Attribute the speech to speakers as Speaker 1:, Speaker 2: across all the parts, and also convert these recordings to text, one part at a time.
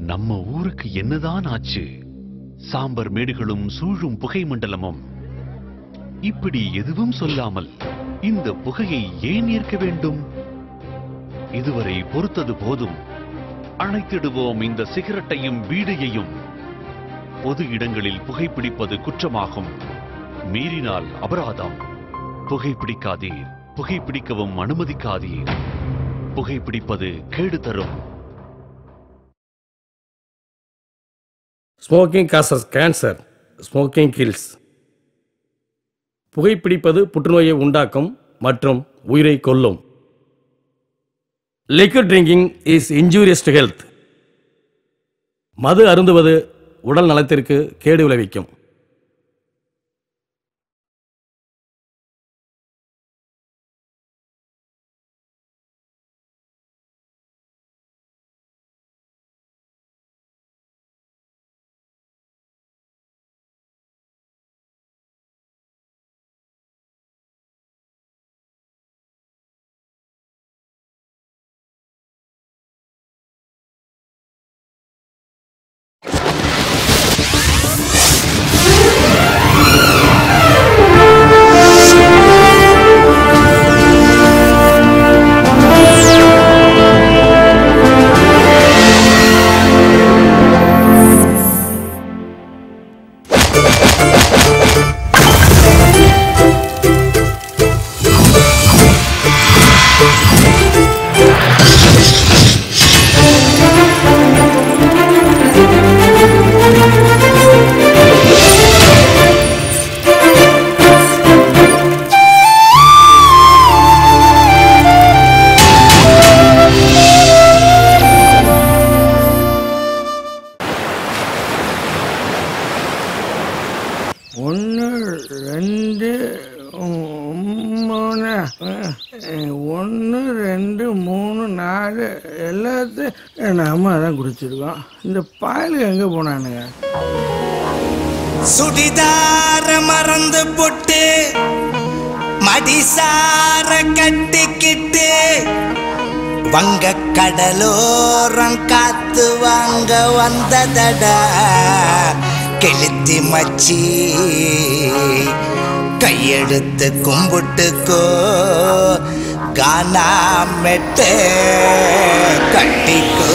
Speaker 1: நம்ம ஊருக்கு என்னதான் ஆச்சு? சாம்பர் மேடுகளும் சூழும் புகை மண்டலமும். இப்படி எதுவும் சொல்லாமல் இந்த புகையை ஏன் ஏற்க வேண்டும்? இதுவரை பொறுத்தது போதும். அணைத்திடுவோம் இந்த சிகரெட்டையும் பீடியையும். பொது இடங்களில் புகைப்பிடிப்பது குற்றமாகும். மீறினால் அபராதம். புகைப்பிடிக்காதீர், புகைப்பிடிக்கவும் அனுமதிக்காதீர். புகைப்பிடிப்பது கேடு தரும்.
Speaker 2: Smoking causes cancer, smoking kills. புகைப்பிடிப்பது புற்றுநோயை உண்டாக்கும் மற்றும் உயிரை கொல்லும். Liquid drinking is injurious to health. மது அருந்துவது உடல் நலத்திற்கு கேடு விளைவிக்கும். இந்த பாயலுக்கு எங்க போனானுங்க?
Speaker 3: சுடிதார மறந்து போட்டு மடிசார கட்டிக்கிட்டு வங்க கடலோரம் காத்து வாங்க வந்ததடா கெளுத்தி மச்சி. கையெடுத்து கும்பிட்டுக்கோ கானா மெட்டு கட்டிக்கோ.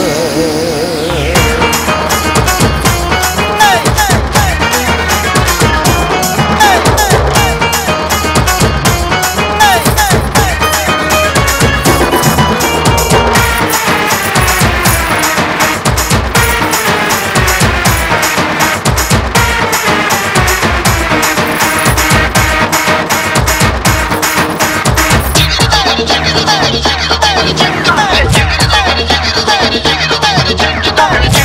Speaker 4: Check it out.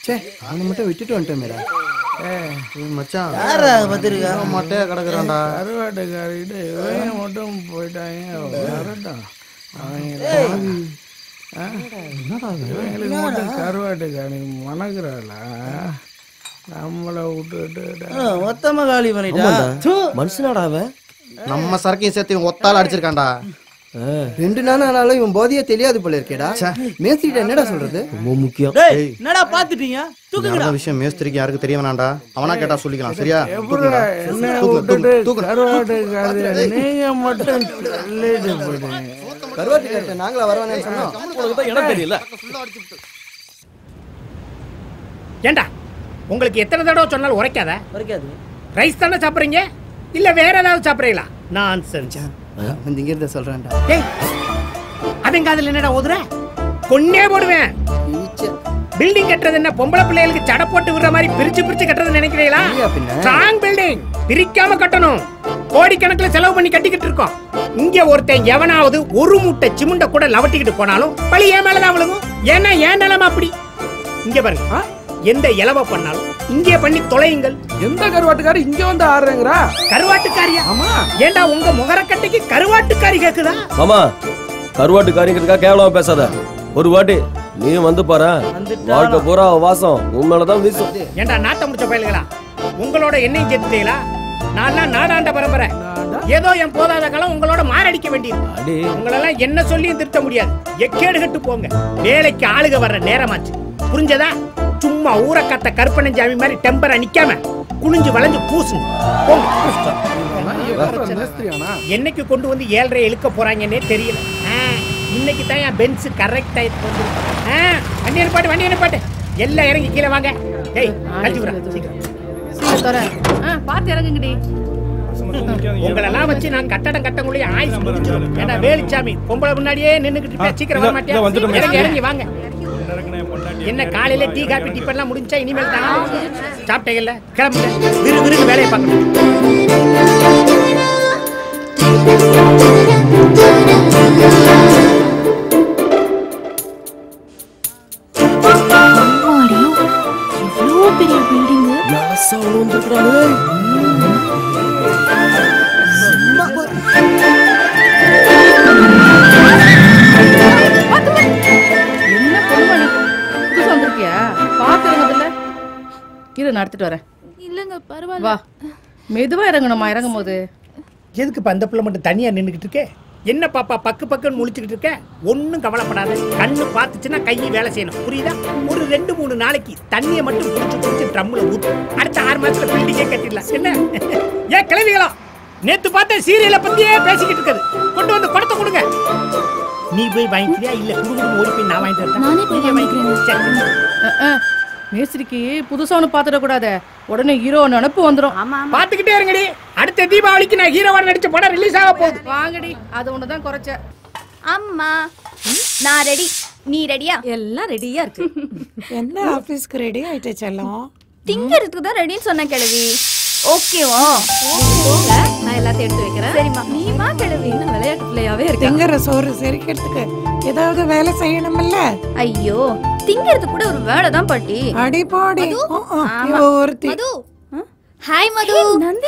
Speaker 4: சே அவனை மட்டும் விட்டுட்டு வந்துட்டோமேடா. மச்சான் மட்டையா கிடக்குறான்டா.
Speaker 5: கருவாட்டுக்காரிட்டு இவங்க மட்டும் போயிட்டாங்க. வரட்டும் இவங்களுக்கு மட்டும் கருவாட்டுக்காரி மணக்குறாளா? நம்மளை விட்டுட்டு
Speaker 6: மொத்தமா காலி பண்ணிட்டா. மனுஷனாடா அவன்.
Speaker 4: நம்ம சரக்கையும் சேர்த்து இவன் ஒத்தால அடிச்சிருக்கான்டா. 2 நாள் ஆனாலும் இவன் போதையே தெரியாது போல இருக்கேடா. மேஸ்திரிட்ட என்னடா சொல்றது?
Speaker 6: ரொம்ப முக்கியம். என்னடா பாத்துட்டீங்க? தூக்குங்கடா.
Speaker 4: விஷயம் மேஸ்திரிக்கு யாருக்கு தெரிய வேணாம்டா. அவனா கேட்டா சொல்லிக்கலாம். சரியா?
Speaker 5: என்ன விட்டுட்டு கருவாட்டுக்காரி நீங்க மட்டும் தள்ளிட்டு போயிட்டீங்க.
Speaker 4: கருவாட்டுக்காரி நாங்களா வரவேன்னு சொன்னோம்.
Speaker 2: உங்களுக்கு தான் இடம் தெரியல.
Speaker 7: ஏண்டா உங்களுக்கு எத்தனை தடவை சொன்னாலும் உரைக்காத?
Speaker 6: வரைக்காது.
Speaker 7: ரைஸ் தானே சாப்பிட்றீங்க இல்ல வேற ஏதாவது சாப்பிட்றீங்களா? நான் செஞ்சேன்.
Speaker 4: இங்கிருந்த சொல்றேன்டா.
Speaker 7: அவங்க அதுல என்னடா ஓதுற? கொன்னே போடுவேன். பில்டிங் கட்டுறது என்ன பொம்பளை பிள்ளைகளுக்கு சடை போட்டு விடுற மாதிரி பிரிச்சு பிரிச்சு கட்டுறது நினைக்கிறீங்களா? ஸ்ட்ராங் பில்டிங் பிரிக்காம கட்டணும். கோடிக்கணக்கில் செலவு பண்ணி கட்டிக்கிட்டு இருக்கோம். இங்க ஒருத்தன் எவனாவது ஒரு மூட்டை சிமுண்ட கூட லவட்டிக்கிட்டு போனாலும் பழி ஏன் மேலதான் விழுகும். ஏன்னா ஏன் நிலைமை அப்படி. இங்க பாருங்க, எந்த இலவ பண்ணாலும் இங்கே பண்ணி தொலையுங்கள்.
Speaker 5: எந்த கருவாட்டுக்காரி இங்க வந்து ஆடுறேங்கிறா?
Speaker 7: கருவாட்டுக்காரியா? ஆமா. ஏண்டா உங்க முகரக்கட்டைக்கு கருவாட்டுக்காரி கேக்குதா?
Speaker 2: மாமா கருவாட்டுக்காரிங்கிறதுக்காக கேவலமா பேசாத. ஒரு வாட்டி நீ வந்து பாரு, வாழ்க்கை பூரா வாசம் உண்மையிலதான் வீசும்.
Speaker 7: ஏண்டா நாத்த முடிச்ச பயல்களா, உங்களோட என்னையும் சேர்த்துட்டீங்களா? நான் நாடாண்ட பரம்பரை. ஏதோ என் போதாத காலம் உங்களோட மாரடிக்க வேண்டியது. உங்களெல்லாம் என்ன சொல்லியும் திருத்த முடியாது. எக்கேடு கட்டு போங்க. வேலைக்கு ஆளுக வர்ற நேரமாச்சு. புரிஞ்சதா? சும்மா ஊரக்காத்த கருப்பணஞ்சாமி மாதிரி டெம்பரா நிக்காம குனிஞ்சு வளைஞ்சு பூசுங்க. என்னைக்கு கொண்டு வந்து 7:30 இழுக்க போறாங்கன்னே தெரியல. இன்னைக்கு தான் என் பென்ஸ் கரெக்ட் ஆயிட்டு வந்து. வண்டி அனுப்பாட்டு எல்லாம் இறங்கி கீழே வாங்க. ஏய் கட்டி விடுறா சீக்கிரம்.
Speaker 8: பாத்து இறங்குங்கடி.
Speaker 7: உங்களெல்லாம் வச்சு நான் கட்டடம் கட்டங்குள்ளே ஆயுசு முடிச்சிடும். ஏன்னா வேலுச்சாமி பொம்பளை முன்னாடியே நின்னுக்கிட்டு சீக்கிரம் வர மாட்டேன். இறங்கி வாங்க. என்ன காலையில டீ காபி டிஃபன் எல்லாம் முடிஞ்சா இனிமேல் தானா? சாப்பிட்டீங்கல்ல, கிளம்புங்க. விறுவிறுன்னு வேலையை பார்க்கணும்.
Speaker 8: எவ்வளவு பெரிய பில்டிங். என்ன பொண்ணு புதுசா வந்திருக்கியா? பாத்து இறங்குதுல்ல. இரு நான் எடுத்துட்டு வரேன்.
Speaker 9: இல்லங்க பரவாயில்ல.
Speaker 8: வா மெதுவா இறங்கணுமா? இறங்கும் போது
Speaker 7: எதுக்கு இப்ப அந்த பிள்ளை மட்டும் தனியா நின்னுக்கிட்டு இருக்கே? என்ன பாப்பா பக்கு பக்குன்னு முழிச்சுக்கிட்டு இருக்க? ஒன்னும் கவலைப்படாத. கண்ணு பார்த்துச்சுன்னா கையை வேலை செய்யணும். புரியுதா? ஒரு 2-3 நாளைக்கு தண்ணியை மட்டும் குடிச்சு ட்ரம்ல ஊத்து. அடுத்த 6 மாசத்துல பில்டிங்கே கட்டிடலாம். என்ன ஏன் கிளவிகளா? நேத்து பார்த்த சீரியலை பத்தியே பேசிக்கிட்டு இருக்குது. கொண்டு வந்து படத்தை கொடுங்க. நீ போய் வாங்கிக்கிறியா இல்ல குடுகுடுன்னு ஓடி போய் நான் வாங்கிட்டு வரேன்?
Speaker 9: நானே போய் வாங்கிக்கிறேன்.
Speaker 8: மேஸ்திரிக்கு புதுசா ஒண்ணு பாத்துட கூடாது. உடனே ஹீரோ நினப்பு வந்துரும்.
Speaker 7: பாத்துக்கிட்டே இருங்கடி. அடுத்த தீபாவளிக்கு நான் ஹீரோவா நடிச்ச படம் ரிலீஸ் ஆக போகுது.
Speaker 8: வாங்கடி, அது ஒண்ணுதான் குறைச்ச.
Speaker 9: அம்மா நான் ரெடி. நீ ரெடியா?
Speaker 10: எல்லாம் ரெடியா இருக்கு.
Speaker 11: என்ன ஆபீஸ்க்கு ரெடி ஆயிட்டே செல்லம்?
Speaker 9: திங்கிறதுக்கு தான் ரெடின்னு சொன்ன கிழவி. ஓகேவா?
Speaker 10: நான் எல்லாத்தையும் எடுத்து வைக்கிறேன்.
Speaker 9: சரிம்மா நீ வா கிழவி.
Speaker 10: இன்னும் விளையாட்டு பிள்ளையாவே இருக்கு.
Speaker 11: திங்கிற சோறு செரிக்கிறதுக்கு ஏதாவது வேலை செய்யணும்ல?
Speaker 9: ஐயோ திங்கிறது கூட ஒரு வேலை தான் பாட்டி.
Speaker 11: அடி போடி. ஒருத்தி.
Speaker 9: மது. ஹாய் மது.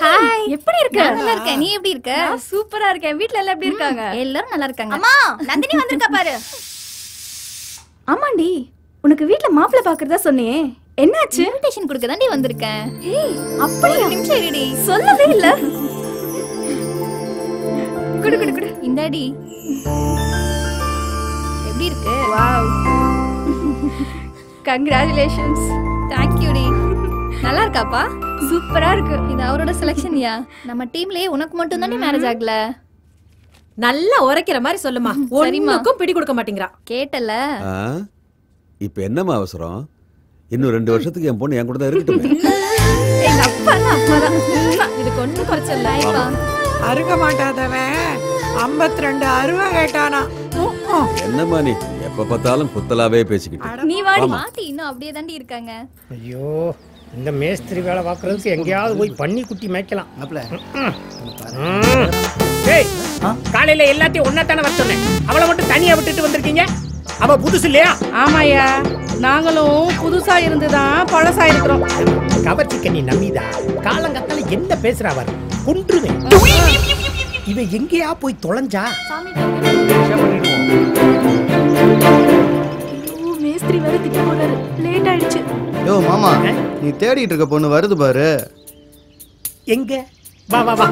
Speaker 9: ஹாய். எப்படி இருக்க? நல்லா இருக்கேன். நீ எப்படி இருக்க?
Speaker 10: சூப்பரா இருக்கேன். வீட்ல எல்லாம் எப்படி இருக்காங்க?
Speaker 9: எல்லாரும் நல்லா இருக்காங்க. அம்மா நந்தினி வந்திருக்கா பாரு. ஆமாண்டி உனக்கு வீட்ல மாப்பிள்ளை பாக்குறதா சொன்னியே, என்னாச்சு? இன்விடேஷன் கொடுக்க தாண்டி வந்திருக்கேன். ஏய் அப்படியா? சரிடி சொல்லவே இல்ல. குடு குடு குடு. இந்தாடி. எப்படி இருக்கு? வாவ். கங்க்ராச்சுலேஷன்ஸ். Thank you டி. நல்லா இருக்காப்பா? சூப்பரா இருக்கு. இது அவரோட செலக்ஷன்யா. நம்ம டீம்லயே உனக்கு மட்டும் தாண்டி மேரேஜ் ஆகல.
Speaker 10: நல்லா உரைக்கிற மாதிரி சொல்லுமா. ஒண்ணுக்கும் பிடி கொடுக்க மாட்டேங்கறா.
Speaker 9: கேட்டல.
Speaker 12: இப்போ என்னமா அவசரம்? இன்னும் 2 வருஷத்துக்கு என் பொண்ணு என் கூட தான் இருக்கட்டும்.
Speaker 9: எங்க அப்பா தான்.
Speaker 10: இதுக்கு ஒண்ணும் குறைச்சல.
Speaker 9: ஐப்பா
Speaker 11: அருக மாட்டாதவன் 52 அருவா கேட்டானா.
Speaker 12: என்னம்மா நீ எப்ப பார்த்தாலும் குத்தலாவே பேசிக்கிட்டு.
Speaker 9: நீ வாடி. மாட்டி இன்னும் அப்படியே தாண்டி இருக்காங்க.
Speaker 7: ஐயோ இந்த மேஸ்திரி வேலை பார்க்கறதுக்கு எங்கேயாவது போய் பண்ணி குட்டி மேய்க்கலாம். காலையில எல்லாத்தையும் ஒன்னா தானே வர சொன்னேன். அவளை மட்டும் தனியா விட்டுட்டு வந்திருக்கீங்க. அவ புதுசு இல்லையா?
Speaker 8: ஆமாயா, நாங்களும் புதுசா இருந்துதான் பழசா இருக்கிறோம்.
Speaker 7: கவர்ச்சிக்க நீ நம்பிதா காலங்கத்தால என்ன பேசுறா பாரு, கொன்றுவேன். இவ எங்கேயா போய் தொலைஞ்சா?
Speaker 13: மேஸ்திரி வேற திட்ட போறாரு, லேட் ஆயிடுச்சு.
Speaker 4: யோ மாமா, நீ தேடிட்டு இருக்க பொண்ணு வருது பாரு.
Speaker 7: எங்க? வா வா வா.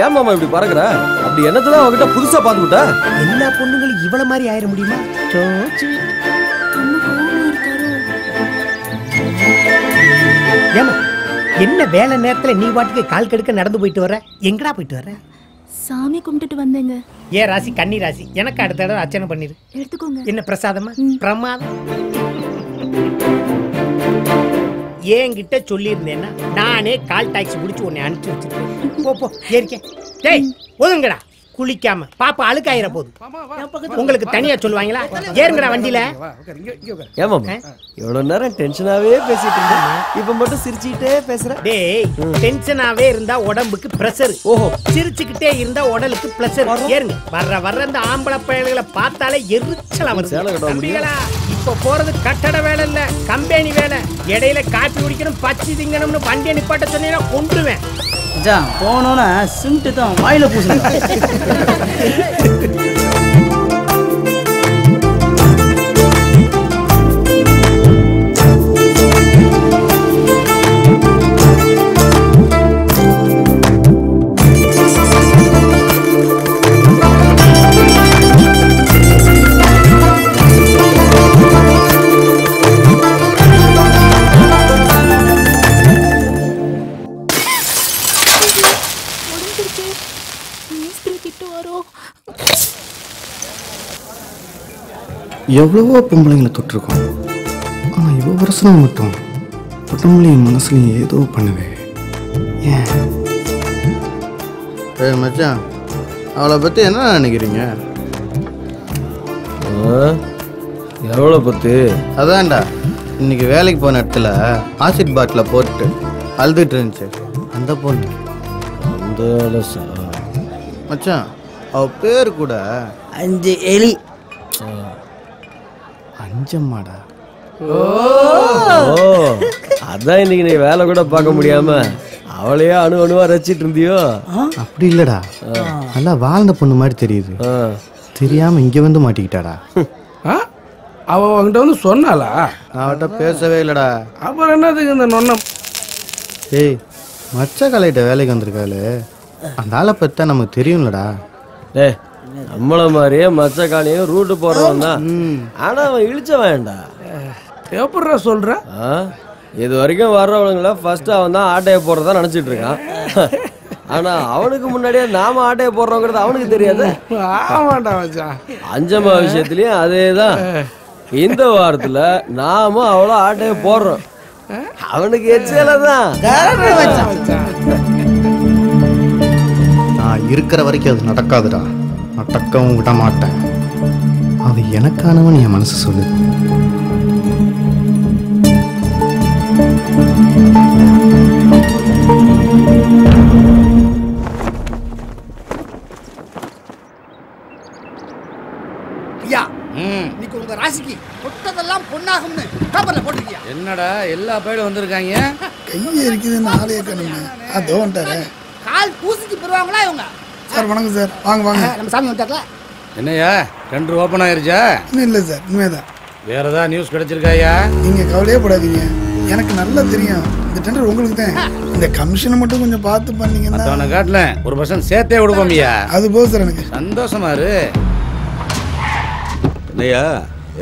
Speaker 2: ஏன் மாமா இப்படி பறக்குற? அப்படி என்னதான் அவகிட்ட புதுசா பாத்துக்கிட்ட?
Speaker 7: எல்லா பொண்ணுங்களும் இவள மாதிரி ஆயிட முடியுமா? ஏமா என்ன வேலை நேரத்துல நீ வாட்டுக்கு கால் கெடுக்க நடந்து போயிட்டு வர? எங்கடா போயிட்டு வர?
Speaker 13: சாமி கும்பிட்டுட்டு வந்தேங்க.
Speaker 7: ஏ ராசி கன்னி ராசி, எனக்கு அடுத்த தடவை அர்ச்சனை பண்ணிரு.
Speaker 13: எடுத்துக்கோங்க.
Speaker 7: என்ன பிரசாதமா? பிரமாதம். என்கிட்ட சொல்லியிருந்தேன்னா நானே கால் டாக்ஸி பிடிச்சி உன்னை அனுப்பிச்சு வச்சிருக்கேன். போ போ ஏறிக்க. டேய் ஒதுங்கடா, குளிக்காம பாப்பா அழுக்காயிர போகுது. உங்களுக்கு தனியா சொல்லுவாங்களா? ஏறுங்கடா வண்டியில.
Speaker 2: ஏமாமா இவ்வளவு நேரம் டென்ஷனாவே பேசிட்டு இருந்த, இப்ப மட்டும் சிரிச்சுக்கிட்டே பேசுற.
Speaker 7: டேய் டென்ஷனாவே இருந்தா உடம்புக்கு பிரஷர். ஓஹோ, சிரிச்சுக்கிட்டே இருந்தா உடலுக்கு பிளஷர். ஏறுங்க. வர்ற இந்த ஆம்பளை பயல்களை பார்த்தாலே எரிச்சலா வருது. இப்ப போறது கட்டட வேலை இல்ல, கம்பெனி வேலை. இடையில காப்பி குடிக்கணும், பச்சி திங்கணும்னு வண்டியை நிப்பாட்ட சொன்னீங்கன்னா கொண்டுவேன்.
Speaker 6: போனோன்னா சிம்ட்டு தான் வாயில பூசணும்.
Speaker 4: எவ்வளவோ பொம்பளைங்களை தொட்டிருக்கோம், ஆனால் இவ்வளோ வருஷம் மட்டும் உடம்புலையும் மனசுலையும் ஏதோ பண்ணுது. ஏன்? மச்சான், அவளை பற்றி என்ன நினைக்கிறீங்க?
Speaker 2: எவ்வளோ பற்றி?
Speaker 4: அதான்டா, இன்னைக்கு வேலைக்கு போன இடத்துல ஆசிட் பாட்டில் போட்டு அழுதுட்டு இருந்துச்சு அந்த பொண்ணு.
Speaker 2: அந்த
Speaker 4: மச்சான், அவ பேர் கூட
Speaker 6: 5 எலி.
Speaker 4: அஞ்சம்மாடா.
Speaker 2: அதான் இன்னைக்கு நீ வேலை கூட பார்க்க முடியாம அவளையே அணுவா ரசிச்சிட்டு இருந்தியோ?
Speaker 4: அப்படி இல்லடா, நல்லா வாழ்ந்த பொண்ணு மாதிரி தெரியுது. தெரியாம இங்க வந்து மாட்டிக்கிட்டாடா.
Speaker 5: அவ அவங்கிட்ட வந்து சொன்னாளா?
Speaker 4: அவட்ட பேசவே இல்லடா.
Speaker 5: அப்புறம் என்னதுக்கு இந்த நொன்னம்?
Speaker 4: ஏய், மச்ச கலையிட்ட வேலைக்கு வந்திருக்காளு, அந்த ஆளை பத்தி தான் நமக்கு தெரியும்லடா.
Speaker 2: டேய், நம்மள மாதிரியே மச்ச காலையும் ரூட்டு போறவன் தான். ஆனா அவன் இழிச்ச வேண்டா.
Speaker 5: எப்படா சொல்ற?
Speaker 2: இது வரைக்கும் வர்றவனுங்கள ஃபர்ஸ்ட் அவன் தான் ஆட்டையை போடுறதா நினைச்சிட்டு இருக்கான். ஆனா அவனுக்கு முன்னாடியே நாம ஆட்டையை போடுறோங்கிறது அவனுக்கு தெரியாது.
Speaker 5: ஆமாண்டா மச்சான்,
Speaker 2: அஞ்சம்மா விஷயத்திலயும் அதேதான். இந்த வாரத்துல நாம அவ்வளோ ஆட்டையை போடுறோம், அவனுக்கு எச்சல தான்.
Speaker 4: நான் இருக்கிற வரைக்கும் அது நடக்காதுடா, நடக்கவும் விட மாட்டேன். அது எனக்கானவன் என் மனசு சொல்லு.
Speaker 14: ஐயா, இன்னைக்கு உங்க ராசிக்கு தொட்டதெல்லாம் பொன்னாகும்னு பேப்பர்ல போட்டிருக்கியா?
Speaker 5: என்னடா எல்லா பயிலும் வந்திருக்காங்க?
Speaker 14: கையே இருக்குதுன்னு ஆளைய கணுங்க. அதோ வந்துட்டாரு. கால் பூசிக்கு பெறுவாங்களா இவங்க? சார் வணக்கம் சார். வாங்க வாங்க. நம்ம சாமி வந்துட்டாங்களா?
Speaker 5: என்னையா டெண்டர் ஓபன் ஆயிருச்சா?
Speaker 14: இன்னும் இல்லை சார், இனிமேதான்.
Speaker 5: வேற ஏதாவது நியூஸ் கிடைச்சிருக்காயா?
Speaker 14: நீங்க கவலையே படாதீங்க, எனக்கு நல்லா தெரியும் இந்த டெண்டர் உங்களுக்கு தான். இந்த கமிஷனை மட்டும் கொஞ்சம் பார்த்து பண்ணீங்கன்னா
Speaker 5: மத்தவனை காட்டல 1% சேர்த்தே கொடுப்போம்யா.
Speaker 14: அது போதும் சார், எனக்கு
Speaker 5: சந்தோஷமா இரு.
Speaker 12: என்னையா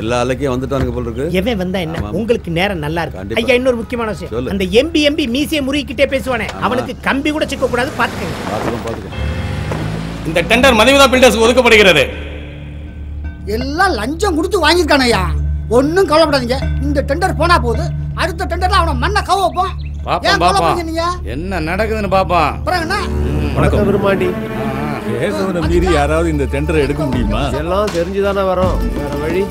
Speaker 12: எல்லா அலைக்கும் வந்துட்டானுங்க போல இருக்கு.
Speaker 7: எவன் வந்தா என்ன, உங்களுக்கு நேரம் நல்லா இருக்கு. ஐயா, இன்னொரு முக்கியமான விஷயம், அந்த எம்பி மீசிய முறிக்கிட்டே பேசுவானே, அவனுக்கு கம்பி கூட சிக்க கூடாது, பாத்துக்கங்க.
Speaker 15: இந்த டெண்டர் மதிவிதா பில்டர்ஸ்க்கு ஒதுக்கப்படுகிறது.
Speaker 14: எல்லாம் லஞ்சம் கொடுத்து வாங்கியிருக்கான ஐயா. ஒன்னும் கவலைப்படாதீங்க, இந்த டெண்டர் போனா போகுது, அடுத்த டெண்டர்ல அவன மண்ணை கவ வைப்போம்.
Speaker 5: பாப்போம் பாப்போம் என்ன நடக்குதுன்னு பாப்போம்.
Speaker 14: அப்புறம் என்ன?
Speaker 2: வணக்கம் விரும்மாண்டி.
Speaker 15: கேசவனை மீறி யாராவது இந்த டெண்டரை எடுக்க முடியுமா?
Speaker 2: எல்லாம் தெரிஞ்சுதானே வரோம், வேற வழி.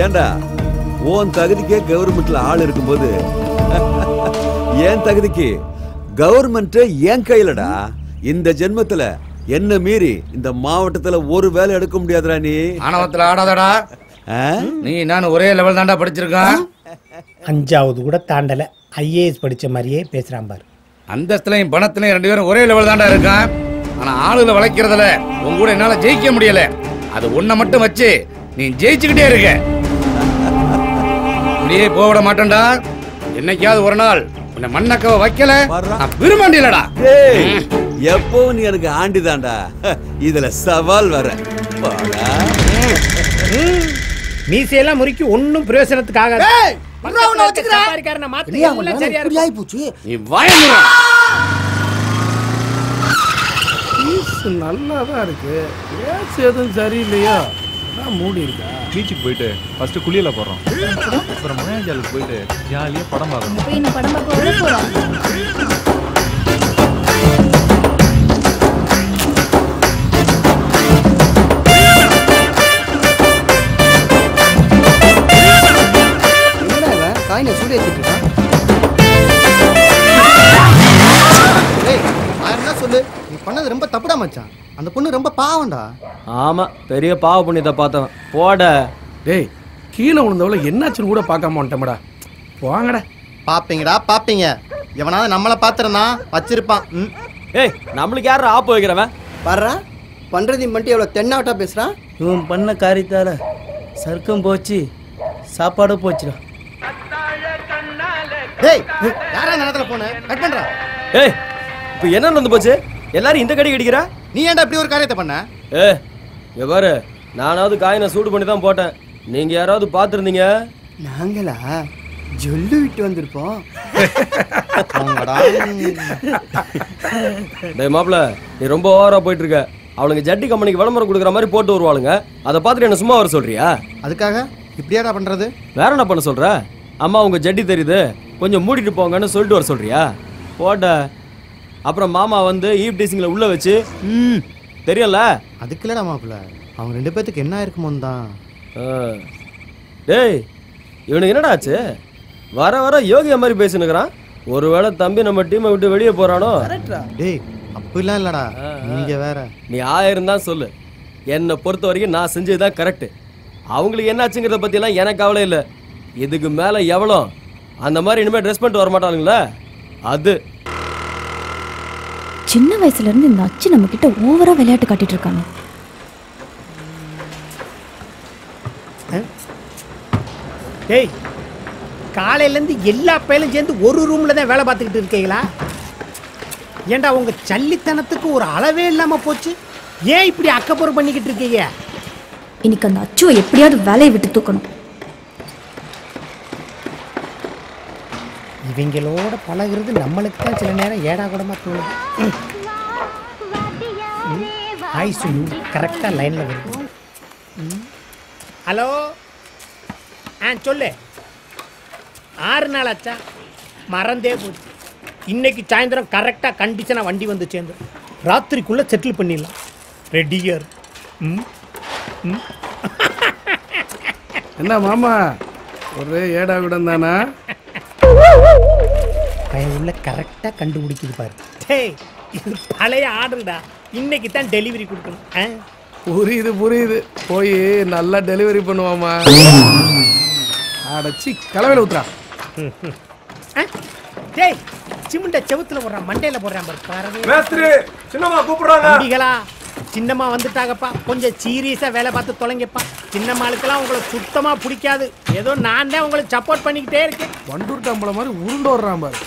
Speaker 12: ஏண்டா உன் தகுதிக்கே கவர்மெண்ட்ல ஆள் இருக்கும்போது என் தகுதிக்கு கவர்மெண்ட் என் கையிலடா. இந்த ஜென்மத்துல என்ன மீறி இந்த மாவட்டத்துல ஒரு வேலை எடுக்க முடியாதுடா நீ.
Speaker 5: ஆணவத்துல ஆடாதடா. நீ நான் ஒரே லெவல் தாண்டா படிச்சிருக்கான்.
Speaker 7: 5வது கூட தாண்டல. IAS படிச்ச மாதிரியே பேசுறான் பாரு.
Speaker 5: அந்தஸ்துலையும் பணத்திலையும் 2 பேரும் ஒரே லெவல் தாண்டா இருக்கான். ஆனா ஆளுகளை வளைக்கிறதுல உங்க கூட என்னால ஜெயிக்க முடியல. அது ஒன்ன மட்டும் வச்சு நீ ஜெயிச்சுக்கிட்டே இருக்க. அப்படியே போவிட மாட்டேன்டா. என்னைக்காவது ஒரு நாள் உன்னை மண்ணக்கவ வைக்கல நான் விரும்பாண்டிலடா.
Speaker 12: எப்பவும் நீ எனக்கு ஆண்டிதான்டா. இதுல சவால் வர
Speaker 7: மீசையெல்லாம் முறுக்கி ஒன்னும் பிரயோசனத்துக்காக
Speaker 15: நல்லாதான் இருக்கு. எதுவும் சரியில்லையா மூடி இருக்கா? பீச்சுக்கு போயிட்டு ஃபர்ஸ்ட் குளியல போறோம். அப்புறம் மயாஜாலுக்கு போயிட்டு ஜாலியா படம் பார்க்கணும்.
Speaker 4: காயினை சூடு ஏத்திட்டு என்ன சொல்லு, நீ பண்ணது ரொம்ப தப்புடா மச்சான். அந்த பொண்ணு ரொம்ப பாவம்டா.
Speaker 2: ஆமா, பெரிய பாவ புண்ணியத்தை பார்த்தவன். போட
Speaker 16: டேய், கீழே விழுந்தவள என்னாச்சுன்னு கூட பார்க்காம வந்துட்டோம்டா. போங்கடா.
Speaker 4: பாப்பீங்கடா பாப்பீங்க. எவனாவது நம்மளை பார்த்துறனா வச்சிருப்பான்.
Speaker 2: ஏய், நம்மளுக்கு யாரு ஆப்பு வைக்கிறவன்?
Speaker 4: வர்றா பண்றதையும் பண்ணிட்டு எவ்வளோ தென்னாவட்டா பேசுறான்.
Speaker 6: இவன் பண்ண காரியத்தால சர்க்கம் போச்சு, சாப்பாடு போச்சுடா.
Speaker 4: டேய், யாரா நேரத்துல போன கட் பண்றா?
Speaker 2: ஏய், இப்போ என்ன நடந்து போச்சு? எல்லாரும் இந்த கடி கடிக்கிறா?
Speaker 4: நீ ஏன்டா இப்படி ஒரு காரியத்தை பண்ண?
Speaker 2: இங்க பாரு, நானாவது காயினை சூடு பண்ணி தான் போட்டேன். நீங்க யாராவது பார்த்துருந்தீங்க?
Speaker 4: நாங்களா ஜொல்லு விட்டு வந்திருப்போம்.
Speaker 2: டேய் மாப்ள, நீ ரொம்ப ஓவரா போயிட்டு இருக்க. அவளுங்க ஜட்டி கம்பெனிக்கு விளம்பரம் கொடுக்குற மாதிரி போட்டு வருவாளுங்க. அதை பார்த்துட்டு என்ன சும்மா வர சொல்றியா?
Speaker 4: அதுக்காக இப்படியாடா பண்றது?
Speaker 2: வேற என்ன பண்ண சொல்ற? அம்மா உங்க ஜட்டி தெரியுது, கொஞ்சம் மூடிட்டு போங்கன்னு சொல்லிட்டு வர சொல்றியா? போட்ட அப்புறம் மாமா வந்து ஈவ் டீசிங்ல உள்ள வச்சு தெரியல.
Speaker 4: அதுக்கு இல்லடா மாப்பிள்ள, அவங்க 2 பேத்துக்கு என்ன இருக்குமோ தான்.
Speaker 2: டேய், இவனுக்கு என்னடா ஆச்சு? வர வர யோகியா மாதிரி பேசினுக்கிறான். ஒருவேளை தம்பி நம்ம டீமை விட்டு வெளியே போறானோ?
Speaker 4: டேய், அப்படிலாம் இல்லடா. நீங்க வேற.
Speaker 2: நீ 1000 தான் சொல்லு. என்னை பொறுத்த வரைக்கும் நான் செஞ்சதுதான் கரெக்ட். அவங்களுக்கு என்னாச்சுங்கிறத பத்தி எல்லாம் எனக்கு கவலை இல்லை. இதுக்கு மேல எவ்வளோ அந்த மாதிரி இனிமே ட்ரெஸ் பண்ணிட்டு வர மாட்டானுங்களா? அது
Speaker 13: சின்ன வயசுல இருந்து இந்த அச்சு நம்ம கிட்ட ஓவரா விளையாட்டு காட்டிட்டு இருக்காங்க.
Speaker 7: டேய், காலையில இருந்து எல்லா பையலும் சேர்ந்து ஒரு ரூம்ல தான் வேலை பார்த்துக்கிட்டு இருக்கீங்களா? ஏண்டா உங்க சல்லித்தனத்துக்கு ஒரு அளவே இல்லாம போச்சு. ஏன் இப்படி அக்கப்புறம் பண்ணிக்கிட்டு இருக்கீங்க?
Speaker 13: இன்னைக்கு அந்த அச்சுவை எப்படியாவது வேலையை விட்டு தூக்கணும்.
Speaker 7: இவங்களோட பழகிறது நம்மளுக்கு தான் சில நேரம் ஏடா கூடமா தோணுது. ஹாய் சுனு, கரெக்டா லைன்ல வருது. ஹலோ, சொல்லு. 6 நாள் ஆச்சா? மறந்தே போச்சு. இன்னைக்கு சாயந்தரம் கரெக்டா கண்டிஷனா வண்டி வந்து சேர்ந்து ராத்திரிக்குள்ள செட்டில் பண்ணிடலாம். ரெடியர்.
Speaker 16: என்ன மாமா, ஒரே ஏடா கூடம் தானா?
Speaker 7: பையன் உள்ள கரெக்டா கண்டுபிடிக்குது பாரு. டேய், இது பழைய ஆர்டர்டா. இன்னைக்கு தான் டெலிவரி கொடுக்கணும்.
Speaker 16: புரியுது புரியுது. போய் நல்லா டெலிவரி பண்ணுவாமா. அடச்சி கலவையில ஊத்துறா.
Speaker 7: டேய், சிமெண்ட செவுத்துல போடுறான், மண்டையில போடுறான் பாரு.
Speaker 2: மேஸ்திரி, சின்னம்மா கூப்பிடுறாங்க.
Speaker 7: தம்பிகளா, சின்னம்மா வந்துட்டாங்கப்பா. கொஞ்சம் சீரியஸா வேலை பார்த்து தொலைங்கப்பா. சின்னம்மாளுக்கெல்லாம் உங்களை சுத்தமா பிடிக்காது. ஏதோ நான் தான் உங்களுக்கு சப்போர்ட் பண்ணிக்கிட்டே இருக்கேன்.
Speaker 16: வண்டூர் டம்பள மாதிரி உருண்டு வர்றான் பாரு.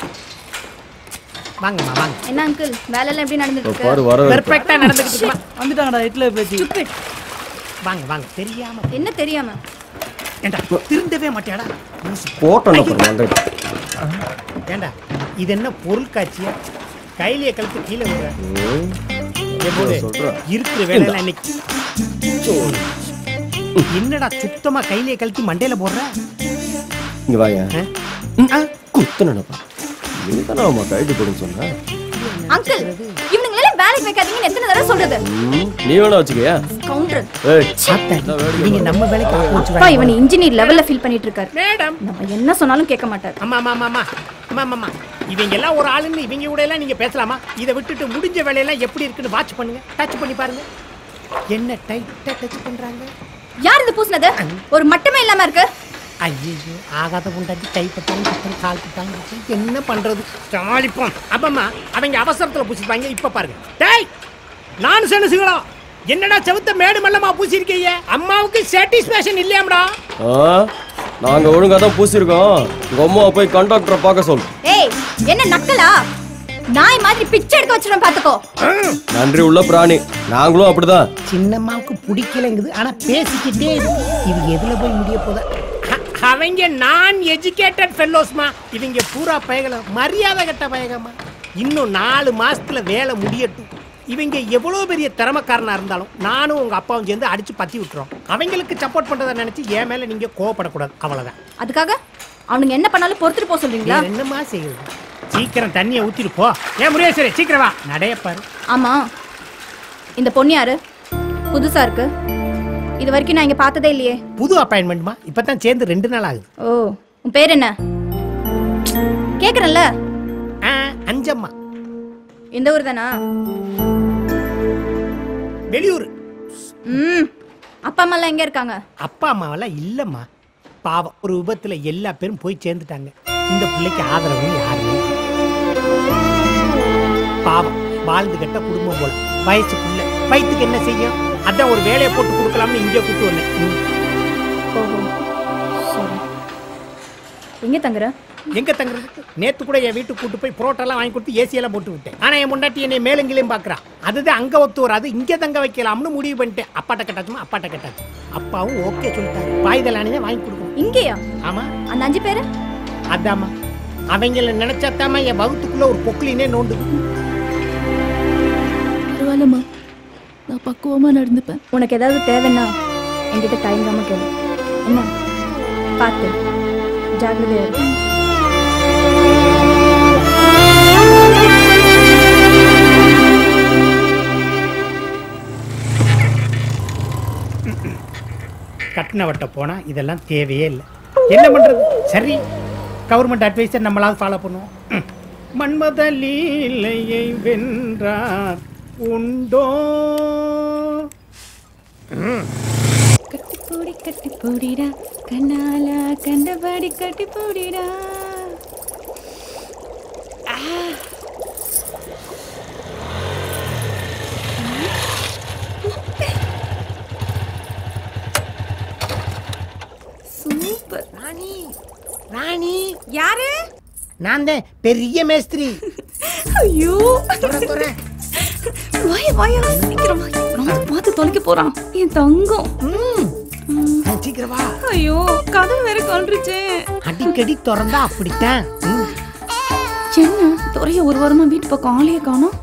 Speaker 7: வாங்கம்மா வாங்க.
Speaker 9: என்ன அங்கிள், வேலை எல்லாம் எப்படி நடந்துட்டு இருக்கு?
Speaker 2: பாரு வர
Speaker 7: பெர்ஃபெக்ட்டா நடந்துட்டு இருக்குமா?
Speaker 6: வந்துட்டாங்கடா இட்ல பேசி.
Speaker 7: வாங்க வாங்க. தெரியாம
Speaker 9: என்ன தெரியாம?
Speaker 7: ஏண்டா திருந்தவே மாட்டியாடா?
Speaker 2: போட்டோம் அப்புறம்.
Speaker 7: ஏண்டா இது என்ன பொருள் காட்சியா? கையிலேயே கழுத்து கீழே விடுற. இருக்கிற வேலையில இன்னைக்கு என்னடா சுத்தமா கையிலேயே கழுத்தி மண்டையில போடுற?
Speaker 2: இங்க வாங்க. குத்து நினைப்பா. நீதானமா கைது போடுன்னு சொன்ன.
Speaker 9: அங்கிள், இவனுங்க எல்லாம் வேலைக்கு வைக்காதீங்கன்னு எத்தனை தடவை சொல்றது?
Speaker 2: நீ வேணா வச்சுக்கயா?
Speaker 9: கவுண்டர்.
Speaker 7: நீங்க நம்ம வேலைக்கு
Speaker 9: அப்பா இவன் இன்ஜினியர் லெவல்ல ஃபீல் பண்ணிட்டு இருக்காரு.
Speaker 7: மேடம்,
Speaker 9: நம்ம என்ன சொன்னாலும் கேட்க மாட்டார்.
Speaker 7: அம்மா அம்மா அம்மா அம்மா அம்மா அம்மா இவங்க எல்லாம் ஒரு ஆளுன்னு இவங்க கூட எல்லாம் நீங்க பேசலாமா? இதை விட்டுட்டு முடிஞ்ச வேலையெல்லாம் எப்படி இருக்குன்னு வாட்ச் பண்ணுங்க, டச் பண்ணி பாருங்க. என்ன டைட்டா டச் பண்றாங்க?
Speaker 13: யார் இது பூசினது? ஒரு மட்டமே இல்லாம இருக்கு.
Speaker 7: ஐயோ, ஆகாத புண்டாட்டி கைப்பட்டாலும் கால் பட்டாலும் என்ன பண்றது? சமாளிப்போம். அப்பம்மா அவங்க அவசரத்துல பூசிப்பாங்க. இப்ப பாருங்க, டேய் நான் செனுசுகளா என்னடா செவுத்த மேடு மல்லமா பூசிருக்கீங்க? அம்மாவுக்கு சாட்டிஸ்ஃபேக்ஷன் இல்லையாம்டா?
Speaker 2: நாங்க ஒழுங்கா தான் பூசிருக்கோம். உங்க அம்மாவை போய் கண்டக்டரை பார்க்க சொல்லு.
Speaker 13: ஏய் என்ன நக்கலா? நாய் மாதிரி பிச்சை எடுக்க வச்சிரும் பாத்துக்கோ.
Speaker 2: நன்றி உள்ள பிராணி. நாங்களும் அப்படிதான்.
Speaker 7: சின்னம்மாவுக்கு பிடிக்கலங்குது, ஆனா பேசிக்கிட்டே இது எதுல போய் முடிய போதா? அவங்க நான் எஜுகேட்டட் ஃபெல்லோஸ்மா. இவங்க பூரா பயகல மரியாதை கட்ட பயகமா. இன்னும் 4 மாசத்துல வேலை முடியட்டும். இவங்க எவ்வளவு பெரிய திறமைக்காரனா இருந்தாலும் நானும் உங்க அப்பாவும் சேர்ந்து அடிச்சு பத்தி விட்டுறோம். அவங்களுக்கு சப்போர்ட் பண்றதை நினைச்சு என் மேல நீங்க கோவப்படக்கூடாது, அவ்வளவுதான்.
Speaker 13: அதுக்காக அவனுங்க என்ன பண்ணாலும் பொறுத்துட்டு போக சொல்றீங்களா?
Speaker 7: என்னமா செய்யுது? சீக்கிரம் தண்ணியை ஊத்திட்டு போ. ஏன் முருகேஸ்வரி சீக்கிரம் வா, நடையப்பாரு.
Speaker 13: ஆமா, இந்த பொண்ணு யாரு? புதுசா இருக்கு. இது வரைக்கும் நான் இங்க பார்த்ததே இல்லையே.
Speaker 7: புது அப்பாயின்மெண்ட்மா, இப்பதான் சேர்ந்து 2 நாள் ஆகுது.
Speaker 13: ஓ, உன் பேர் என்ன? கேக்குறேன்ல.
Speaker 7: அஞ்சம்மா.
Speaker 13: இந்த ஊர் தானா?
Speaker 7: வெளியூர்.
Speaker 13: அப்பா அம்மா எல்லாம் எங்க இருக்காங்க?
Speaker 7: அப்பா அம்மாவெல்லாம் இல்லம்மா, பாவம் ஒரு விபத்துல எல்லா பேரும் போய் சேர்ந்துட்டாங்க. இந்த பிள்ளைக்கு ஆதரவு யாருமே. பாவம் வாழ்ந்து கட்ட குடும்பம் போல. வயசுக்குள்ள வயிற்றுக்கு என்ன செய்யும்? அதான் ஒரு வேலையை போட்டு கொடுக்கலாம்னு இங்கே கூட்டு வந்தேன்.
Speaker 13: எங்க தங்குற?
Speaker 7: எங்க தங்குறது? நேத்து கூட என் வீட்டுக்கு கூட்டு போய் புரோட்டெல்லாம் வாங்கி கொடுத்து ஏசி எல்லாம் போட்டு விட்டேன். ஆனா என் முன்னாடி என்னை மேலங்கிலையும் பாக்குறா. அதுதான் அங்க ஒத்து வராது, இங்கே தங்க வைக்கலாம்னு முடிவு பண்ணிட்டேன். அப்பாட்ட கட்டாச்சுமா, அப்பாட்ட கட்டாச்சு. அப்பாவும் ஓகே சொல்லிட்டாரு. பாய்தலானே வாங்கி கொடுக்கணும்.
Speaker 13: இங்கேயா?
Speaker 7: ஆமா.
Speaker 13: அந்த 5 பேரு?
Speaker 7: அதாம்மா, அவங்கள நினைச்சாத்தாமா என் வகுத்துக்குள்ள ஒரு பொக்லினே நோண்டுது.
Speaker 8: பரவாயில்லம்மா, நான் பக்குவமா நடந்துப்பேன்.
Speaker 13: உனக்கு ஏதாவது தேவைன்னா என்கிட்ட தயங்காம கேளு. என்ன பார்த்து ஜாகிரதையா இரு.
Speaker 7: கட்டினவட்ட போனா இதெல்லாம் தேவையே இல்லை. என்ன பண்றது? சரி, கவர்மெண்ட் அட்வைஸர் நம்மளாவது ஃபாலோ பண்ணுவோம். மன்மத லீலையை வென்றார் உண்டோ?
Speaker 17: கட்டி போடிடா கண்ணாலா கண்டபடி கட்டி போடிடா.
Speaker 7: சூப்பர். ராணி, ராணி
Speaker 13: யாரு?
Speaker 7: நான் தான் பெரிய மேஸ்திரி.
Speaker 13: ஐயோ,
Speaker 17: வாய வாய சீக்கிரம் வா. நான் பார்த்து தொலைக்க போறான் என் தங்கம்.
Speaker 7: சீக்கிரம் வா.
Speaker 17: ஐயோ, கதவு வேற கலண்டுருச்சே.
Speaker 7: அடிக்கடி திறந்தா அப்படித்தான்.
Speaker 17: என்ன துறைய ஒரு வாரமா வீட்டு பக்கம் ஆளையே காணோம்.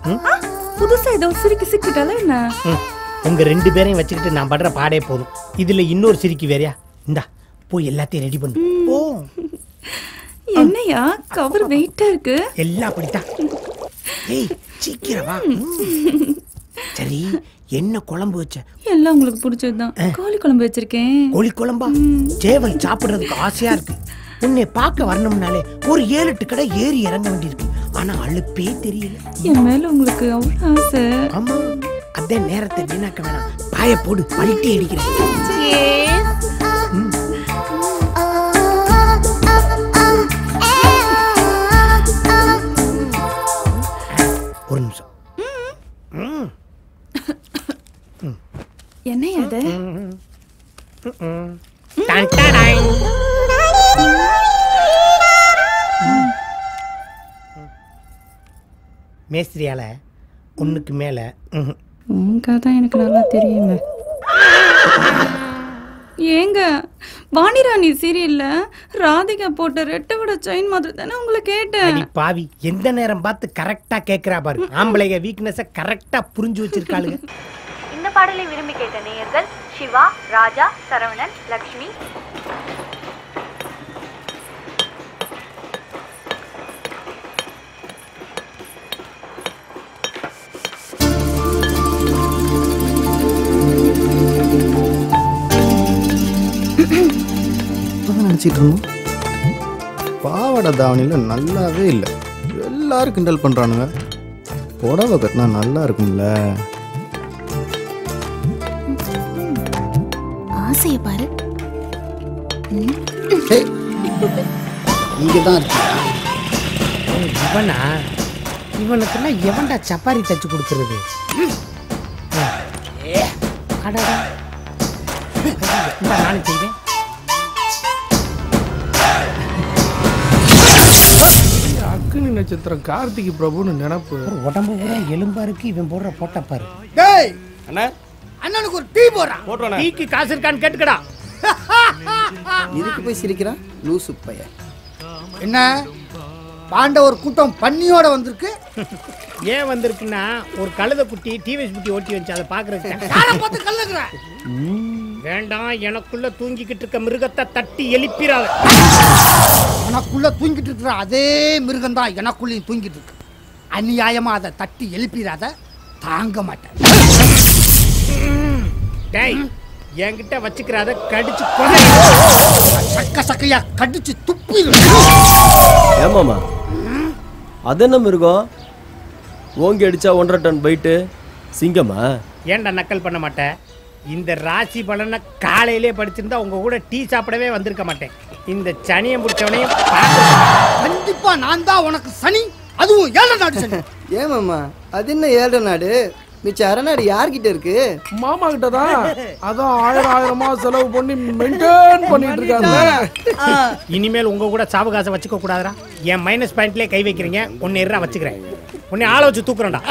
Speaker 17: புதுசா ஏதோ சிரிக்கி சிக்கிட்டால என்ன?
Speaker 7: உங்க 2 பேரையும் வச்சுக்கிட்டு நான் படுற பாடே போதும். இதுல இன்னொரு சிரிக்கி வேறையா? இந்தா போய் எல்லாத்தையும் ரெடி பண்ணு. போ.
Speaker 17: என்னையா கவர் வெயிட்டா இருக்கு?
Speaker 7: எல்லாம் அப்படித்தான். ஏய் சீக்கிரம் வா. சரி, என்ன குழம்பு வச்ச?
Speaker 17: எல்லாம் உங்களுக்கு பிடிச்சதுதான். கோழி குழம்பு வச்சிருக்கேன்.
Speaker 7: கோழி குழம்பா? சேவல் சாப்பிடுறதுக்கு ஆசையா இருக்கு. உன்னை பார்க்க வரணும்னாலே ஒரு 7-8 கடை ஏறி இறங்க வேண்டியிருக்கு. ஆனா அழுப்பே தெரியல.
Speaker 17: என் மேல உங்களுக்கு அவ்வளவு ஆசை.
Speaker 7: ஆமா, அதே நேரத்தை வீணாக்க வேணாம். பாய போடு, பழிட்டி அடிக்கிறேன். ஒரு நிமிஷம்.
Speaker 17: என்ன அது?
Speaker 7: மேஸ்திரியால ஒண்ணுக்கு மேல
Speaker 17: தான் எனக்கு நல்லா தெரியுங்க. ஏங்க வாணிராணி சீரியல்ல ராதிகா போட்ட ரெட்டை விட செயின் மாதிரி தானே உங்களை கேட்டேன்.
Speaker 7: பாவி, எந்த நேரம் பார்த்து கரெக்டா கேக்குறா பாரு. ஆம்பளைங்க வீக்னஸ கரெக்டா புரிஞ்சு வச்சிருக்காளுங்க.
Speaker 18: இந்த பாடலை விரும்பி கேட்ட நேயர்கள் சிவா, ராஜா, சரவணன், லக்ஷ்மி.
Speaker 4: நினச்சிட்டு இருந்தோம். பாவாடை தாவணியில் நல்லாவே இல்லை. எல்லாரும் கிண்டல் பண்றானுங்க. புடவை கட்டினா நல்லா இருக்கும்ல.
Speaker 17: ஆசைய பாரு.
Speaker 14: இங்கதான் இருக்கு. இவனா இவனுக்கெல்லாம் எவன்டா சப்பாரி தச்சு கொடுக்கறது? நானும் செய்வேன்.
Speaker 16: அக்னி நட்சத்திரம் கார்த்திகை பிரபுன்னு நினைப்பு.
Speaker 14: உடம்பு கூட எலும்பா இருக்கு. இவன் போடுற போட்ட பாரு.
Speaker 7: டேய்
Speaker 2: அண்ணா,
Speaker 7: அண்ணனுக்கு ஒரு டீ போடுறான்.
Speaker 2: போடுறேன்.
Speaker 7: டீக்கு காசு இருக்கான்னு கேட்டுக்கடா.
Speaker 4: இதுக்கு போய் சிரிக்கிறான் லூசு பையன்.
Speaker 14: என்ன பாண்டவர் கூட்டம் பன்னியோட வந்திருக்கு?
Speaker 7: ஏன் வந்திருக்குன்னா ஒரு கழுத குட்டி டிவிஎஸ் குட்டி ஓட்டி வச்சு அதை பாக்குறதுக்கு. பார்த்து கல்லுக்குற வேண்டாம். எனக்குள்ள தூங்கிக்கிட்டு இருக்க மிருகத்தை தட்டி எழுப்பிடாத.
Speaker 14: எனக்குள்ள தூங்கிட்டு இருக்கிற அதே மிருகம் தான் எனக்குள்ளேயும் தூங்கிட்டு இருக்கு. அநியாயமா அதை தட்டி எழுப்பிடாத. தாங்க மாட்டேன்.
Speaker 7: டேய் என்கிட்ட வச்சுக்கிறாத கடிச்சு
Speaker 14: சக்க சக்கையா கடிச்சு துப்பி.
Speaker 2: ஏமாமா அது என்ன மிருகம்? ஓங்கி அடிச்சா 1.5 டன் வெயிட்டு. சிங்கமா?
Speaker 7: ஏன்டா நக்கல் பண்ண மாட்டேன்? இந்த ராசி பலனை காலையிலே படிச்சிருந்தா உங்க கூட டீ சாப்பிடவே வந்திருக்க மாட்டேன். இந்த சனியை முடிச்சவனையும்
Speaker 14: கண்டிப்பா நான் தான் உனக்கு சனி. அதுவும் 7 நாடு சனி.
Speaker 4: ஏமாமா அது என்ன 7 நாடு? மிச்ச அரநாடு யார்கிட்ட இருக்கு?
Speaker 16: மாமா கிட்ட தான். அதான் 1000 செலவு பண்ணி மெயின்டைன் பண்ணிட்டு இருக்காங்க.
Speaker 7: இனிமேல் உங்க கூட சாவகாசம் வச்சுக்க கூடாதுடா. என் மைனஸ் பாயிண்ட்லயே கை வைக்கிறீங்க. ஒன்னு எறா வச்சுக்கிறேன். உன்னை ஆள வச்சு தூக்குறேன்டா.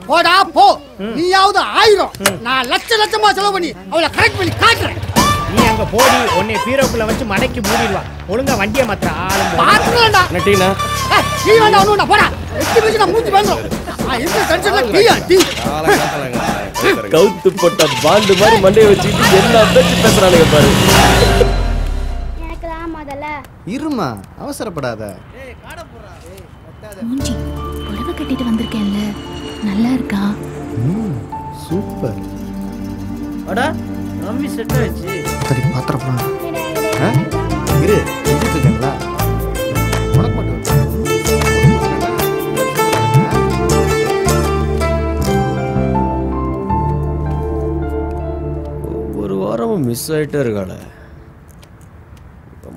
Speaker 14: போடா போ. நீயாவது 1000 நான் லட்சமா செலவு பண்ணி அவளை கரெக்ட் பண்ணி காட்டுறேன்.
Speaker 7: நீ அங்க போடி. உன்னை பீரோக்குள்ள வச்சு மடக்கி மூடிடுவா. ஒழுங்கா வண்டியை மாத்திர ஆளும்
Speaker 14: பாத்துறேன்டா.
Speaker 2: நட்டினா
Speaker 14: நீ வேண்டாம் ஒண்ணுடா போடா. எத்தி வச்சு நான் மூஞ்சி வந்துரும். இந்த டென்ஷன்ல டீ
Speaker 2: கவுத்து போட்ட பாண்டு மாதிரி மண்டையை வச்சுட்டு என்ன பேச்சு பேசுறானுங்க பாரு.
Speaker 13: எனக்குலாம் முதல்ல
Speaker 4: இருமா, அவசரப்படாத.
Speaker 17: மூஞ்சி புடவை கட்டிட்டு வந்திருக்கேன்ல, நல்லா இருக்கா?
Speaker 4: சூப்பர்.
Speaker 6: அடா மம்மி செட் ஆயிடுச்சு.
Speaker 4: சரி பாத்திரப்பா. இரு செஞ்சுட்டு இருக்கேன்ல. உனக்கு மட்டும்
Speaker 2: ஒரு வாரமும் மிஸ் ஆகிட்டே இருக்காள.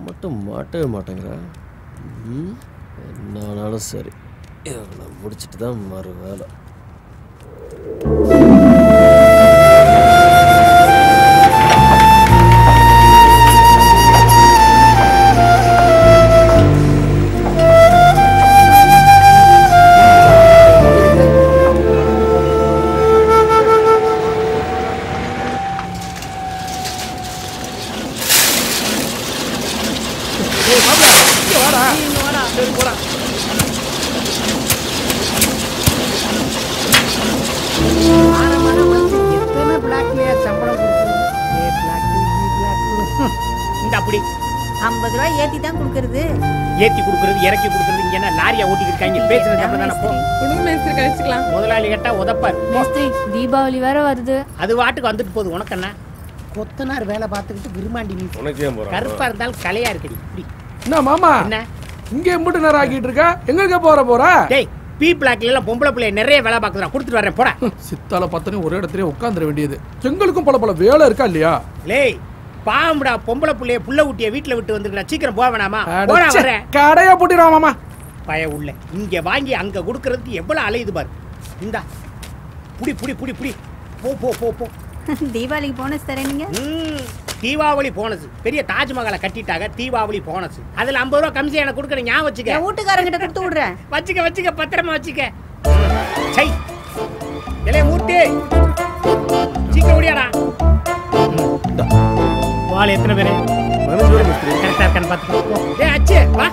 Speaker 2: மட்டும் மாட்டவே மாட்டேங்கிற. என்னாலும் சரி, இவளை முடிச்சுட்டு தான் மறு வேலை.
Speaker 7: எத்தனை பிளாக்லயா சம்பளம் கொடுக்குறது? இந்த அப்படி
Speaker 10: 50 ரூபாய் ஏத்தி தான் கொடுக்கறது.
Speaker 7: ஏத்தி கொடுக்கறது இறக்கி கொடுக்கறது. இங்க என்ன லாரியா ஓட்டிட்டு இருக்காங்க? பேசுறது சம்பளம் தானே. போ
Speaker 8: மேஸ்திரி கழிச்சுக்கலாம்.
Speaker 7: முதலாளி கேட்டா உதப்பார்.
Speaker 13: மேஸ்திரி தீபாவளி வேற வருது.
Speaker 7: அது வாட்டுக்கு வந்துட்டு போகுது. உனக்கு என்ன? கொத்தனார் வேலை பார்த்துக்கிட்டு விரும்பாண்டி நீ கருப்பா இருந்தாலும் கலையா இருக்குடி. இப்படி
Speaker 16: என்ன மாமா
Speaker 7: என்ன
Speaker 16: இங்கே மட்டும் நேரம் ஆக்கிட்டு இருக்க? எங்க போற?
Speaker 7: டேய் பி பிளாக்ல எல்லாம் பொம்பளை பிள்ளை நிறைய வேலை பார்க்குறான். கொடுத்துட்டு வரேன் போடா.
Speaker 16: சித்தால பத்தனே ஒரே இடத்துல உட்காந்துட வேண்டியது. எங்களுக்கும் பல வேலை இருக்கா இல்லையா?
Speaker 7: லேய் பாம்புடா. பொம்பளை பிள்ளைய புள்ள ஊட்டிய வீட்டுல விட்டு வந்துருக்கா. சீக்கிரம் போக வேணாமா? போடா வரேன்.
Speaker 16: கடையா போட்டிடுவா மாமா.
Speaker 7: பய உள்ள இங்க வாங்கி அங்க கொடுக்கறதுக்கு எவ்வளவு அலையுது பாரு. இந்தா புடி புடி புடி புடி. போ போ போ போ.
Speaker 10: தீபாவளிக்கு போனஸ் தரேனீங்க.
Speaker 7: தீபாவளி போனஸ். பெரிய தாஜ்மஹாலை கட்டிட்டாங்க. தீபாவளி போனஸ். அதுல 50 ரூபாய் கமிஷன் எனக்கு கொடுக்கணும். ஞாபகம் வச்சுக்க.
Speaker 10: என் வீட்டுக்காரங்கிட்ட கொடுத்து விடுறேன்.
Speaker 7: வச்சுக்க பத்திரமா வச்சுக்க. சை எலே மூர்த்தி சீக்கிரம் ஓடியாடா. வாள் எத்தனை பேரு? 15 பேர் மிஸ்திரி. கரெக்டா இருக்கான்னு பாத்துக்கோ. டேய் அச்சு வா.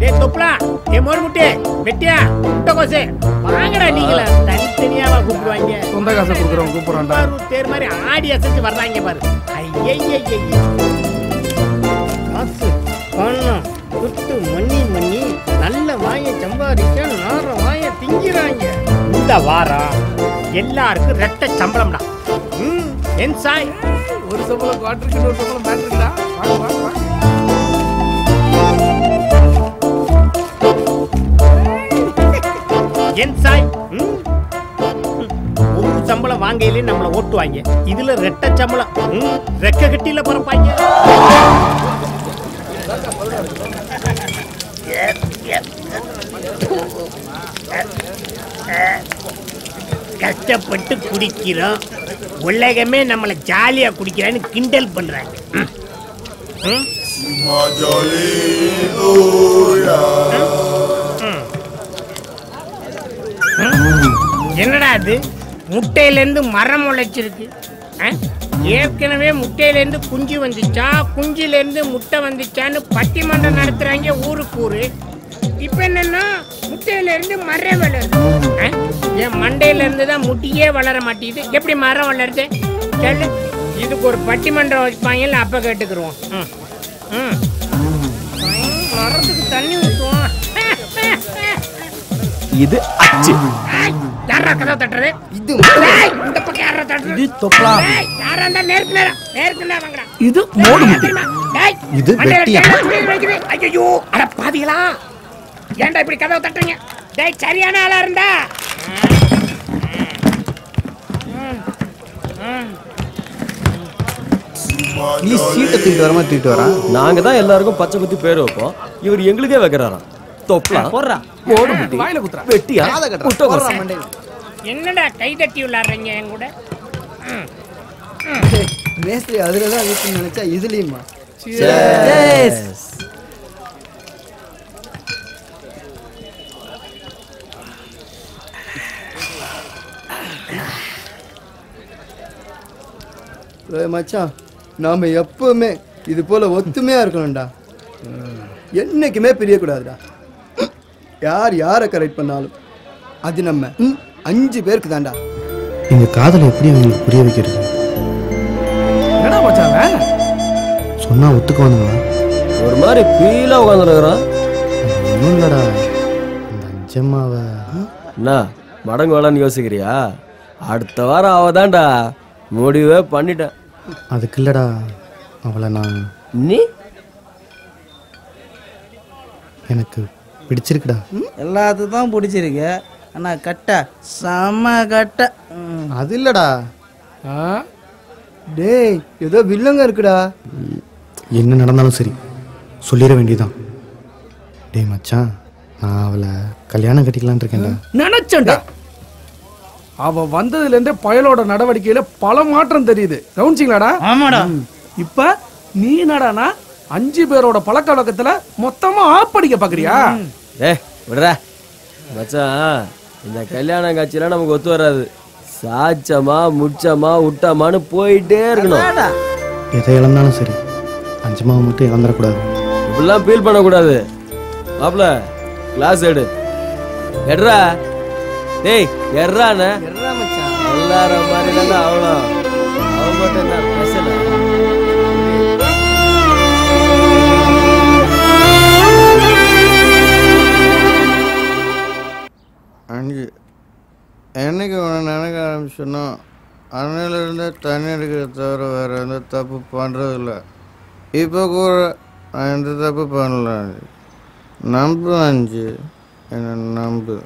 Speaker 7: டேய் தொப்ளா, டேய் மோர்முட்டி, வெட்டியா, முட்டைகோசு வாங்கடா. நீங்களா தனித்தனியாவா கூப்பிடுவாங்க?
Speaker 16: சொந்த காசை கொடுக்குறவங்க கூப்பிடுறான்டா.
Speaker 7: தேர் மாதிரி ஆடி அசைச்சு வர்றாங்க பாரு. ஐயய்யய்ய காசு பணம் துட்டு மண்ணி நல்ல வாயை சம்பாதிக்க நார வாயை திங்கிறாங்க. இந்த வாரம் எல்லாருக்கும் ரெட்டை சம்பளம்டா. என் சாய்
Speaker 16: ஒரு சம்பளம் குவார்டருக்கு ஒரு சம்பளம் மேட்ருக்குடா. வாங்க
Speaker 7: ஜென்சாய் ஒரு சம்பளம் வாங்கையிலே நம்மள ஓட்டுவாங்க. இதுல ரெட்டை சம்பளம் ரெக்க கட்டியில பறப்பாங்க. கஷ்டப்பட்டு குடிக்கிறோம், உலகமே நம்மளை ஜாலியா குடிக்கிறான்னு கிண்டல் பண்றாங்க. என்னடா அது? முட்டையிலேருந்து மரம் முளைச்சிருக்கு. ஏற்கனவே முட்டையிலேருந்து குஞ்சு வந்துச்சா, குஞ்சிலேருந்து முட்டை வந்துச்சான்னு பட்டிமன்றம் நடத்துறாங்க ஊருக்கு ஊரு. இப்ப என்னன்னா முட்டையிலேருந்து மரம் வளருது. என் மண்டையில இருந்து தான் முட்டியே வளர மாட்டேங்குது, எப்படி மரம் வளருது? சொல்லு. இதுக்கு ஒரு பட்டிமன்றம் வைப்பாங்கல்ல, அப்ப கேட்டுக்குருவோம். மரத்துக்கு தண்ணி ஊற்றுவோம்.
Speaker 2: இது அச்சு.
Speaker 7: யாரா கதவை தட்டுறது? இது இந்த பக்கம் யாரா தட்டுறது?
Speaker 16: இது தொப்பலா.
Speaker 7: யாரா அந்த நேருக்கு நேரம் வாங்குறா.
Speaker 16: இது மோடு முட்டை.
Speaker 7: இது வெட்டியா. ஐயோ அட பாவிகளா, ஏன்டா இப்படி கதவை தட்டுறீங்க? டேய் சரியான ஆளா இருந்தா
Speaker 4: நீ சீட்டை தூக்கிட்டு வரமா தூக்கிட்டு வரான்.
Speaker 2: நாங்க தான் எல்லாருக்கும் பச்சை குத்தி பேர் வைப்போம், இவர் எங்களுக்கே வைக்கிறாராம். தொப்பலா
Speaker 7: போடுறா.
Speaker 2: மோடு முட்டை.
Speaker 16: வாயில குத்துறா.
Speaker 2: வெட்டியா.
Speaker 7: என்னடா கை தட்டி விளையாடுறீங்க என் கூட?
Speaker 4: மேஸ்திரி அதுலதான் வீட்டுன்னு நினைச்சா இதுலயுமா? மச்சான், நாம எப்பவுமே இது போல ஒத்துமையா இருக்கணும்டா. என்னைக்குமே பிரியக்கூடாதுடா. யார் யாரை கரெக்ட் பண்ணாலும் அது நம்ம 5 பேருக்கு தான்டா. எங்க காதலை எப்படி அவங்களுக்கு புரிய வைக்கிறது?
Speaker 16: என்னடா மச்சான்
Speaker 4: சொன்னா ஒத்துக்க வந்தாங்களா?
Speaker 2: ஒரு மாதிரி ஃபீலா உட்காந்துருக்குறான்.
Speaker 4: ஒன்றும் இல்லடா, அந்த அஞ்சம்மாவை
Speaker 2: என்ன மடங்கு வேளான்னு யோசிக்கிறியா? அடுத்த வாரம் அவதான்டா முடிவே பண்ணிட்டேன்.
Speaker 4: அதுக்கு இல்லடா, அவளை நான்
Speaker 2: நீ
Speaker 4: எனக்கு பிடிச்சிருக்குடா.
Speaker 6: எல்லாத்துக்கும் தான் பிடிச்சிருக்கு, ஆனா கட்ட செம்ம கட்ட.
Speaker 4: அது இல்லடா, டேய் ஏதோ வில்லங்க இருக்குடா. என்ன நடந்தாலும் சரி சொல்லிட வேண்டியதான். டேய் மச்சான், நான் அவளை கல்யாணம் கட்டிக்கலான் இருக்கேன்டா.
Speaker 16: நினைச்சேன்டா. அவ வந்ததுல இருந்தே பயலோட நடவடிக்கையில பல மாற்றம் தெரியுது. கவனிச்சிங்களாடா?
Speaker 6: ஆமாடா.
Speaker 16: இப்ப நீ என்னடானா 5 பேரோட பழக்க வழக்கத்துல மொத்தமா ஆப்படிக்க பாக்குறியா?
Speaker 2: விடுறா மச்சான், இந்த கல்யாணம் காட்சியில நமக்கு ஒத்து வராது. சாச்சமா முச்சமா விட்டமான்னு போயிட்டே இருக்கணும்.
Speaker 4: எதை இழந்தாலும் சரி அஞ்சமாவை மட்டும் இழந்துடக்கூடாது.
Speaker 2: இப்படிலாம் ஃபீல் பண்ணக்கூடாது. மாப்ள கிளாஸ் எடு. எட்ரா டேய், எட்ராண்ணே. எல்லாரும் மாதிரி தானே அவளும். அவன் மட்டும் என்ன பேசல.
Speaker 4: என்னைக்கு நினைக்க ஆரம்பிச்சோன்னா அன்னையிலேருந்தே தண்ணி அடிக்கிற தவிர வேறு எந்த தப்பு பண்ணுறதில்ல. இப்போ கூட நான் எந்த தப்பு பண்ணல. நம்பு அஞ்சு, என்ன நம்பு.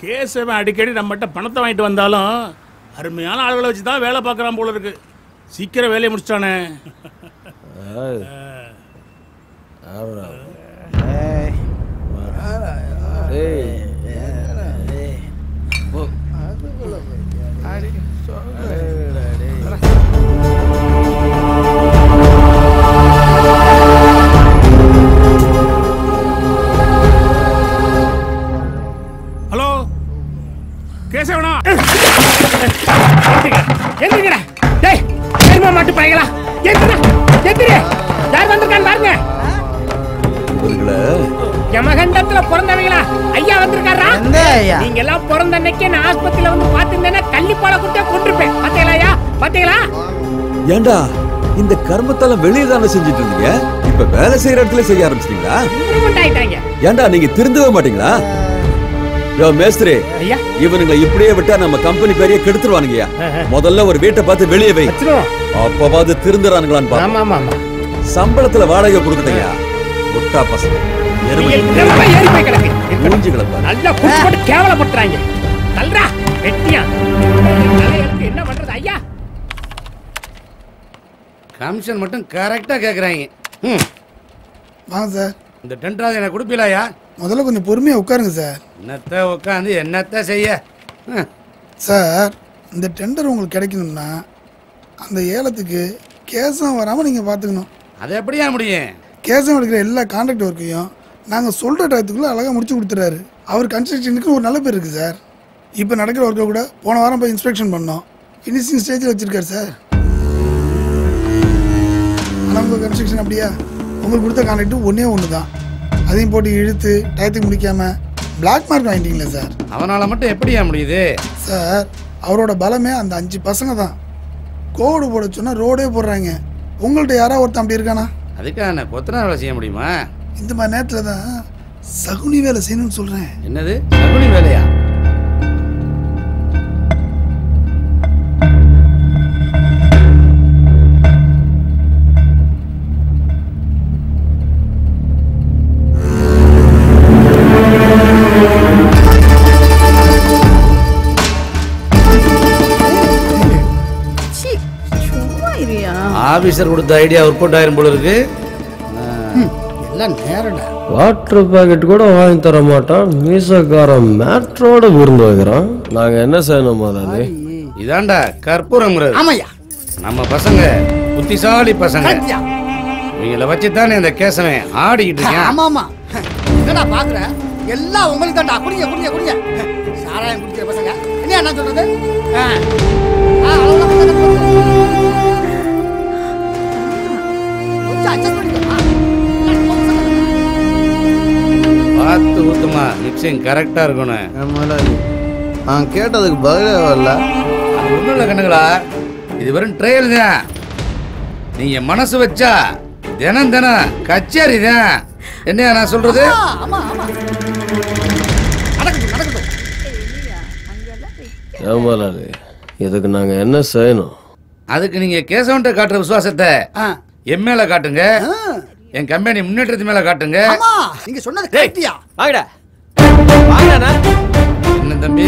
Speaker 19: கேசவன் அடிக்கடி நம்மகிட்ட பணத்தை வாங்கிட்டு வந்தாலும் அருமையான ஆளுகளை வச்சு தான் வேலை பார்க்குறான் போல இருக்கு. சீக்கிரம் வேலையை முடிச்சிட்டானே. ஹலோ கேசவனா,
Speaker 7: எந்திரிங்கடா. டேய் சரிமா மாட்டு பாய்களா, எந்திரா எந்திரி. யார் வந்திருக்கான்னு பாருங்க. யமகண்டத்துல பிறந்தவங்களா ஐயா வந்திருக்காரா? நீங்க எல்லாம் பிறந்த அன்னைக்கு நான் ஆஸ்பத்திரியில வந்து பாத்துருந்தேன்னா கள்ளிப்பால குட்டே கொண்டிருப்பேன். பாத்தீங்களா ஐயா, பாத்தீங்களா?
Speaker 12: ஏண்டா இந்த கர்மத்தெல்லாம் வெளியே தானே செஞ்சுட்டு இருந்தீங்க, இப்ப வேலை செய்யற இடத்துல செய்ய ஆரம்பிச்சிட்டீங்களா? ஏண்டா நீங்க திருந்தவே மாட்டீங்களா? யோ மேஸ்திரி, இவனுங்களை இப்படியே விட்டா நம்ம கம்பெனி பெரிய கெடுத்துருவானுங்கயா. முதல்ல ஒரு வீட்டை பார்த்து வெளியே வை, அப்பவாது திருந்துறானுங்களான்னு பாரு. சம்பளத்துல வாடகை கொடுக்கட்டையா முட்டா பசங்க.
Speaker 7: ஏறி போய் கிடக்கு. நல்லா போட்டு கேவலப்படுத்துறாங்க. தல்றா வெட்டியா. என்ன பண்றது ஐயா?
Speaker 5: கமிஷன் மட்டும் கரெக்டா கேக்குறாங்க.
Speaker 20: வாங்க சார்.
Speaker 5: இந்த டென்ட்ராவது எனக்கு கொடுப்பீலாயா?
Speaker 20: முதல்ல கொஞ்சம் பொறுமையா உட்காருங்க சார்.
Speaker 5: என்னத்த உட்காந்து என்னத்த செய்ய?
Speaker 20: சார், இந்த டெண்டர் உங்களுக்கு கிடைக்கணும்னா அந்த ஏலத்துக்கு கேசம் வராமல் நீங்கள் பார்த்துக்கணும்.
Speaker 5: அது எப்படியா முடியும்?
Speaker 20: கேசம் எடுக்கிற எல்லா கான்ட்ராக்ட் ஒர்க்கையும் நாங்கள் சொல்கிற டயத்துக்குள்ளே அழகாக முடிச்சு கொடுத்துறாரு. அவர் கன்ஸ்ட்ரக்ஷனுக்கு ஒரு நல்ல பேர் இருக்குது சார். இப்போ நடக்கிற ஒர்க்கை கூட போன வாரம் போய் இன்ஸ்பெக்ஷன் பண்ணோம். ஃபினிஷிங் ஸ்டேஜில் வச்சுருக்காரு சார். ஆனால் உங்கள் கன்ஸ்ட்ரக்ஷன் அப்படியா? உங்களுக்கு கொடுத்த கான்ட்ராக்ட் ஒன்று தான். அதையும் போட்டு இழுத்து டயத்துக்கு முடிக்காமல் பிளாக் மார்க் வாங்கிட்டீங்களே சார்.
Speaker 5: அவனால் மட்டும் எப்படியா முடியுது
Speaker 20: சார்? அவரோட பலமே அந்த 5 பசங்க தான். கோடு போட சொன்னால் ரோடே போடுறாங்க. உங்கள்கிட்ட யாராவது ஒருத்தன் அப்படி இருக்கானா?
Speaker 5: அதுக்காக நான் கொத்தனார் வேலை செய்ய முடியுமா?
Speaker 20: இந்த மாதிரி நேரத்தில் தான் சகுனி வேலை செய்யணும்னு சொல்கிறேன்.
Speaker 5: என்னது சகுனி வேலையா? ஆபீசர் கொடுத்த ஐடியா ஒர்க் அவுட் ஆயிரும் போல இருக்கு.
Speaker 14: எல்லாம் நேரடா.
Speaker 2: வாட்டர் பாக்கெட் கூட வாங்கி தர மாட்டான். மீசக்காரன் மேட்ரோட விருந்து வைக்கிறான். நாங்க என்ன செய்யணும் முதல்ல?
Speaker 5: இதாண்டா கற்பூரம்.
Speaker 14: ஆமாய்யா.
Speaker 5: நம்ம பசங்க புத்திசாலி பசங்க. இவங்கள வச்சுதானே இந்த கேசமே ஆடிக்கிட்டு இருக்கேன்.
Speaker 14: ஆமா ஆமா. என்னடா பாக்குற? எல்லாம் உங்களுக்கு தான்டா. குடிங்க குடிங்க குடிங்க. சாராயம் குடிக்கிற பசங்க. என்ன நான் சொல்றது?
Speaker 5: பார்த்து ஊத்துமா. மிக்சிங் கரெக்டா இருக்கணும்.
Speaker 21: கேட்டதுக்கு பதிலே வரல.
Speaker 5: அது ஒண்ணும் இல்லை கண்ணுங்களா, இது வெறும் ட்ரையல் தான். நீங்க மனசு வச்சா தினம் தினம் கச்சேரி தான். என்ன நான் சொல்றது?
Speaker 2: இதுக்கு நாங்க என்ன செய்யணும்?
Speaker 5: அதுக்கு நீங்க கேசவன்ட்ட காட்டுற விசுவாசத்தை என் மேல காட்டுங்க. என் கம்பெனி முன்னேற்றத்து மேல காட்டுங்க.
Speaker 14: நீங்க சொன்னது கரெக்ட்டியா?
Speaker 2: வாங்கடா வாங்கடா.
Speaker 5: என்ன தம்பி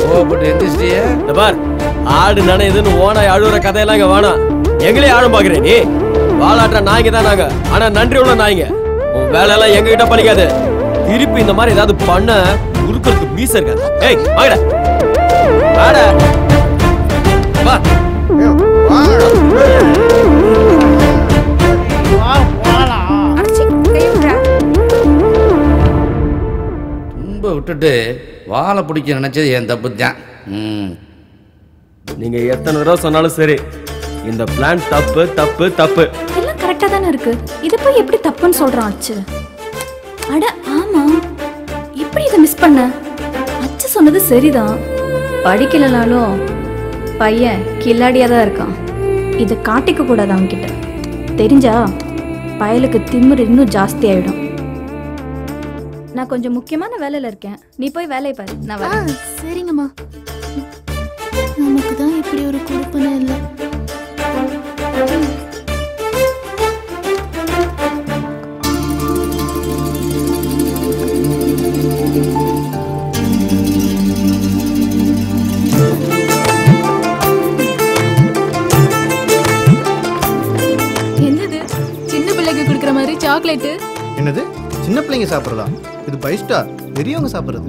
Speaker 5: கோபப்பட்டு எந்திரிச்சிட்டியே?
Speaker 2: இந்த பார், ஆடு நனையுதுன்னு ஓனாய் அழுகுற கதையெல்லாம் இங்க வேணாம். எங்களே ஆடும் பாக்குறேன் நீ. வாலாட்டுற நாய்ங்க தான் நாங்க. ஆனா நன்றி உள்ள நாய்ங்க. உன் வேலையெல்லாம் எங்க கிட்ட பண்ணிக்காது. திருப்பி இந்த மாதிரி ஏதாவது பண்ண குறுக்களுக்கு மீச இருக்காது. ஏய் வாங்கடா வாடா வா.
Speaker 5: ரொம்ப விட்டுட்டு வாழை பிடிக்க நினைச்சது என் தப்பு தான்.
Speaker 2: நீங்க எத்தனை தடவை சொன்னாலும் சரி, இந்த பிளான் தப்பு தப்பு தப்பு.
Speaker 13: எல்லாம் கரெக்டா தானே இருக்கு. இத போய் எப்படி தப்புன்னு சொல்றான் அச்சு? அட ஆமா, எப்படி இதை மிஸ் பண்ண? அச்சு சொன்னது சரிதான். படிக்கலனாலும் பையன் கில்லாடியா தான் இருக்கான். இதை காட்டிக்க கூடாது அவன்கிட்ட. தெரிஞ்சா பயலுக்கு திமிரு இன்னும் ஜாஸ்தி ஆயிடும். நான் கொஞ்சம் முக்கியமான வேலையில இருக்கேன். நீ போய் வேலையை பாரு. நான் வரேன். சரிங்கம்மா. நமக்கு தான் இப்படி ஒரு குறுப்பனை இல்லை.
Speaker 17: என்னது சின்ன பிள்ளைக்கு குடுக்குற மாதிரி சாக்லேட்?
Speaker 21: என்னது சின்ன பிள்ளைங்க சாப்பிடுறதா? இது 5 ஸ்டார், பெரியவங்க சாப்பிடுறது.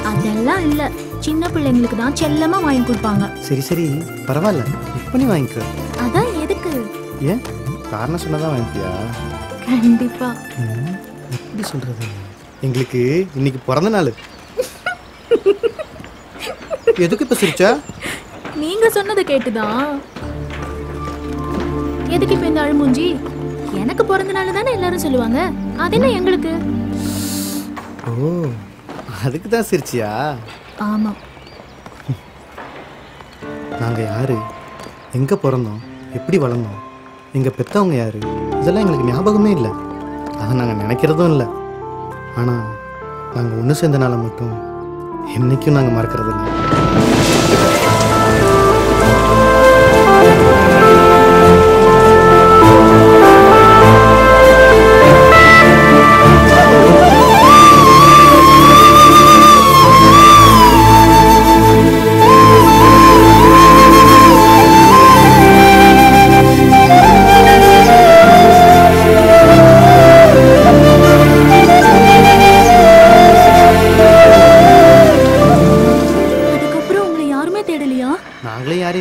Speaker 13: அதெல்லாம் இல்ல, சின்ன பிள்ளைங்களுக்கு தான் செல்லமா வாங்கி கொடுப்பாங்க.
Speaker 21: சரி சரி பரவாயில்ல, புக் பண்ணி வாங்கிக்க.
Speaker 13: அதான் எதுக்கு?
Speaker 21: ஏன் காரணம் சொன்னதான் வாங்கிப்பியா?
Speaker 13: கண்டிப்பா.
Speaker 21: எப்படி சொல்றது, எங்களுக்கு இன்னைக்கு பிறந்த நாள். எதுக்கு இப்ப சிரிச்சா?
Speaker 17: நீங்க சொன்னதை கேட்டுதான். எதுக்கு இப்ப இந்த அழுமூஞ்சி? எனக்கு பிறந்த நாள் தானே எல்லாரும் சொல்லுவாங்க. அது என்ன எங்களுக்கு?
Speaker 21: ஓ, அதுக்கு தான் சிரிச்சியா?
Speaker 17: ஆமா.
Speaker 21: நாங்க யாரு, எங்க பிறந்தோம், எப்படி வளர்ந்தோம், எங்க பெத்தவங்க யாரு, இதெல்லாம் எங்களுக்கு ஞாபகமே இல்லை. அதை நாங்க நினைக்கிறதும் இல்லை. ஆனா நாங்க ஒன்று சேர்ந்தனால மட்டும் என்னைக்கும் நாங்க மறக்கிறது இல்லை.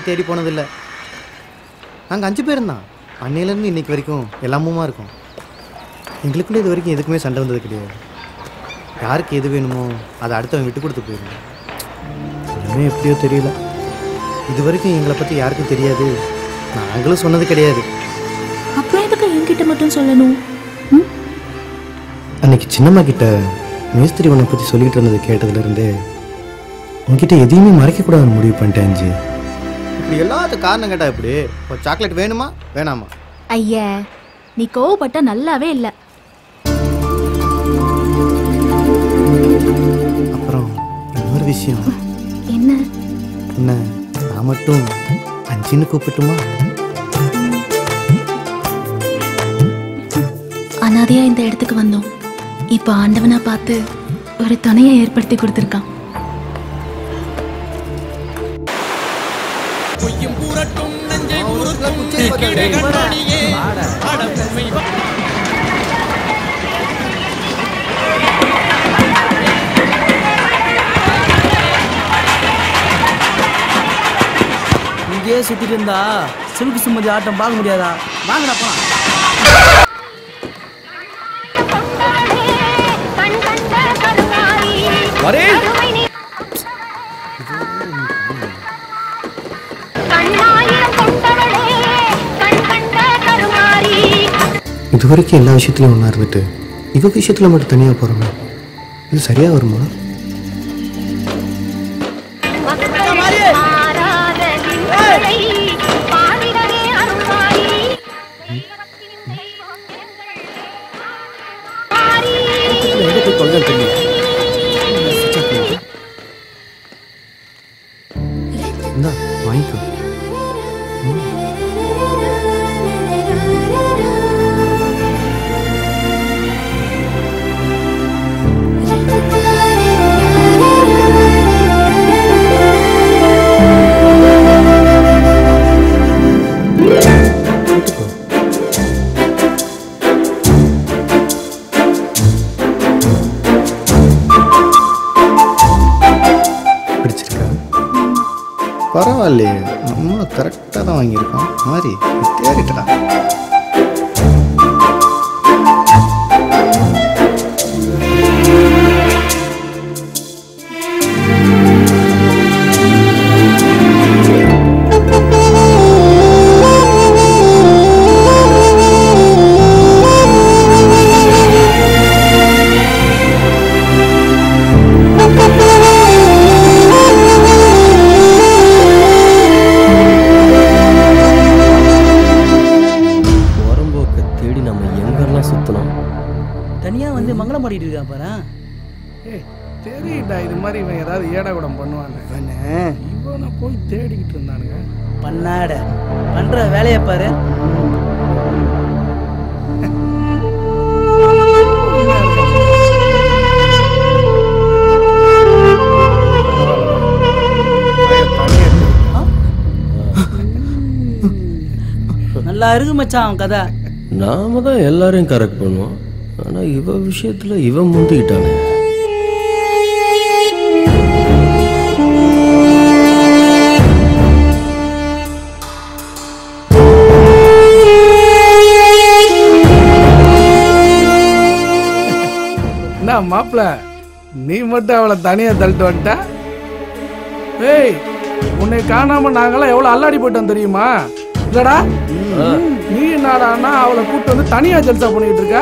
Speaker 21: யாரையும் தேடி போனதில்லை. நாங்கள் 5 பேர் தான். அன்னையிலேருந்து இன்னைக்கு வரைக்கும் எல்லாமுமா இருக்கோம். எங்களுக்குள்ளே இது வரைக்கும் எதுக்குமே சண்டை வந்தது கிடையாது. யாருக்கு எது வேணுமோ அதை அடுத்தவங்க விட்டு கொடுத்து போயிருங்க. இன்னுமே எப்படியோ தெரியல, இது வரைக்கும் எங்களை பற்றி யாருக்கும் தெரியாது, நாங்களும் சொன்னது கிடையாது.
Speaker 17: அப்புறம் எதுக்கு என்கிட்ட மட்டும் சொல்லணும்?
Speaker 21: அன்னைக்கு சின்னம்மா கிட்ட மேஸ்திரி உன்னை பற்றி சொல்லிட்டு இருந்தது கேட்டதுலேருந்தே உங்ககிட்ட எதையுமே மறைக்கக்கூடாதுன்னு முடிவு பண்ணிட்டேன் அஞ்சு. இப்படி எல்லாத்துக்கும் காரணம் கேட்டா இப்படி ஒரு சாக்லேட் வேணுமா வேணாமா?
Speaker 17: ஐயா, நீ கோவப்பட்ட நல்லாவே இல்லை.
Speaker 21: அப்புறம் இன்னொரு விஷயம்.
Speaker 17: என்ன?
Speaker 21: என்ன நான் மட்டும் அஞ்சுன்னு கூப்பிட்டுமா?
Speaker 17: அனாதையா இந்த இடத்துக்கு வந்தோம். இப்போ ஆண்டவனா பார்த்து ஒரு துணையை ஏற்படுத்தி கொடுத்துருக்கான்.
Speaker 6: இங்கேயே சுத்திட்டு இருந்தா சிலுக்கு சுமதி ஆட்டம் பார்க்க முடியாதா? வாங்கடா போலாம்.
Speaker 21: இது வரைக்கும் எல்லா விஷயத்துலையும் ஒன்றா இருந்துட்டு இவ விஷயத்தில் மட்டும் தனியாக போகிறோம். இது சரியாக வருமா? இந்தா வாங்கிக்கோ. பரவாயில்லையே, நம்ம கரெக்டாக தான் வாங்கியிருக்கோம். மாதிரி தேடிட்டா.
Speaker 16: தெரியுடா, இது மாதிரி இவன் ஏதாவது ஏடாகுடம் பண்ணுவான்னு இவனை போய் தேடிக்கிட்டு இருந்தானுங்க.
Speaker 6: பண்ணாட பண்ற வேலையை பாரு. நல்லா இருக்கு மச்சான் கதை.
Speaker 2: நாம தான் எல்லாரையும் கரெக்ட் பண்ணுவோம், ஆனா இவ விஷயத்துல இவன் முந்திக்கிட்டானே.
Speaker 16: மாப்பிள்ள, நீ மட்டும் அவளை தனியா தள்ளிட்டு வந்துட்ட. ஏய், உன்னை காணாம நாங்கெல்லாம் எவ்வளவு அல்லாடி போயிட்டோம் தெரியுமா? இல்லடா, நீ என்னடான்னா அவளை கூப்பிட்டு வந்து தனியா ஜல்சா பண்ணிட்டு இருக்க.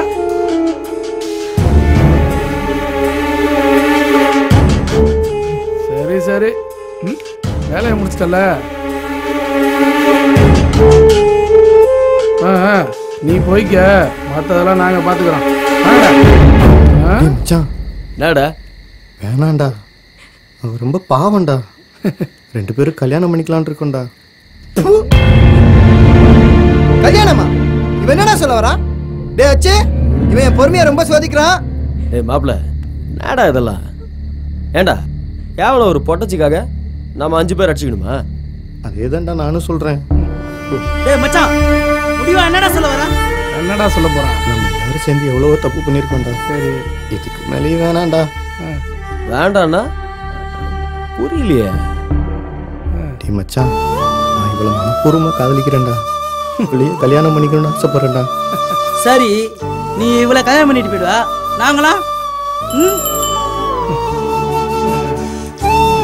Speaker 16: சரி சரி, வேலையை முடிச்சிட்டல. நீ போய்க்க, மற்றதெல்லாம் நாங்க பாத்துக்கிறோம்.
Speaker 21: வேணாண்டா, அவ ரொம்ப பாவம்டா. 2 பேரும் கல்யாணம் பண்ணிக்கலான் இருக்கோம்டா.
Speaker 4: கல்யாணமா? இவன் என்னடா சொல்ல வரா? டேய் அச்சே, இவன் என் பொறுமையை ரொம்ப சோதிக்கிறான்.
Speaker 2: டேய் மாப்ள, என்னடா இதெல்லாம்? ஏண்டா கேவலம் ஒரு பொட்டச்சிக்காக நாம 5 பேர் அடிச்சுக்கணுமா?
Speaker 21: அதேதான்டா நானும் சொல்றேன்.
Speaker 6: டேய் மச்சான், முடிவா என்னடா சொல்ல வரா?
Speaker 16: என்னடா சொல்ல போறான்?
Speaker 21: நம்ம எல்லாரும் சேர்ந்து எவ்வளவோ தப்பு பண்ணியிருக்கோம்டா. சரி, இதுக்கு மேலேயும் வேணாண்டா.
Speaker 2: வேண்டாண்ணா புரியலையே.
Speaker 21: டேய் மச்சான், இவ்வளோ மனப்பூர்வமாக காதலிக்கிறேன்டா. இவளையே கல்யாணம் பண்ணிக்கணும்னு ஆசைப்படுறேன்டா.
Speaker 6: சரி, நீ இவ்வளவு கல்யாணம் பண்ணிட்டு போயிடுவா, நாங்களா?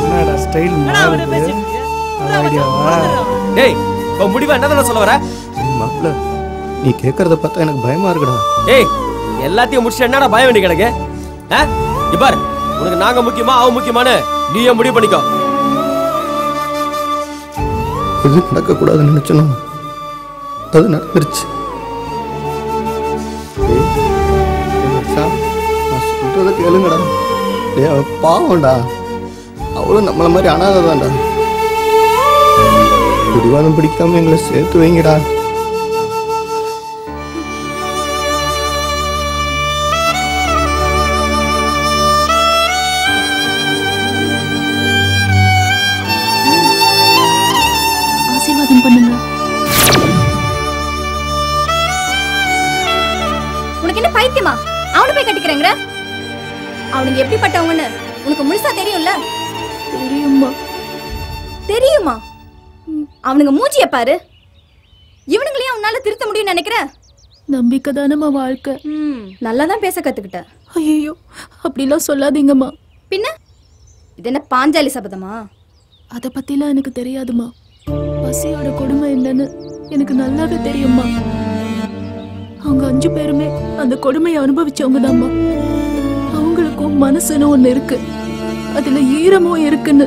Speaker 16: என்னடா ஸ்டைல் மாறுது? ஐடியாவா?
Speaker 2: டேய், உன் முடிவை என்னதான சொல்ல வர?
Speaker 21: மாப்பிள்ள, நீ கேட்கறத பார்த்தா எனக்கு பயமா இருக்குடா.
Speaker 2: ஏய், எல்லாத்தையும் முடிச்சு என்னடா பயம் வேண்டி கிடக்கு? பாரு, உனக்கு நாங்க முக்கியமா அவன் முக்கியமானு நீயே முடிவு பண்ணிக்கோ.
Speaker 21: இது நடக்கக்கூடாதுன்னு நினைச்சனும் அது நடந்துருச்சு. நான் சொல்றத கேளுங்கடா. டே, அவ பாவம்டா. அவளும் நம்மள மாதிரி அனாதைதான்டா. பிடிவாதம் பிடிக்காம எங்களை சேர்த்து வைங்கடா.
Speaker 13: ஆசீர்வாதம் பண்ணுங்க.
Speaker 9: உனக்கு என்ன பைத்தியமா? அவனை போய் கட்டிக்கிறேங்கிற? அவனுக்கு எப்படிப்பட்டவங்கன்னு உனக்கு முழுசா தெரியும்ல?
Speaker 13: தெரியுமா?
Speaker 9: தெரியுமா? அவனுங்க மூஞ்சிய பாரு. இவனுங்களையும் உன்னால திருத்த முடியும்னு நினைக்கிற?
Speaker 13: நம்பிக்கை தானம்மா வாழ்க்கை.
Speaker 9: நல்லா தான் பேச கத்துக்கிட்ட.
Speaker 13: ஐயோ, அப்படிலாம் சொல்லாதீங்கம்மா.
Speaker 9: பின்ன இது என்ன பாஞ்சாலி சபதமா?
Speaker 13: அதை பத்திலாம் எனக்கு தெரியாதுமா. பசியோட கொடுமை என்னன்னு எனக்கு நல்லாவே தெரியுமா. அவங்க 5 பேருமே அந்த கொடுமையை அனுபவிச்சவங்க தான்மா. அவங்களுக்கும் மனசுன்னு ஒண்ணு இருக்கு, அதுல ஈரமும் இருக்குன்னு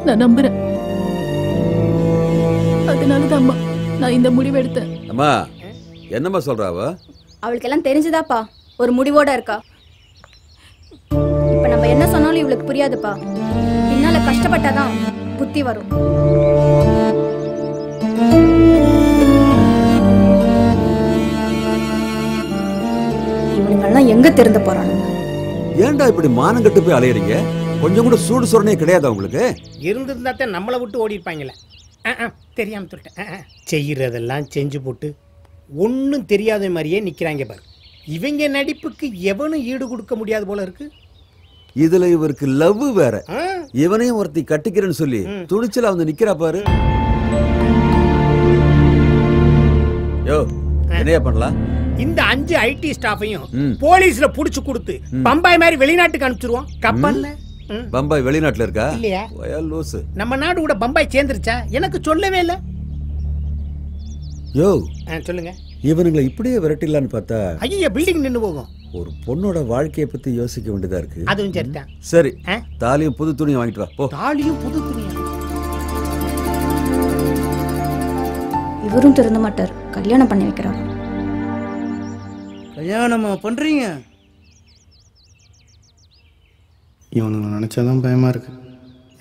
Speaker 13: நான் நம்புறேன். அதனாலதான்மா நான் இந்த முடிவு எடுத்தேன்.
Speaker 12: அம்மா, என்னம்மா சொல்றாவ?
Speaker 9: அவளுக்கெல்லாம் தெரிஞ்சுதாப்பா ஒரு முடிவோட இருக்கா. இப்ப நம்ம என்ன சொன்னாலும் இவளுக்கு புரியாதுப்பா. பின்னால கஷ்டப்பட்டாதான் புத்தி வரும். இவனுங்கெல்லாம் எங்க திறந்து போறானுங்க?
Speaker 12: ஏன்டா இப்படி மானம் கட்டு போய் அலையறீங்க? கொஞ்சம் கூட சூடு சொரணே கிடையாது உங்களுக்கு?
Speaker 7: இருந்திருந்தாத்தான் நம்மளை விட்டு ஓடி இருப்பாங்களே. தெரியாம சொல்லிட்டேன். செய்யறதெல்லாம் செஞ்சு போட்டு ஒன்றும் தெரியாத மாதிரியே நிக்கிறாங்க பாரு. இவங்க நடிப்புக்கு எவனும் ஈடு கொடுக்க முடியாது போல இருக்கு.
Speaker 12: இதுல இவருக்கு லவ் வேற. இவனையும் ஒருத்தி கட்டிக்கிறேன்னு சொல்லி துணிச்சல வந்து நிக்கிறா பாரு. யோ, என்னையா பண்ணலாம்?
Speaker 7: இந்த 5 ஐடி ஸ்டாஃபையும் போலீஸ்ல புடிச்சு கொடுத்து பம்பாய் மாதிரி வெளிநாட்டுக்கு அனுப்பிச்சிருவோம். கப்பல்ல.
Speaker 12: பம்பாய் வெளிநாட்டுல இருக்கா?
Speaker 7: இல்லையா?
Speaker 12: லூசு.
Speaker 7: நம்ம நாடு கூட பம்பாய் சேர்ந்துருச்சா? எனக்கு சொல்லவே இல்ல.
Speaker 12: யோ,
Speaker 7: சொல்லுங்க.
Speaker 12: இவனுங்களை இப்படியே விரட்டிடலான்னு பார்த்தா
Speaker 7: ஐயா பில்டிங் நின்னு போகும்.
Speaker 12: ஒரு பொண்ணோட வாழ்க்கையை பத்தி யோசிக்க வேண்டியதா இருக்கு.
Speaker 7: அதுவும் சரிதான்.
Speaker 12: சரி, தாலியும் புது துணியும் வாங்கிட்டு வா போ.
Speaker 7: தாலியும் புது துணியா?
Speaker 9: இவரும் திருந்த மாட்டார். கல்யாணம் பண்ணி வைக்கிறார்.
Speaker 6: கல்யாணமா பண்றீங்க?
Speaker 21: இவனுங்களை நினைச்சாதான் பயமா இருக்கு.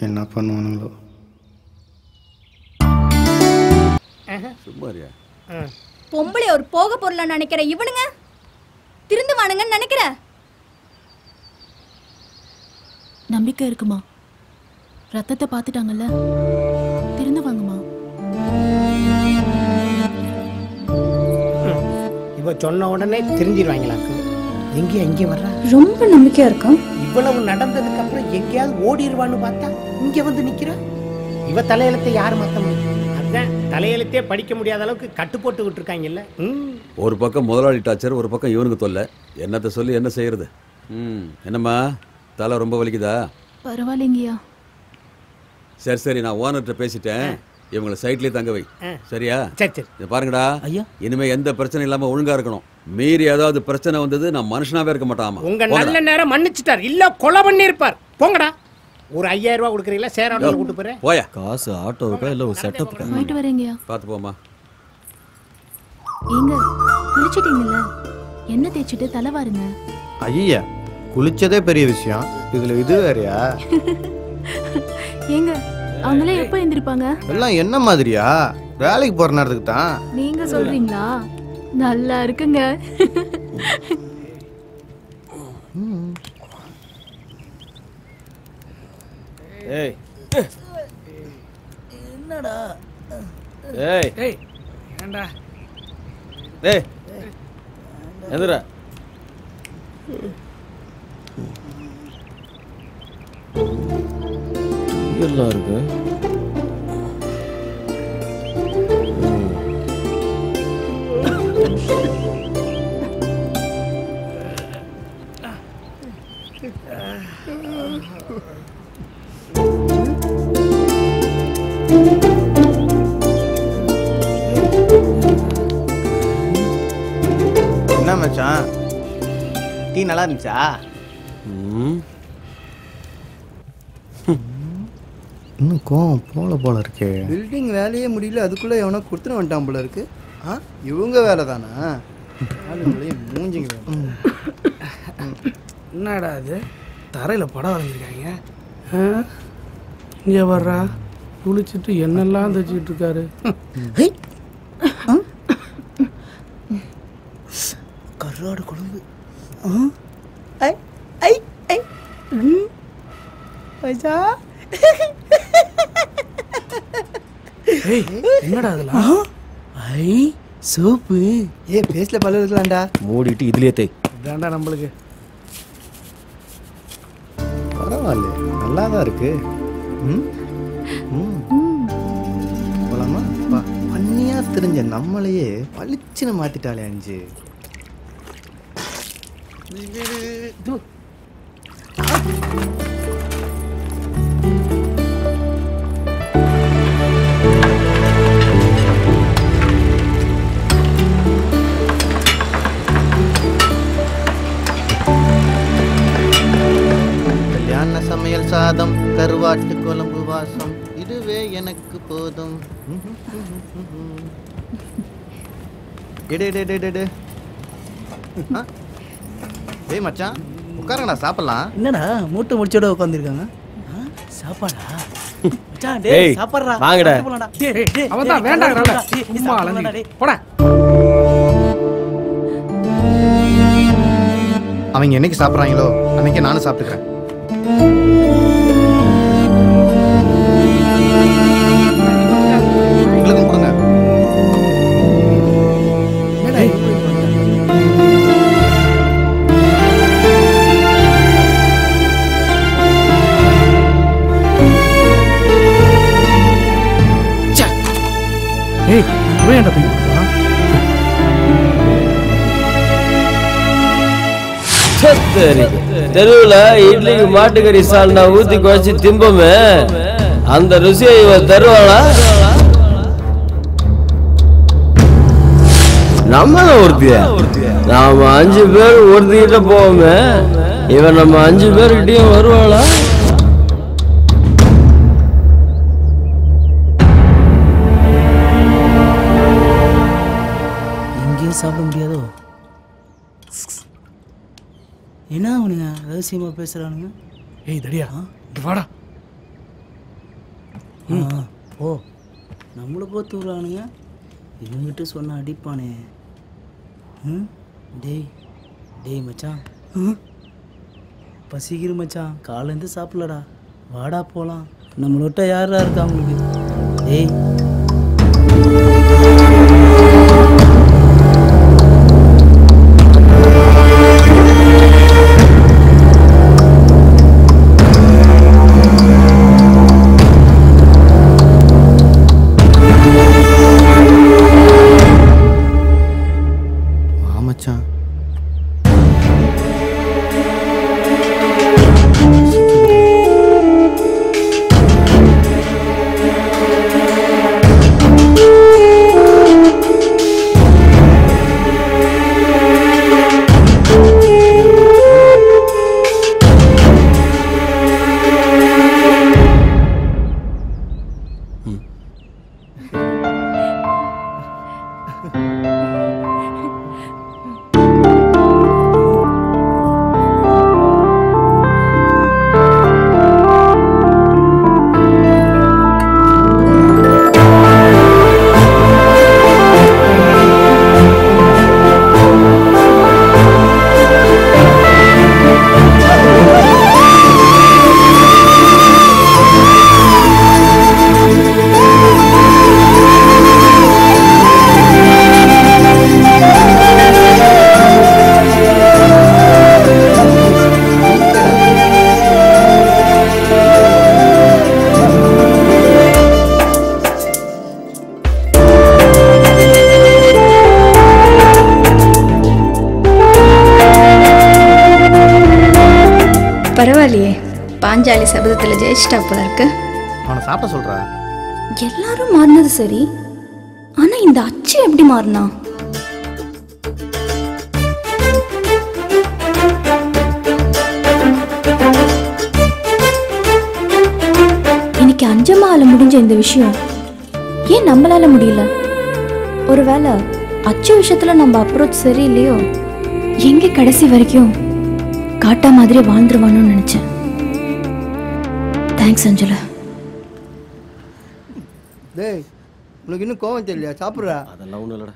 Speaker 21: என்ன பண்ணுவானுங்களோ?
Speaker 12: சும்மாரியா?
Speaker 9: பொம்பளை ஒரு போக பொருளா நினைக்கிற இவனுங்க திருந்துவானுங்கன்னு நினைக்கிற?
Speaker 13: நம்பிக்கை இருக்குமா? ரத்தத்தை பார்த்துட்டாங்கல்ல, திருந்துவாங்கம்மா.
Speaker 7: இவ சொன்ன உடனே தெரிஞ்சிருவாங்களாக்கு. எங்க வர்றா?
Speaker 9: ரொம்ப நம்பிக்கையா இருக்கும்.
Speaker 7: இவ்வளவு நடந்ததுக்கு அப்புறம் எங்கேயாவது ஓடிடுவான்னு பார்த்தா இங்க வந்து நிக்கிறா. இவ தலையெழுத்தை யாரு மாத்த முடியும்? அதான் தலையெழுத்தே படிக்க முடியாத அளவுக்கு கட்டு போட்டு விட்டுருக்காங்கல்ல.
Speaker 12: ஒரு பக்கம் முதலாளி டார்ச்சர், ஒரு பக்கம் இவனுக்கு தொல்லை. என்னத்தை சொல்லி என்ன செய்யறது? என்னம்மா, தலை ரொம்ப வலிக்குதா?
Speaker 13: பரவாயில்லைங்கய்யா.
Speaker 12: சரி சரி, நான் ஓனர்கிட்ட பேசிட்டேன். இவங்களை சைட்லயே தங்க வை. சரியா?
Speaker 7: சரி
Speaker 12: பாருங்கடா, இனிமே எந்த பிரச்சனை இல்லாம ஒழுங்கா இருக்கணும். மீறி ஏதாவது பிரச்சனை வந்தது நான் மனுஷனாவே இருக்க மாட்டாமா.
Speaker 7: உங்க நல்ல நேரம் மன்னிச்சிட்டார், இல்ல கொலை பண்ணி இருப்பார். போங்கடா. ஒரு 5000 ரூபாய் கொடுக்குறீங்களா? சேர் ஆட்டோல கூட்டு போறேன்.
Speaker 12: போயா.
Speaker 2: காசு ஆட்டோவுக்கா இல்ல ஒரு செட்டப்புக்கா?
Speaker 13: போயிட்டு வரேங்கய்யா.
Speaker 12: பாத்து போமா.
Speaker 13: ஏங்க, குளிச்சிட்டீங்கல்ல, எண்ணெய் தேய்ச்சிட்டு தலை வாருங்க.
Speaker 21: ஐயா, குளிச்சதே பெரிய விஷயம், இதுல இது வேறயா?
Speaker 13: ஏங்க, அவங்களே எப்ப எந்திருப்பாங்க?
Speaker 21: எல்லாம் என்ன மாதிரியா? வேலைக்கு போற நேரத்துக்கு தான்.
Speaker 13: நீங்க சொல்றீங்களா? நல்லா இருக்குங்க.
Speaker 2: ஏய்,
Speaker 6: என்னடா?
Speaker 2: ஏய்
Speaker 6: ஏய், ஏண்டா?
Speaker 2: ஏய், எந்திரா. எல்லாம் இருக்கு.
Speaker 21: என்ன மச்சான் டீ நல்லா இருந்துச்சா? இன்னும் கோவம் போல இருக்கு.
Speaker 4: பில்டிங் வேலையே முடியல, அதுக்குள்ள எவனோ கொடுத்துட்டு வந்துட்டான் போல இருக்கு. இவங்க வேலை தானா? மூஞ்சிங்க
Speaker 16: என்னடா அது தரையில் படம் வரைஞ்சிருக்காங்க. இங்கே வர்றா குளிச்சுட்டு என்னெல்லாம் தைச்சிட்டு இருக்காரு.
Speaker 6: கருவாடு குழம்பு.
Speaker 16: என்னடா அதெல்லாம்?
Speaker 6: சோப்பு.
Speaker 4: பேஸ்ல பல இருக்கலாம்டா.
Speaker 2: மூடிட்டு இதுலயே தேய்.
Speaker 16: இதாண்டா நம்மளுக்கு.
Speaker 21: பரவாயில்ல, நல்லா தான் இருக்கு. போலாமா? பண்ணியா தெரிஞ்ச நம்மளையே பளிச்சுன்னு மாத்திட்டாளே அஞ்சு. கல்யாண சமையல் சாதம், கருவாட்டு குழம்பு வாசம், இதுவே எனக்கு போதும். டேய் மச்சான், உட்காருங்கடா சாப்பிடலாம்.
Speaker 6: என்னடா மூட்டை முடிச்சோட உட்காந்துருக்காங்க? சாப்பாடா? மச்சான்
Speaker 2: ஏய்,
Speaker 6: டேய் சாப்பாடுடா.
Speaker 2: வாங்கடா.
Speaker 16: அவன் தான் வேண்டாங்கறடா. சும்மா அலஞ்சி போடா.
Speaker 21: அவங்க என்னைக்கு சாப்பிட்றாங்களோ அன்னைக்கு நானும் சாப்பிட்டுக்கிறேன். உங்களுக்கும் கொடுங்க.
Speaker 16: ஏய், வேண்டாம் போய் கொடுத்தா.
Speaker 2: தெருவுல இட்லிக்கு மாட்டுக்கறி சால்னா ஊத்தி குழச்சி திம்பமே, அந்த ருசியை இவ தருவாளா? நம்ம ஒருத்தியா? நாம 5 பேர் ஒருத்திக்கிட்ட போவோமே, இவன் நம்ம 5 பேர்கிட்டயும் வருவாளா?
Speaker 6: எங்கேயும் சாப்பிட முடியாதோ? என்ன அவனுங்க ரகசியமா பேசுறானுங்க?
Speaker 16: ஏய் தடியா, இங்க வாடா.
Speaker 6: ஓ, நம்மளை போத்து விடுறானுங்க. இவங்கிட்ட சொன்ன அடிப்பானே. டேய் டேய் மச்சான், பசிக்கிற மச்சான், காலேருந்து சாப்பிடலடா. வாடா போலாம். நம்மளோட்ட யாரா இருக்கா அவங்களுக்கு? டேய்
Speaker 21: மச்சான்,
Speaker 9: பரவாயில்லையே, பாஞ்சாலி சபதத்தில் ஜெயிச்சிட்டா போல இருக்கு.
Speaker 21: அவனை சாப்பிட சொல்றா.
Speaker 13: எல்லாரும் மாறினது சரி, ஆனா இந்த அச்சு எப்படி மாறினா? இன்னைக்கு அஞ்சம்மால முடிஞ்ச இந்த விஷயம் ஏன் நம்மளால முடியல? ஒருவேளை அச்சு விஷயத்துல நம்ம அப்ரோச் சரியில்லையோ? எங்க கடைசி வரைக்கும் காட்டா மாதிரி வாழ்ந்துருவானு நினைச்சேன். தேங்க்ஸ் அஞ்சலா.
Speaker 4: டேய், உனக்கு இன்னும் கோவம் தெரியலையா? சாப்பிட்றா.
Speaker 2: அதெல்லாம் ஒன்றும் இல்லைடா.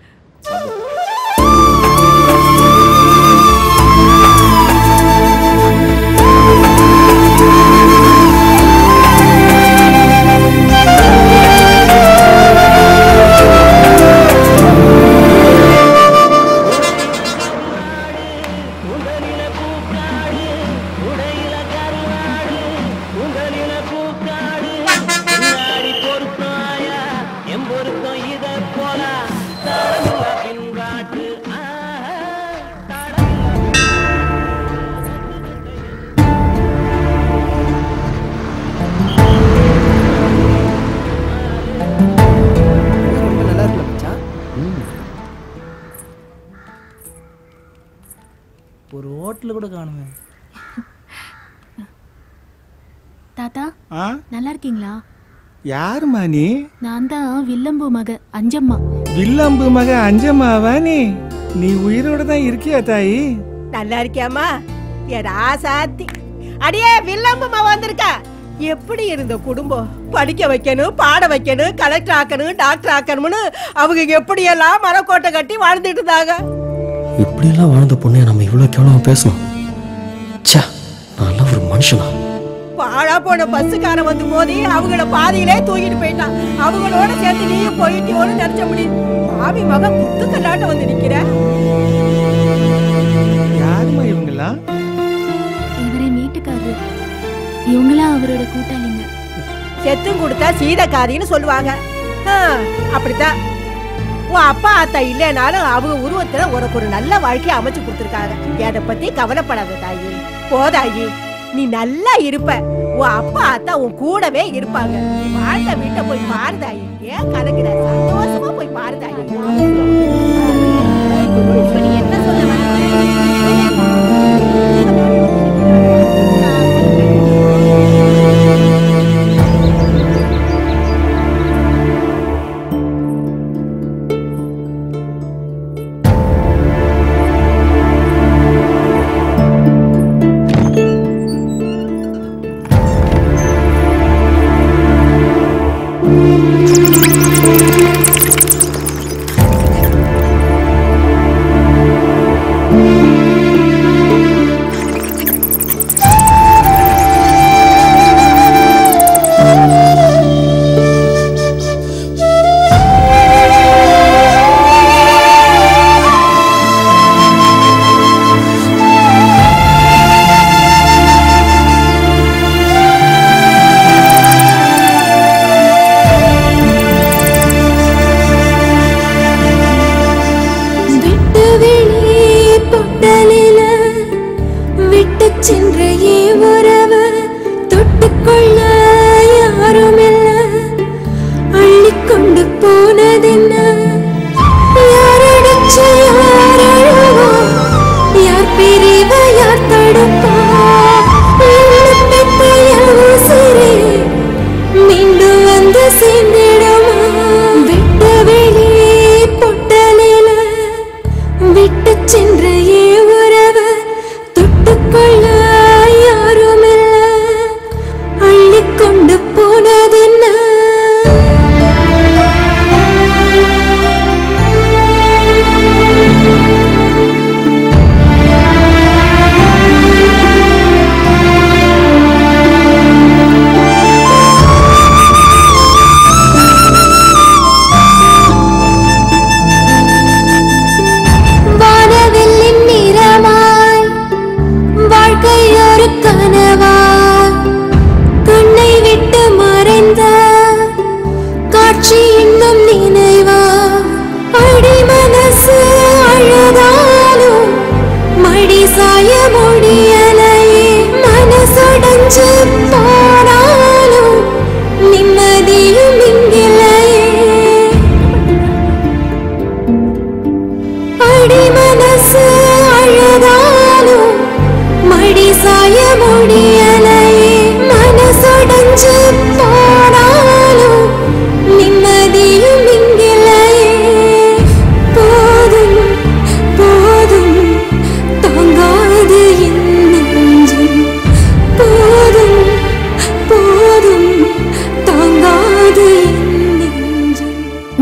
Speaker 6: ஒரு ஹோட்டல் கூட காணுமே.
Speaker 1: தாத்தா நல்லா இருக்கீங்களா?
Speaker 22: யாருமா நீ?
Speaker 1: நான் தான் வில்லம்பு மக அஞ்சம்மா.
Speaker 22: வில்லம்பு மக அஞ்சம்மாவா நீ? நீ உயிரோட தான் இருக்கியா தாயி?
Speaker 10: நல்லா இருக்கியாமா? என் ராசாத்தி. அடியே வில்லம்புமா வந்திருக்கா. எப்படி இருந்த குடும்பம்? படிக்க வைக்கணும், பாட வைக்கணும், கலெக்டர் ஆக்கணும், டாக்டர் ஆக்கணும்னு அவங்க எப்படி எல்லாம் மரக்கோட்டை கட்டி வாழ்ந்துட்டு இருந்தாங்க.
Speaker 2: இப்படியெல்லாம் வாழ்ந்த பொண்ணை நம்ம இவ்வளோ கேவலமாக பேசணும். ச்சே, நான் ஒரு மனுஷனா?
Speaker 10: பாழா போன பஸ்ஸுக்காரன் வந்து மோதி அவங்கள பாதியிலே தூக்கிட்டு போயிட்டான். அவங்களோட சேர்ந்து நீயும் போயிட்டியோன்னு நினைச்ச முடியும். பாவி மகன் குத்துக்கல்லாட்ட வந்து நிக்கிற.
Speaker 22: யாருமா இவங்களா?
Speaker 1: இவரே வீட்டுக்காரரு. இவங்களாம் அவரோட கூட்டாளிங்க.
Speaker 10: செத்தும் கொடுத்தா சீதக்காரின்னு சொல்லுவாங்க. அப்படித்தான் உன் அப்பா அத்தா இல்லைனாலும் அவங்க உருவத்துல உனக்கு ஒரு நல்ல வாழ்க்கையை அமைச்சு கொடுத்துருக்காங்க. எதை பத்தி கவலைப்படாத தாயி. போதாயி, நீ நல்லா இருப்ப. உன் அப்பா அத்தா உன் கூடவே இருப்பாங்க. வாழ்ந்த வீட்டை போய் பாருதாயி. ஏன் கலக்கிற? சந்தோஷமா போய் பாருதாயி. என்ன சொல்ல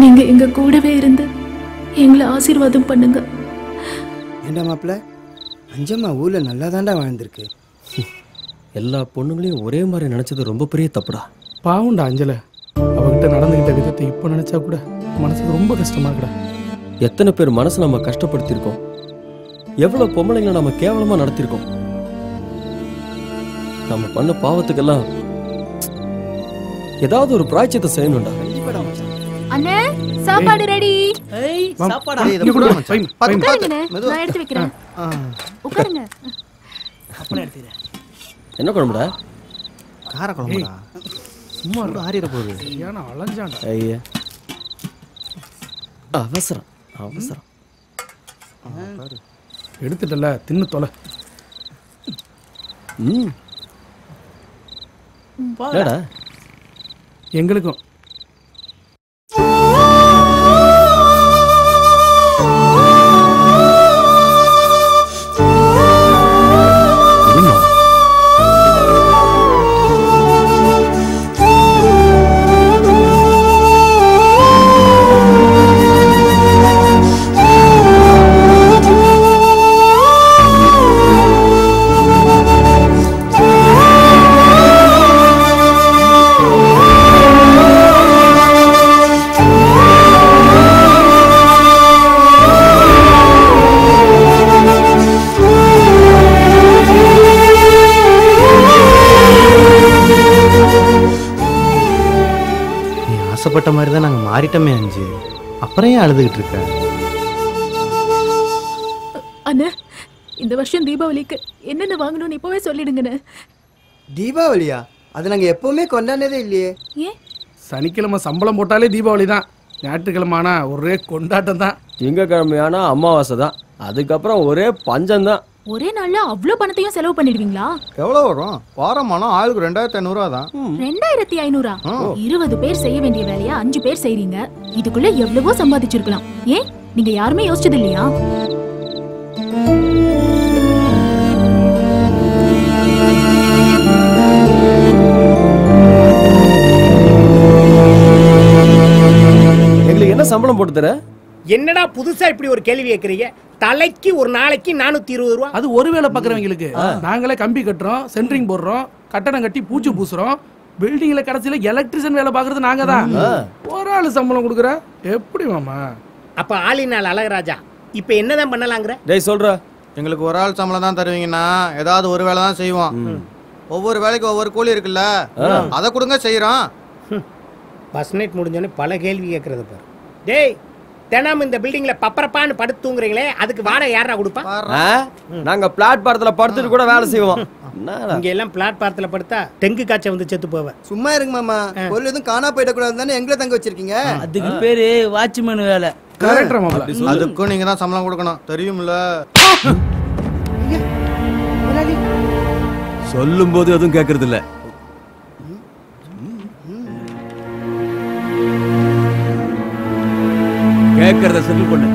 Speaker 1: நீங்க எங்க கூடவே இருந்து எங்களை ஆசீர்வாதம் பண்ணுங்க.
Speaker 4: ஏண்டா மாப்பிள்ள, அஞ்சம்மா ஊர்ல நல்லா தாண்டா வாழ்ந்திருக்கு.
Speaker 2: எல்லா பொண்ணுங்களையும் ஒரே மாதிரி நினைச்சது ரொம்ப பெரிய தப்புடா.
Speaker 16: பாவுண்டா அஞ்சல, அவகிட்ட நடந்துகிட்ட விதத்தை இப்போ நினைச்சா கூட மனசுக்கு ரொம்ப கஷ்டமா இருக்குடா.
Speaker 2: எத்தனை பேர் மனசை நம்ம கஷ்டப்படுத்தியிருக்கோம், எவ்வளவு பொம்பளைங்களை நம்ம கேவலமா நடத்திருக்கோம். நம்ம பண்ண பாவத்துக்கெல்லாம் ஏதாவது ஒரு பிராய்ச்சியத்தை செய்யணும்டா.
Speaker 1: அண்ணே, சாப்பாடு ரெடி.
Speaker 6: சாப்பாடா?
Speaker 1: உட்காருங்கண்ணே, நான் எடுத்து வைக்கிறேன். உட்காருங்க.
Speaker 6: அப்பனே எடுத்துறேன்.
Speaker 2: என்ன குழம்புடா?
Speaker 21: கார குழம்புடா. சும்மா ஆறிட போகுது.
Speaker 16: ஏன்னா அலைஞ்சாண்டா.
Speaker 2: ஐயா அவசரம் அவசரம்.
Speaker 16: எடுத்துட்டல, தின்னு தொலை. எங்களுக்கும்
Speaker 21: ஆசைப்பட்ட மாதிரி தான் நாங்கள் மாறிட்டோமே அஞ்சு. அப்புறம் ஏன் அழுதுகிட்டு இருக்க?
Speaker 1: அண்ணே, இந்த வருஷம் தீபாவளிக்கு என்னென்ன வாங்கணும்னு இப்பவே சொல்லிடுங்கண்ணே.
Speaker 4: தீபாவளியா? அது நாங்கள் எப்பவுமே கொண்டாடினதே இல்லையே.
Speaker 1: ஏன்?
Speaker 16: சனிக்கிழமை சம்பளம் போட்டாலே தீபாவளி தான். ஞாயிற்றுக்கிழமைனா ஒரே கொண்டாட்டம் தான்.
Speaker 2: திங்கக்கிழமையானா அமாவாசை தான். அதுக்கப்புறம் ஒரே பஞ்சம் தான்.
Speaker 1: ஒரே நாள்ல அவ்வளோ பணத்தையும் செலவு பண்ணிடுவீங்களா?
Speaker 21: எவ்வளோ வரும்? வாரமானம் ஆளுக்கு 2500 தான்.
Speaker 1: 2500? 20 பேர் செய்ய வேண்டிய வேலையா 5 பேர் செய்றீங்க. இதுக்குள்ள எவ்வளவோ சம்பாதிச்சிருக்கலாம். ஏன் நீங்க யாருமே யோசிச்சது இல்லையா?
Speaker 2: எங்களுக்கு என்ன சம்பளம் போட்டு தர?
Speaker 7: என்னடா புதுசா இப்படி ஒரு கேள்வி கேட்கறீங்க? தலைக்கு ஒரு நாளைக்கு 420 ரூபா.
Speaker 16: அது ஒரு வேலை பாக்குறவங்களுக்கு. நாங்களே கம்பி கட்டுறோம், சென்ட்ரிங் போடுறோம், கட்டடம் கட்டி பூச்சி பூசுறோம். பில்டிங்ல கடைசியில எலக்ட்ரிஷியன் வேலை பாக்குறது நாங்க தான். ஒரு ஆளு சம்பளம் கொடுக்குற எப்படி மாமா?
Speaker 7: அப்ப ஆளினால் அழகராஜா இப்ப என்னதான் பண்ணலாங்கிற?
Speaker 2: டேய் சொல்ற,
Speaker 21: எங்களுக்கு ஒரு ஆள் சம்பளம் தான் தருவீங்கன்னா ஏதாவது ஒரு வேலை தான் செய்வோம். ஒவ்வொரு வேலைக்கு ஒவ்வொரு கூலி இருக்குல்ல, அதை கொடுங்க செய்யறோம்.
Speaker 7: பஸ் நைட் முடிஞ்சோடனே பல கேள்வி கேட்கறது பாரு. டேய், தினம் இந்த பில்டிங்ல பப்பரப்பான்னு படுத்து தூங்குறீங்களே, அதுக்கு வாடகை யாரா கொடுப்பா?
Speaker 2: நாங்க பிளாட்பாரத்துல படுத்துட்டு கூட வேலை செய்வோம்.
Speaker 7: இங்க எல்லாம் பிளாட்பாரத்துல படுத்தா டெங்கு காய்ச்சல் வந்து செத்து போவேன்.
Speaker 4: சும்மா இருங்க மாமா, பொருள் எதுவும் காணா போயிடக்கூடாது தானே எங்களை தங்க வச்சிருக்கீங்க.
Speaker 6: அதுக்கு பேரு வாட்ச்மேன் வேலை.
Speaker 21: அதுக்கும் நீங்க தான் சம்பளம் கொடுக்கணும், தெரியும்ல?
Speaker 12: சொல்லும் போது எதுவும் கேட்கறது இல்ல. கேட்கறத செட்டில் பண்ணு.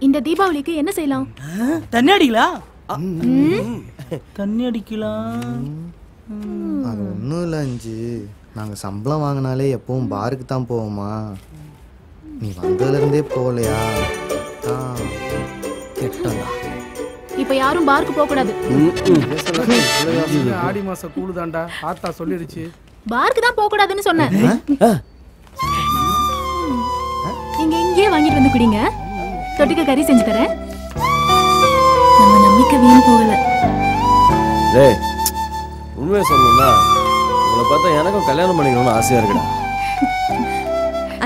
Speaker 1: இந்த தீபாவளிக்கு என்ன செய்யலாம்?
Speaker 6: தண்ணி அடிக்கலாம். தண்ணி அடிக்கலாம்.
Speaker 21: அது ஒன்றும் இல்லை அஞ்சு. நாங்கள் சம்பளம் வாங்கினாலே எப்பவும் பாருக்கு தான் போவோமா? நீ வந்ததுலேருந்தே போகலையா?
Speaker 1: இப்ப யாரும் பார்க்கு போக கூடாது.
Speaker 16: ஆடி மாசம் கூடுதாண்டா, ஆத்தா சொல்லிருச்சு.
Speaker 1: பார்க்கு தான் போக கூடாதுன்னு சொன்னேன். நீங்க இங்கேயே வாங்கிட்டு வந்து குடிங்க. தொட்டுக்க கறி செஞ்சு தரேன். நம்ம நம்பிக்கை வீண் போகல.
Speaker 2: டேய், உண்மையை சொல்லணும்னா உங்களை பார்த்தா எனக்கும் கல்யாணம் பண்ணிக்கணும்னு ஆசையா இருக்குடா.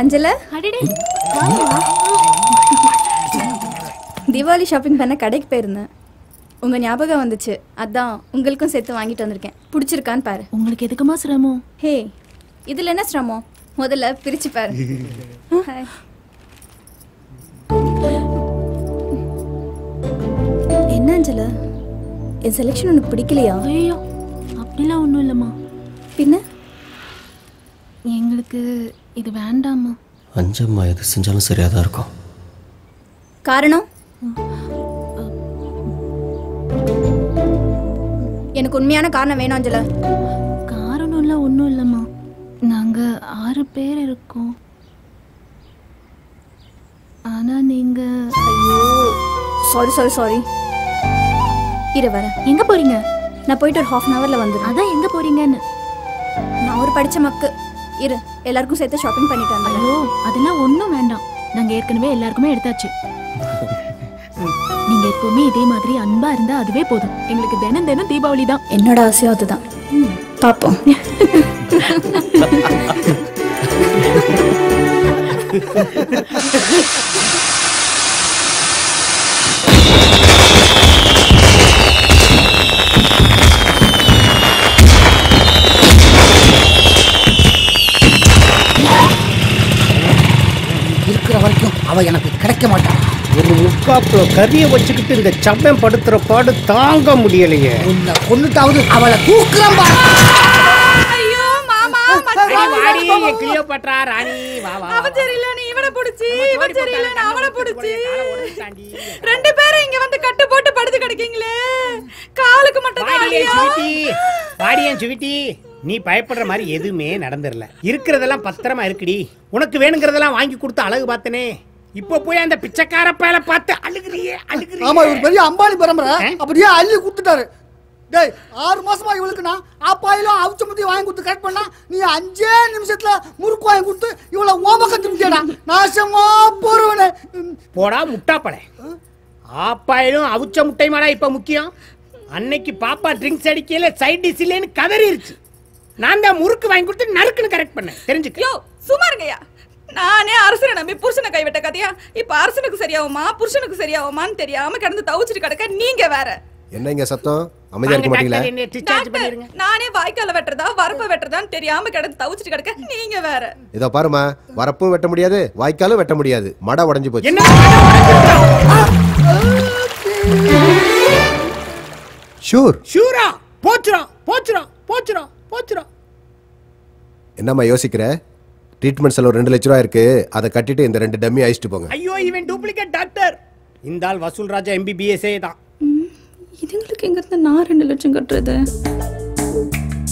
Speaker 9: அஞ்சல,
Speaker 1: அடடே வாங்க.
Speaker 13: தீபாவளி ஷாப்பிங் பண்ண கடைக்கு போயிருந்தேன். உங்க ஞாபகம் வந்துச்சு, அதான் உங்களுக்கும் சேர்த்து வாங்கிட்டு வந்திருக்கேன். பிடிச்சிருக்கான்னு பாரு.
Speaker 1: உங்களுக்கு எதுக்குமா சிரமம்?
Speaker 13: ஹே, இதுல என்ன சிரமம்? முதல்ல பிரிச்சு பாரு. ஹாய். என்ன அஞ்சல, என் செலெக்ஷன் உனக்கு பிடிக்கலையா?
Speaker 1: ஐயோ, அப்படிலாம் ஒன்றும் இல்லைம்மா.
Speaker 13: பின்ன
Speaker 1: எங்களுக்கு இது வேண்டாம்மா.
Speaker 2: அஞ்சம்மா எது செஞ்சாலும் சரியாக தான் இருக்கும்.
Speaker 13: காரணம்? எனக்கு உண்மையான காரணம் வேணும் அஞ்சல.
Speaker 1: காரணம்லாம் ஒன்றும் இல்லைம்மா. நாங்கள் 6 பேர் இருக்கோம். ஆனால் நீங்கள்...
Speaker 13: ஐயோ, சாரி. இரு வரேன்.
Speaker 1: எங்கே போகிறீங்க?
Speaker 13: நான் போயிட்டு ஒரு 1/2 hourல வந்துடுறேன்.
Speaker 1: அதான் எங்கே போகிறீங்கன்னு.
Speaker 13: நான் ஒரு படித்த மக்கு. இரு, எல்லாருக்கும் சேர்த்து ஷாப்பிங் பண்ணிட்டு வந்தேன்.
Speaker 1: ஐயோ, அதெல்லாம் ஒன்றும் வேண்டாம். நாங்கள் ஏற்கனவே எல்லாருக்குமே எடுத்தாச்சு. நீங்க எப்பவுமே இதே மாதிரி அன்பா இருந்தா அதுவே போதும். எங்களுக்கு தினம் தினம் தீபாவளி தான்.
Speaker 13: என்னோட ஆசையும் அதுதான். பாப்போம்.
Speaker 14: இருக்கிற வரைக்கும் அவ எனக்கு கிடைக்க மாட்டான்.
Speaker 7: ஒரு முக்காப்புல கறியை வச்சுக்கிட்டு இந்த சப்பம் படுத்துற பாடு தாங்க முடியலையே.
Speaker 14: உன்னை கொன்னுட்டாவது அவளை தூக்குறேன் பாரு.
Speaker 8: ஐயோ மாமா,
Speaker 7: கிளியோபாட்ரா ராணி வா வா.
Speaker 8: அவன் சரியில்லை, நீ இவனை புடிச்சி, இவன் சரியில்லை, நான் அவனை புடிச்சி. 2 பேரும் இங்க வந்து கட்டு போட்டு படுத்து கிடக்கீங்களே. காலுக்கு மட்டும்
Speaker 7: பாடியன் சுவிட்டி, நீ பயப்படுற மாதிரி எதுவுமே நடந்துடல. இருக்கிறதெல்லாம் பத்திரமா இருக்குடி. உனக்கு வேணுங்கிறதெல்லாம் வாங்கி கொடுத்து அழகு பார்த்தனே. இப்ப போய் அந்த பிச்சைக்கார பயல பார்த்து அழுகுறியே.
Speaker 14: ஆமா, இவர் பெரிய அம்பானி பரம்பரை. அப்படியே அள்ளி கொடுத்துட்டாரு. டேய், 6 மாசமா இவளுக்கு நான் ஆப்பாயிலும் அவிச்ச முத்தி வாங்கி கொடுத்து கரெக்ட் பண்ணா, நீ 5 நிமிஷத்துல முறுக்கு வாங்கி கொடுத்து இவளை ஓமக்கத்து முட்டியடா. நாசமா போறவனே.
Speaker 7: போடா முட்டாப்படை. ஆப்பாயிலும் அவிச்ச முட்டை மாடா இப்ப முக்கியம். அன்னைக்கு பாப்பா ட்ரிங்க்ஸ் அடிக்கல சைட் டிஷ் இல்லைன்னு கதறிடுச்சு. நான் தான் முறுக்கு வாங்கி கொடுத்து நறுக்குன்னு கரெக்ட் பண்ணேன். தெரிஞ்சுக்க.
Speaker 8: சும்மா இருங்கய்யா. நானே அரசனை நம்பி புருஷனை கைவிட்ட கதையா. இப்ப அரசனுக்கு சரியாகுமா புருஷனுக்கு சரியாகுமான்னு தெரியாம கிடந்து தவிச்சிட்டு கிடக்க நீங்க வேற.
Speaker 3: என்ன இங்க சத்தம்? அமைதியா இருக்க மாட்டீங்களா?
Speaker 8: நானே வாய்க்கால வெட்டுறதா வரப்ப வெட்டுறதான்னு தெரியாம கிடந்து தவிச்சிட்டு கிடக்க நீங்க வேற.
Speaker 3: இதோ பாருமா, வரப்பும் வெட்ட முடியாது, வாய்க்காலும் வெட்ட முடியாது, மடை உடைஞ்சு போச்சு.
Speaker 7: ஷூரா? போச்சுறோம்.
Speaker 3: என்னம்மா யோசிக்கிற? ட்ரீட்மெண்ட் செலவு 2 லட்ச ரூபா இருக்கு. அதை கட்டிட்டு இந்த 2 டம்மி அழிச்சிட்டு போங்க.
Speaker 7: ஐயோ, இவன் டூப்ளிகேட் டாக்டர். இந்த ஆள் வசூல் ராஜா MBBS தான்.
Speaker 17: இதுங்களுக்கு எங்க இருந்து நான் 2 லட்சம் கட்டுறது?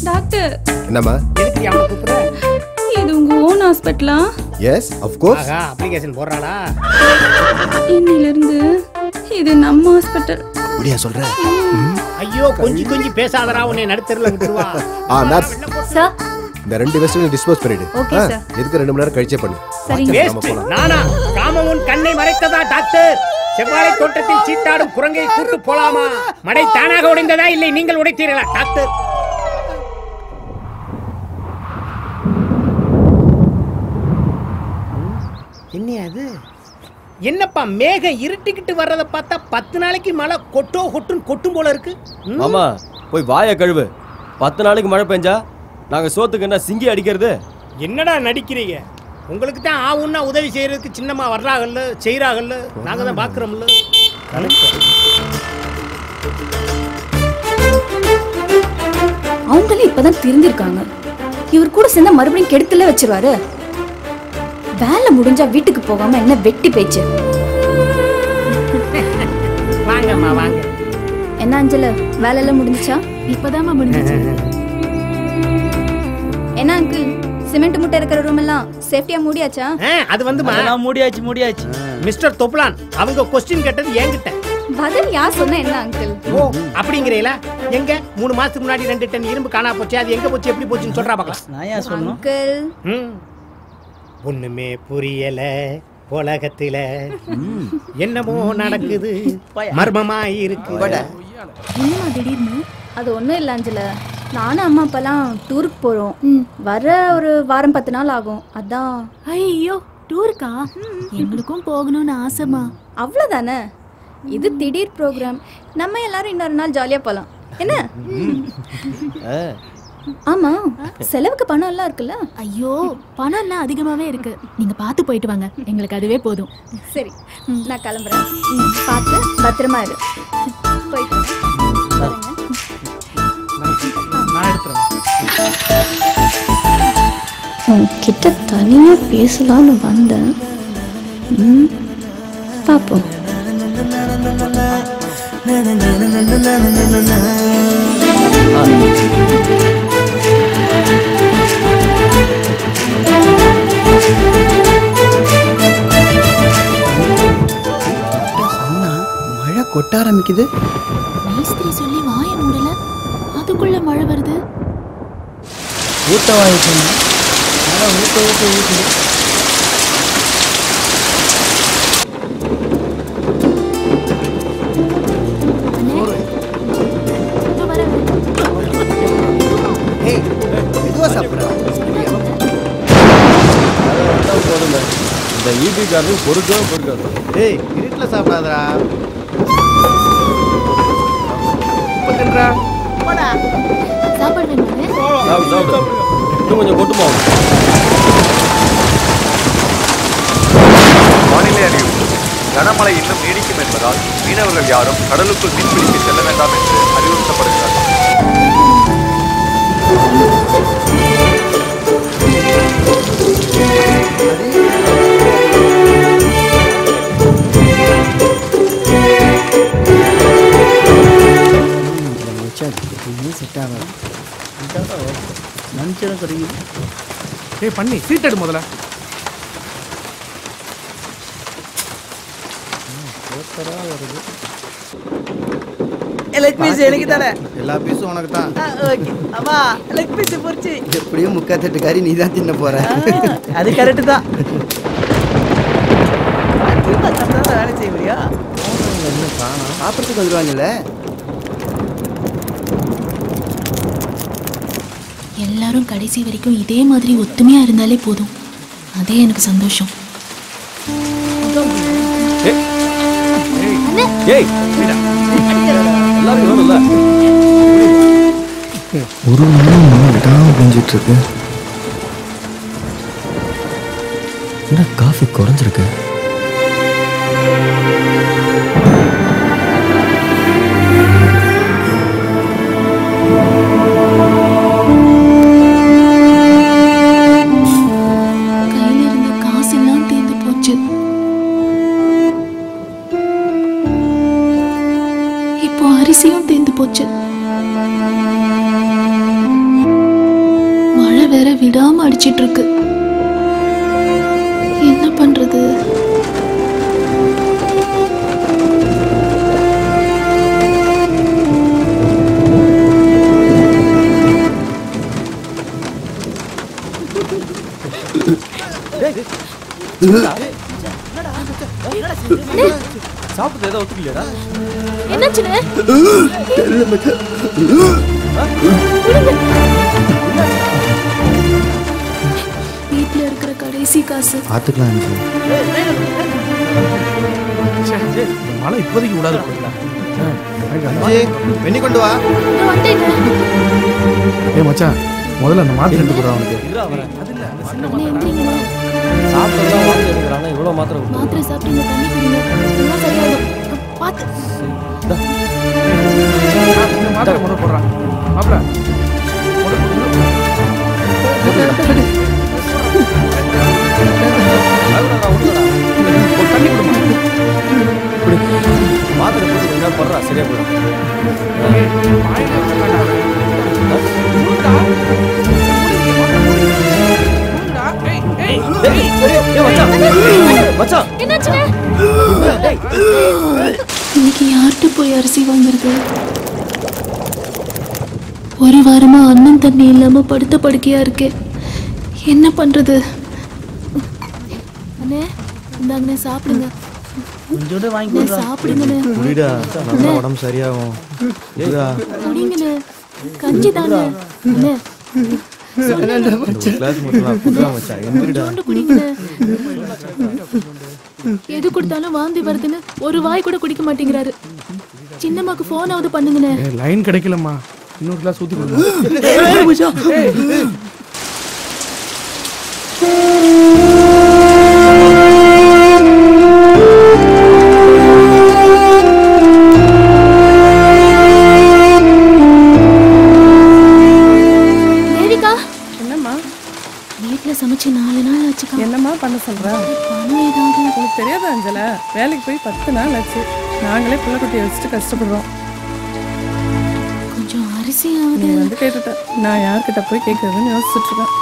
Speaker 17: டாக்டர்.
Speaker 3: என்னம்மா?
Speaker 7: எதுக்கு அவனை கூப்பிடுற?
Speaker 17: இது உங்க ஓன் ஹாஸ்பிடலா?
Speaker 3: Yes, of course.
Speaker 7: ஆஹா, அப்ளிகேஷன் போடுறாளா?
Speaker 17: இன்னில இருந்து இது நம்ம ஹாஸ்பிடல்.
Speaker 3: அப்படியே சொல்ற?
Speaker 7: ஐயோ, கொஞ்சி பேசாதடா, உன்னை நடுத்தரல விட்டுருவா.
Speaker 3: நர்ஸ்.
Speaker 13: சார்,
Speaker 3: இந்த 2 வெஸ்ட்டையும் டிஸ்போஸ் பண்ணிடு.
Speaker 13: Okay sir.
Speaker 3: எதுக்கு 2 மணி நேரம் கழிச்சே பண்ணு.
Speaker 7: நானா காமமுன் கண்ணை மறைத்ததா டாக்டர்? செவ்வாழை தோட்டத்தில் சீட்டாடும் குரங்கை கூட்டு போலாமா? மடை தானாக உடைந்ததா இல்லை நீங்கள் உடைத்தீர்களா டாக்டர்? என்ன அது? என்னப்பா மேகம் இருட்டிக்கிட்டு வர்றத பார்த்தா 10 நாளைக்கு மழை கொட்டும் போல இருக்கு.
Speaker 2: ஆமா, போய் வாயை கழுவு. 10 நாளைக்கு மழை பெஞ்சா நாங்க சோத்துக்கு என்ன சிங்கி அடிக்கிறது?
Speaker 7: என்னடா நடிக்கிறீங்க? உங்களுக்கு தான் ஆவுன்னா உதவி செய்யறதுக்கு சின்னமா வர்றாங்கல்ல, செய்யறாங்கல்ல, நாங்க தான் பாக்குறோம்ல.
Speaker 13: அவங்களே இப்பதான் தெரிஞ்சிருக்காங்க. இவர் கூட சேர்ந்தா மறுபடியும் கெடுத்துல வச்சிருவாரு. வேலை முடிஞ்சா வீட்டுக்கு போகாம என்ன வெட்டி பேச்சு.
Speaker 7: வாங்கம்மா வாங்க.
Speaker 13: என்ன அஞ்சல, வேலை எல்லாம் முடிஞ்சுச்சா?
Speaker 1: இப்பதாம்மா முடிஞ்சுச்சு.
Speaker 13: என்ன அங்கிள், சிமெண்ட் மூட்டை இருக்கிற ரூம் எல்லாம் சேஃப்டியா மூடியாச்சா?
Speaker 7: அது வந்து
Speaker 6: மூடியாச்சு.
Speaker 7: மிஸ்டர் தொப்லான், அவங்க क्वेश्चन கேட்டது என்கிட்ட.
Speaker 13: பதில் யார் சொன்னா என்ன அங்கிள்?
Speaker 7: ஓ, அப்படிங்கறீங்களா? எங்க 3 மாசத்துக்கு முன்னாடி 2 டன் இரும்பு காணா போச்சு. அது எங்க போச்சு, எப்படி போச்சுன்னு சொல்றா பார்க்கலாம்.
Speaker 6: நான் ஏன் சொன்னேன்
Speaker 13: அங்கிள்?
Speaker 7: ஒண்ணுமே புரியல உலகத்துல, என்னமோ நடக்குது, மர்மமா இருக்கு.
Speaker 1: என்னமா திடீர்னு?
Speaker 13: அது ஒண்ணும் இல்ல அஞ்சல, நானும் அம்மா அப்பெல்லாம் டூருக்கு போறோம். வர ஒரு வாரம் 10 நாள் ஆகும். அதான்.
Speaker 1: ஐயோ, டூருக்கா? எங்களுக்கும் போகணும்னு ஆசைமா.
Speaker 13: அவ்வளவுதானே.
Speaker 9: இது திடீர் ப்ரோக்ராம். நம்ம எல்லாரும் இன்னொரு நாள் ஜாலியா போலாம். என்ன? ஆமா, செலவுக்கு பணம் எல்லாம் இருக்குல்ல?
Speaker 1: ஐயோ, பணம் எல்லாம் அதிகமாவே இருக்கு. நீங்க பார்த்து போயிட்டு வாங்க, எங்களுக்கு அதுவே போதும்.
Speaker 9: சரி, நான் கிளம்புறேன். பார்த்து பத்திரமா இரு. போயிட்டு வரேங்க.
Speaker 16: நான் எடுத்துறேன்.
Speaker 13: உன்கிட்ட தனியா பேசலான்னு வந்தேன். பாப்போம்.
Speaker 4: மழை கொட்ட ஆரம்பிக்குது.
Speaker 1: மேஸ்திரி சொல்லி வாய மூடல, அதுக்குள்ள மழை வருது.
Speaker 4: ஊட்ட வாங்கிட்டு ஊட்ட ஊட்ட ஊட்டு.
Speaker 2: இந்த ஈபி காரது பொறுக்காது.
Speaker 21: ஏய், இருட்டுல சாப்பிடாதடா.
Speaker 1: சாப்பாடு வேணுமானே?
Speaker 2: சாப்பிடு. இன்னும் கொஞ்சம் கொட்டுமா?
Speaker 11: வானிலை அறிவிப்பு. கனமழை இன்னும் நீடிக்கும் என்பதால் மீனவர்கள் யாரும் கடலுக்குள் மீன்பிடிக்க செல்ல வேண்டாம் என்று அறிவுறுத்தப்படுகிறார்கள்.
Speaker 6: மனுஷன் கிடைக்குது.
Speaker 16: ஏய் பண்ணி சீட் எடு முதல்ல.
Speaker 6: லெக் பீஸ் எனக்கு தானே.
Speaker 21: எல்லா பீஸும் உனக்கு தான்.
Speaker 6: ஓகே அம்மா, லெக் பீஸ் பொரிச்சு.
Speaker 4: எப்படியும் 3/4 கறி நீ தான் தின்ன போற.
Speaker 6: அது கரெக்ட் தான். வேலை செய்ய முடியா?
Speaker 4: சாப்பிட்றதுக்கு வந்துடுவாங்கல்ல.
Speaker 1: எல்லாரும் கடைசி வரைக்கும் இதே மாதிரி ஒத்துமையா இருந்தாலே போதும். அதே எனக்கு சந்தோஷம்.
Speaker 21: ஒரு மணி விடாம பெஞ்சிட்டு இருக்கு. என்ன காஃபி குறைஞ்சிருக்கு?
Speaker 1: கையில இருந்த காசு எல்லாம் தீர்ந்து போச்சு. இப்போ அரிசியும் தீர்ந்து போச்சு. மழை வேற விடாம அடிச்சிட்டு இருக்கு. என்ன பண்றது?
Speaker 2: சாப்பிட்டு ஏதோ ஒத்துக்கலையாடா?
Speaker 1: என்னாச்சுன்னு? வீட்டுல இருக்கிற கடைசி காசு.
Speaker 21: பார்த்துக்கலாம்.
Speaker 16: மழை இப்போதைக்கு விடாது போயிடலாம்.
Speaker 21: வெண்ணி கொண்டு வா.
Speaker 16: ஏய் மச்சான், முதல்ல அந்த மாத்திரை எடுத்து கொடுறா அவனுக்கு.
Speaker 2: சாப்பிட்டதெல்லாம் வாங்கி எடுக்கிறானா? இவ்வளோ மாத்திரை
Speaker 1: மாத்திரை சாப்பிட்டு தண்ணி குடிங்க, எல்லாம் சரியாயிடும். பார்த்து
Speaker 16: மாத்திரை முதல் போடுறான் மாப்பிள்ள. தண்ணி கொடுமா.
Speaker 2: மாத்திரை போட்டு கொஞ்ச நேரம் போடுறா, சரியா போயிடும்.
Speaker 1: இன்னைக்கு யார்கிட்ட போய் அரிசி வாங்குறது? ஒரு வாரமா அண்ணன் தண்ணி இல்லாம படுத்த படுக்கையா இருக்கே. என்ன பண்றது? அண்ணே, இந்தாங்கண்ணே சாப்பிடுங்க.
Speaker 6: கொஞ்சோட வாங்கி
Speaker 1: சாப்பிடுங்கண்ணே.
Speaker 21: குடிடா, நல்லா உடம்பு சரியாகும்.
Speaker 1: குடிங்கண்ணே, கஞ்சி தானே. அண்ணே
Speaker 21: கிளாஸ் மட்டும் குடிடா மச்சான். எந்திரிடா.
Speaker 1: குடிங்கண்ணே. எது கொடுத்தாலும் வாந்தி வருதுன்னு ஒரு வாய் கூட குடிக்க மாட்டேங்கிறாரு. சின்னம்மாக்கு போனாவது பண்ணுங்கண்ணே.
Speaker 16: லைன் கிடைக்கலம்மா, இன்னொரு கிளாஸ் ஊத்தி கொடுங்க.
Speaker 1: வீட்டுல சமைச்சு 4 நாள் ஆச்சுக்கா.
Speaker 15: என்னம்மா பண்ண சொல்ற?
Speaker 1: பணம் ஏதாவது
Speaker 15: உனக்கு தெரியாத அஞ்சல, வேலைக்கு போய் 10 நாள் ஆச்சு. நாங்களே பிள்ளைக்குட்டியை வச்சுட்டு கஷ்டப்படுறோம்.
Speaker 1: கொஞ்சம் அரிசியாவது.
Speaker 15: நீ வந்து கேட்டுட்ட, நான் யார்கிட்ட போய் கேட்கறதுன்னு யோசிச்சுட்டு இருக்கேன்.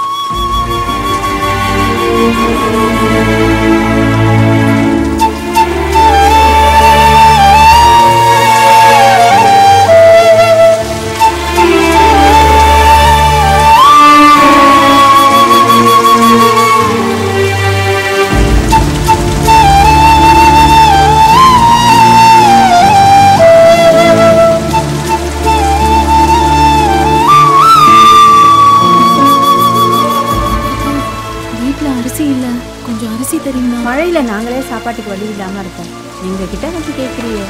Speaker 18: மழையில நாங்களே சாப்பாட்டுக்கு வழி இல்லாம இருக்கோம். நீங்க கிட்ட வந்து கேக்குறீங்க.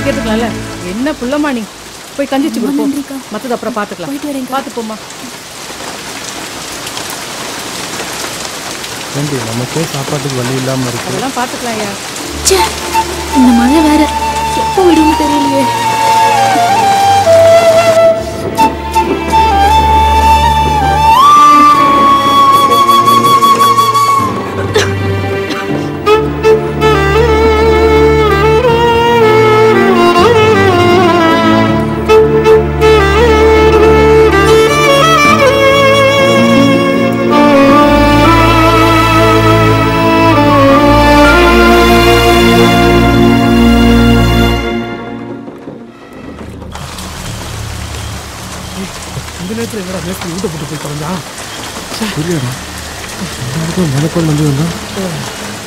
Speaker 15: கேட்டுக்கலாம்ல. என்ன புள்ளமா நீ போய் கஞ்சி வச்சு கொடுப்போம். மத்தது அப்புறம் பாத்துக்கலாம். பாத்து போமா.
Speaker 21: நமக்கே சாப்பாட்டுக்கு வழி இல்லாம இருக்கு.
Speaker 15: அதெல்லாம் பாத்துக்கலாம் ஐயா.
Speaker 1: இந்த மழை வேற எப்போ விடுன்னு தெரியலையே.
Speaker 2: மலைக்கோள் வந்து வந்தா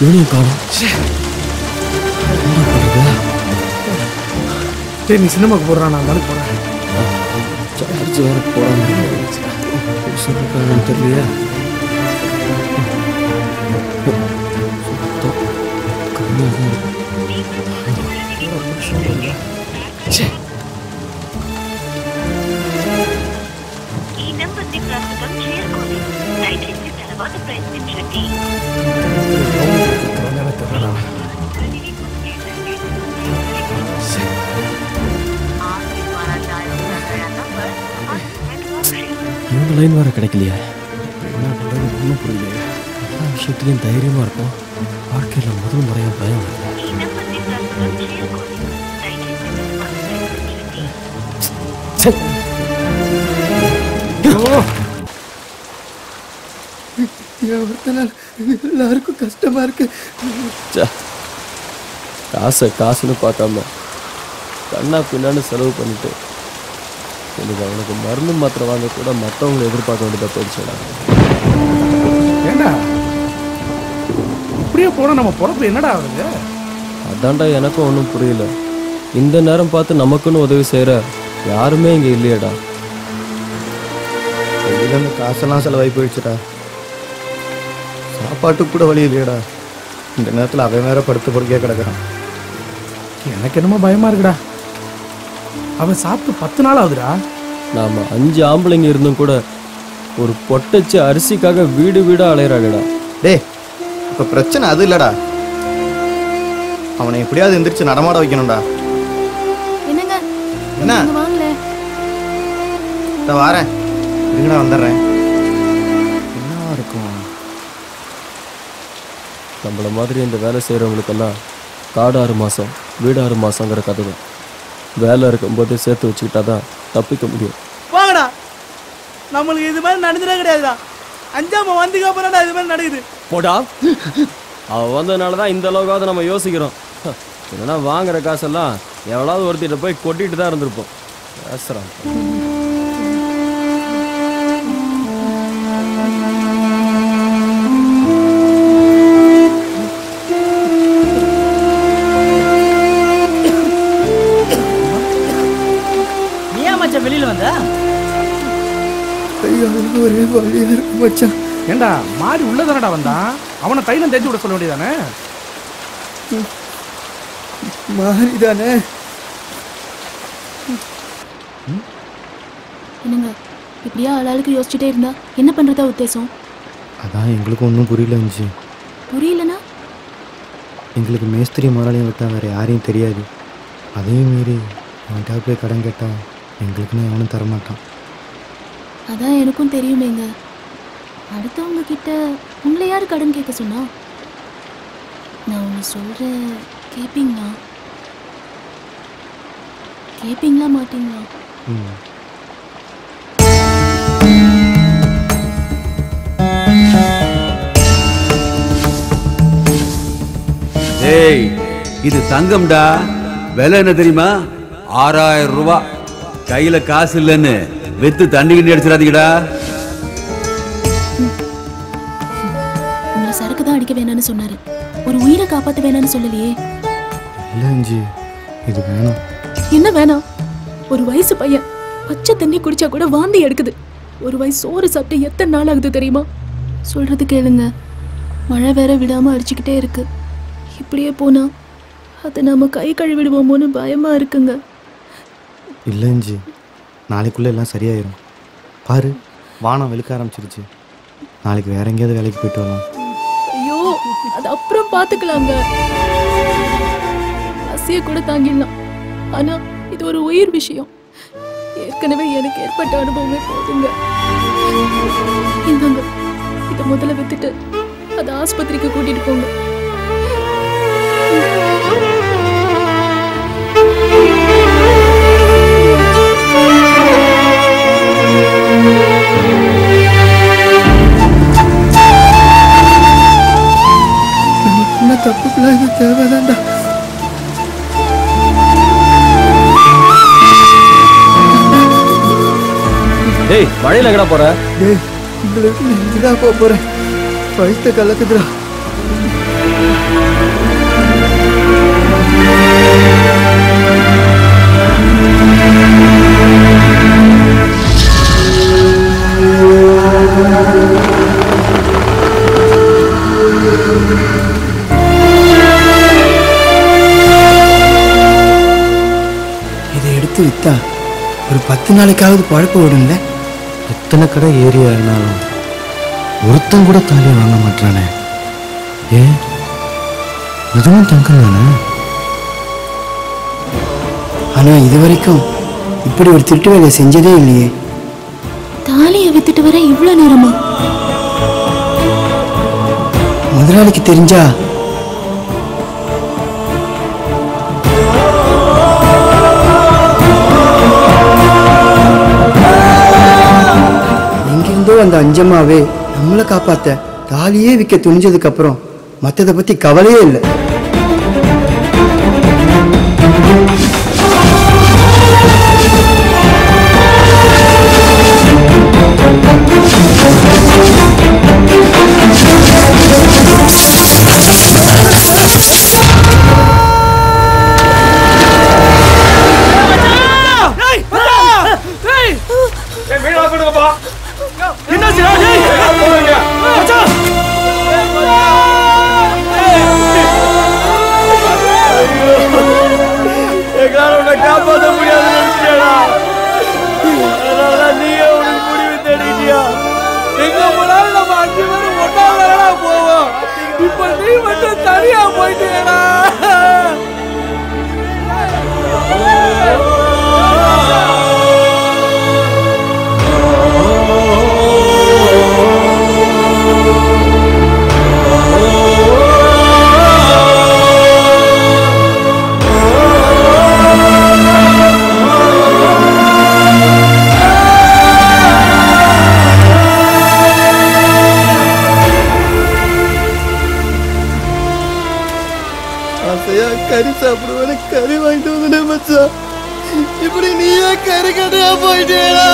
Speaker 2: இவனையும் காணும்.
Speaker 16: சரி, நீ சினிமாக்கு போடுறான், நான் வேலைக்கு போறேன்.
Speaker 2: சார்ஜ் வேற போறாங்க தெரியலையா? இவங்க லைன் வேற கிடைக்கலையா? என்ன பண்றது ஒன்றும் புரியலையா? எல்லா விஷயத்துலையும் தைரியமா இருக்கும். வாழ்க்கையில் முதல் முறையா பயம் வருது.
Speaker 4: எல்லாருக்கும் கஷ்டமா இருக்கு.
Speaker 2: காசுன்னு பார்க்காம கண்ணா பின்னான்னு செலவு பண்ணிட்டு எனக்கு அவனுக்கு மருந்து மாத்திரை வாங்க கூட மற்றவங்களை எதிர்பார்க்க வேண்டியதாக போயிடுச்சுடா.
Speaker 16: ஏண்டா இப்படியே போனா நம்ம பொழப்பு என்னடா ஆகுது?
Speaker 2: அதான்டா எனக்கும் ஒன்றும் புரியல. இந்த நேரம் பார்த்து நமக்குன்னு உதவி செய்கிற யாருமே இங்கே இல்லையடா.
Speaker 21: வெளியில காசெல்லாம் செலவாகி போயிடுச்சுடா. சாப்பாட்டுக்கு கூட வழி இல்லையடா. இந்த நேரத்தில் அவன் வேற படுத்து பொறுக்கையாக கிடக்குறான்.
Speaker 16: எனக்கு என்னமோ பயமா இருக்குடா. அவன் சாப்பிட்டு 10 நாள் ஆகுதுடா.
Speaker 2: நாம 5 ஆம்பளைங்க இருந்தும் கூட ஒரு பொட்டச்சு அரிசிக்காக வீடு வீடா அலையறாங்கடா.
Speaker 21: டேய், இப்ப பிரச்சனை அது இல்லடா. அவனை எப்படியாவது எந்திரிச்சு நடமாட வைக்கணும்டா.
Speaker 1: என்னங்க?
Speaker 21: என்ன?
Speaker 1: வாங்கல.
Speaker 21: நான் வரேன். இருங்கடா, வந்துடுறேன். என்னவா இருக்கும்?
Speaker 2: நம்மள மாதிரி இந்த வேலை செய்யறவங்களுக்கெல்லாம் காடு 6 மாசம் வீடு 6 மாசங்கிற கதை தான். வேலை இருக்கும்போது சேர்த்து வச்சுக்கிட்டாதான் தப்பிக்க முடியும்.
Speaker 6: வாங்கடா, நம்மளுக்கு இது மாதிரி நடந்துடே கிடையாதுடா. 5ஆம் வந்துக்கு அப்புறம் இது மாதிரி நடக்குது.
Speaker 2: போடா, அவ வந்ததுனால தான் இந்த அளவுக்காவது நம்ம யோசிக்கிறோம். இல்லைன்னா வாங்குற காசெல்லாம் எவ்வளவு ஒருத்திட்ட போய் கொட்டிட்டு தான் இருந்திருப்போம். பேசுறான்.
Speaker 6: வெளியில வந்தா
Speaker 4: ஒரே வழியா இருக்கு மச்சான்.
Speaker 16: ஏண்டா மாறி உள்ளதானடா வந்தான், அவனை தைலம் தேய்ச்சி விட சொல்ல வேண்டியதானே?
Speaker 4: மாறிதானே?
Speaker 1: என்னங்க இப்படியா ஆளாளுக்கு யோசிச்சுட்டே இருந்தா என்ன பண்றதா உத்தேசம்?
Speaker 21: அதான் எங்களுக்கும் ஒன்றும் புரியல இருந்துச்சு.
Speaker 1: புரியலனா?
Speaker 21: எங்களுக்கு மேஸ்திரி முதலாளியும் விட்டா வேறு யாரையும் தெரியாது. அதையும் மீறி அவன்கிட்ட போய் கடன் கேட்டால் எங்களுக்குன்னு எவனும் தரமாட்டான்.
Speaker 1: அதான் எனக்கும் தெரியுமேங்க. அடுத்தவங்க கிட்ட உங்களை யார் கடன் கேட்க சொன்னா? நான் ஒன்று சொல்கிறேன், கேட்பீங்களா? கேட்பீங்களா மாட்டீங்களா?
Speaker 12: ஏய், இது தங்கம்டா. விலை என்ன தெரியுமா? 6000 ரூபாய். கையில காசு இல்லைன்னு வெத்து தண்ணி கிண்டி அடிச்சிடாதீங்கடா.
Speaker 1: உங்களை சரக்கு தான் அடிக்க வேணான்னு சொன்னாரு, ஒரு உயிரை காப்பாற்ற வேணான்னு சொல்லலையே.
Speaker 21: இல்லை அஞ்சு, இது வேணாம்.
Speaker 1: என்ன வேணாம்? ஒரு வயசு பையன் பச்சை தண்ணி குடிச்சா கூட வாந்தி எடுக்குது. ஒரு வயசு சோறு சாப்பிட்டு எத்தனை நாள் ஆகுது தெரியுமா? சொல்றது கேளுங்க, மழை வேற விடாம அடிச்சுக்கிட்டே இருக்கு. இப்படியே போனா அதை நாம கை கழுவிடுவோமோன்னு பயமா இருக்குங்க.
Speaker 21: இல்லை அஞ்சு, நாளைக்குள்ளே எல்லாம் சரியாயிரும். பாரு, வானம் வெளுக்க ஆரம்பிச்சிருச்சு. நாளைக்கு வேற எங்கேயாவது வேலைக்கு போயிட்டு வரலாம்.
Speaker 1: ஐயோ, அது அப்புறம் பாத்துக்கலாங்க. பசிய கூட தாங்கிடலாம். ஆனா இது ஒரு உயிர் விஷயம். ஏற்கனவே எனக்கு ஏற்பட்ட அனுபவமே போதுங்க. இந்தாங்க, இதை முதல்ல வித்துட்டு அதை ஆஸ்பத்திரிக்கு கூட்டிட்டு போங்க.
Speaker 4: தப்புக்குள்ள இது தேவைதான்டா.
Speaker 2: டேய், மழையில எங்கடா போற?
Speaker 4: டேய், உங்களுக்கு நெஞ்சுதான் போறேன். வயிற்று கலக்குதுடா. இதை எடுத்து வித்தா ஒரு 10 நாளைக்காவது பழப்பு ஓடும்ல.
Speaker 21: எத்தனை கடை ஏரியா இருந்தாலும் ஒருத்தன் கூட தாலியை வாங்க மாட்டானே. ஏன், இதுவும் தங்கம் தானே?
Speaker 4: ஆனா இது வரைக்கும் இப்படி ஒரு திருட்டு வேலையை செஞ்சதே இல்லையே.
Speaker 1: தாலியை வித்துட்டு வர இவ்வளவு நேரமா?
Speaker 4: முதலாளிக்கு தெரிஞ்சா எங்கிருந்தோ அந்த அஞ்சம்மாவே நம்மளை காப்பாத்த தாலியே விற்க துணிஞ்சதுக்கு அப்புறம் மற்றதை பத்தி கவலையே இல்லை.
Speaker 2: காப்பாற்ற முடியாது நினைச்சியா? நீயே உனக்கு முடிவு தேடிட்டியா?
Speaker 22: எங்க போனாலும் நம்ம 5 பேரும் ஒன்னால போவோம். இப்ப நீ மட்டும் தனியா போயிட்டேடா.
Speaker 4: கறி சாப்பிடுவேன், கறி வாங்கிட்டு வந்து மச்சான். இப்படி நீயே கறி கடையா போயிட்டேடா.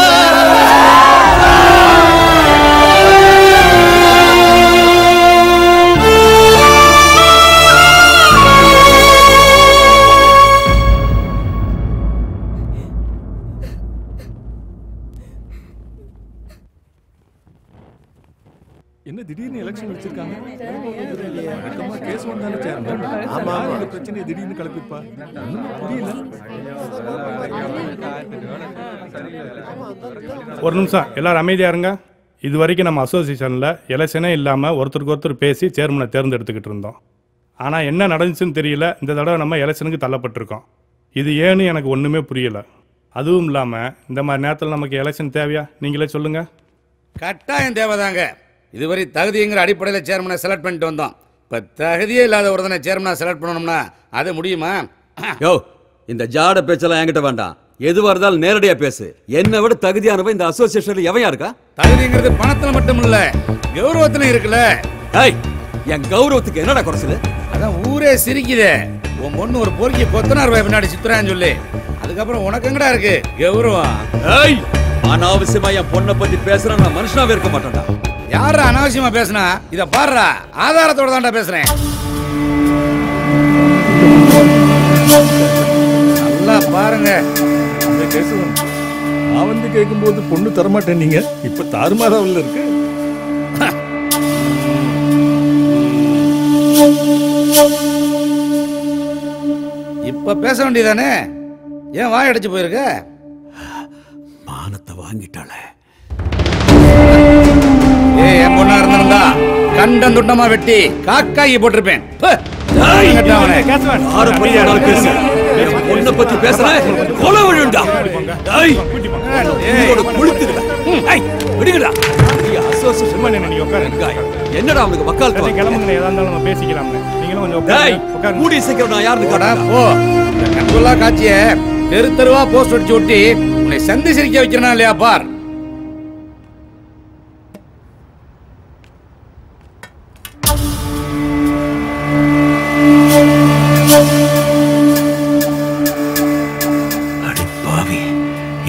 Speaker 19: என்ன திடீர்னு எலெக்ஷன் வச்சிருக்காங்க? வழக்கமா கேஸ் வந்தாலும் சேர்மன். ஆமா இந்த பிரச்சனையை திடீர்னு கிளப்பிப்பா. ஒண்ணுமே புரியல.
Speaker 20: ஒரு நிமிஷம் எல்லாரும் அமைதியா இருங்க. இது வரைக்கும் நம்ம அசோசியேஷனில் எலெக்ஷனே இல்லாமல் ஒருத்தருக்கு ஒருத்தர் பேசி சேர்மனை தேர்ந்தெடுத்துக்கிட்டு இருந்தோம். ஆனால் என்ன நடந்துச்சுன்னு தெரியல. இந்த தடவை நம்ம எலெக்ஷனுக்கு தள்ளப்பட்டிருக்கோம். இது ஏன்னு எனக்கு ஒன்றுமே புரியலை. அதுவும் இல்லாமல் இந்த மாதிரி நேரத்தில் நமக்கு எலெக்ஷன் தேவையா? நீங்களே சொல்லுங்கள்.
Speaker 5: கட்டாயம் தேவைதாங்க. இதுவரை தகுதிங்கிற அடிப்படையில் சேர்மனை செலக்ட் பண்ணிட்டு வந்தோம். இப்போ தகுதியே இல்லாத ஒருத்தனை சேர்மனை செலக்ட் பண்ணணும்னா அது முடியுமா?
Speaker 12: யோ, இந்த ஜாட பேச்செல்லாம் என்கிட்ட வேண்டாம். எதுவாக இருந்தாலும் நேரடியாக பேசு. என்னை விட தகுதியானவன் இந்த அசோசியேஷனில் எவையா இருக்கா?
Speaker 5: தகுதிங்கிறது பணத்தில் மட்டும் இல்ல, கௌரவத்திலும் இருக்குல்ல.
Speaker 12: ஏய், என் கௌரவத்துக்கு என்னடா குறைச்சது?
Speaker 5: அதான் ஊரே சிரிக்குதே. உன் பொண்ணு ஒரு பொறுக்கி கொத்தனார் வாய் பின்னாடி சுத்துறான்னு சொல்லி. அதுக்கப்புறம் உனக்கு எங்கடா இருக்கு கௌரவம்?
Speaker 12: ஏய், அனாவசியமா என் பொண்ணை பத்தி பேசுறா, நான் மனுஷனாவே இருக்க மாட்டேன்டா.
Speaker 5: யாரா அனாவசியமா பேசுனா? இத பாருடா, ஆதாரத்தோட தான்டா பேசுறேன். நல்லா பாருங்க.
Speaker 19: அந்த கேசவன் நான் வந்து கேட்கும்போது பொண்ணு தரமாட்டேன் நீங்க இப்ப தாறுமாறாவில் இருக்கு.
Speaker 5: இப்ப பேச வேண்டியதானே? ஏன் வாய் அடைச்சு போயிருக்க?
Speaker 12: மானத்தை வாங்கிட்டாளே.
Speaker 5: ஏய், என் பொண்ணா இருந்திருந்தா கண்டம் துண்டமா வெட்டி காக்காயி போட்டிருப்பேன்.
Speaker 12: பொண்ணை பத்தி பேசுற கொலை விழுண்டா. என்னடா அவனுக்கு வக்காலத்து?
Speaker 20: கிளம்புங்க, ஏதா இருந்தாலும் நம்ம பேசிக்கலாம். நீங்களும் கொஞ்சம்
Speaker 12: கூடி சீக்கிரம் நான் யாருன்னு
Speaker 5: போ. கண்கொள்ளா காட்சிய தெரு தெருவா போஸ்ட் அடிச்சு ஒட்டி உன்னை சந்தி சிரிக்க வைக்கிறனா இல்லையா பார்.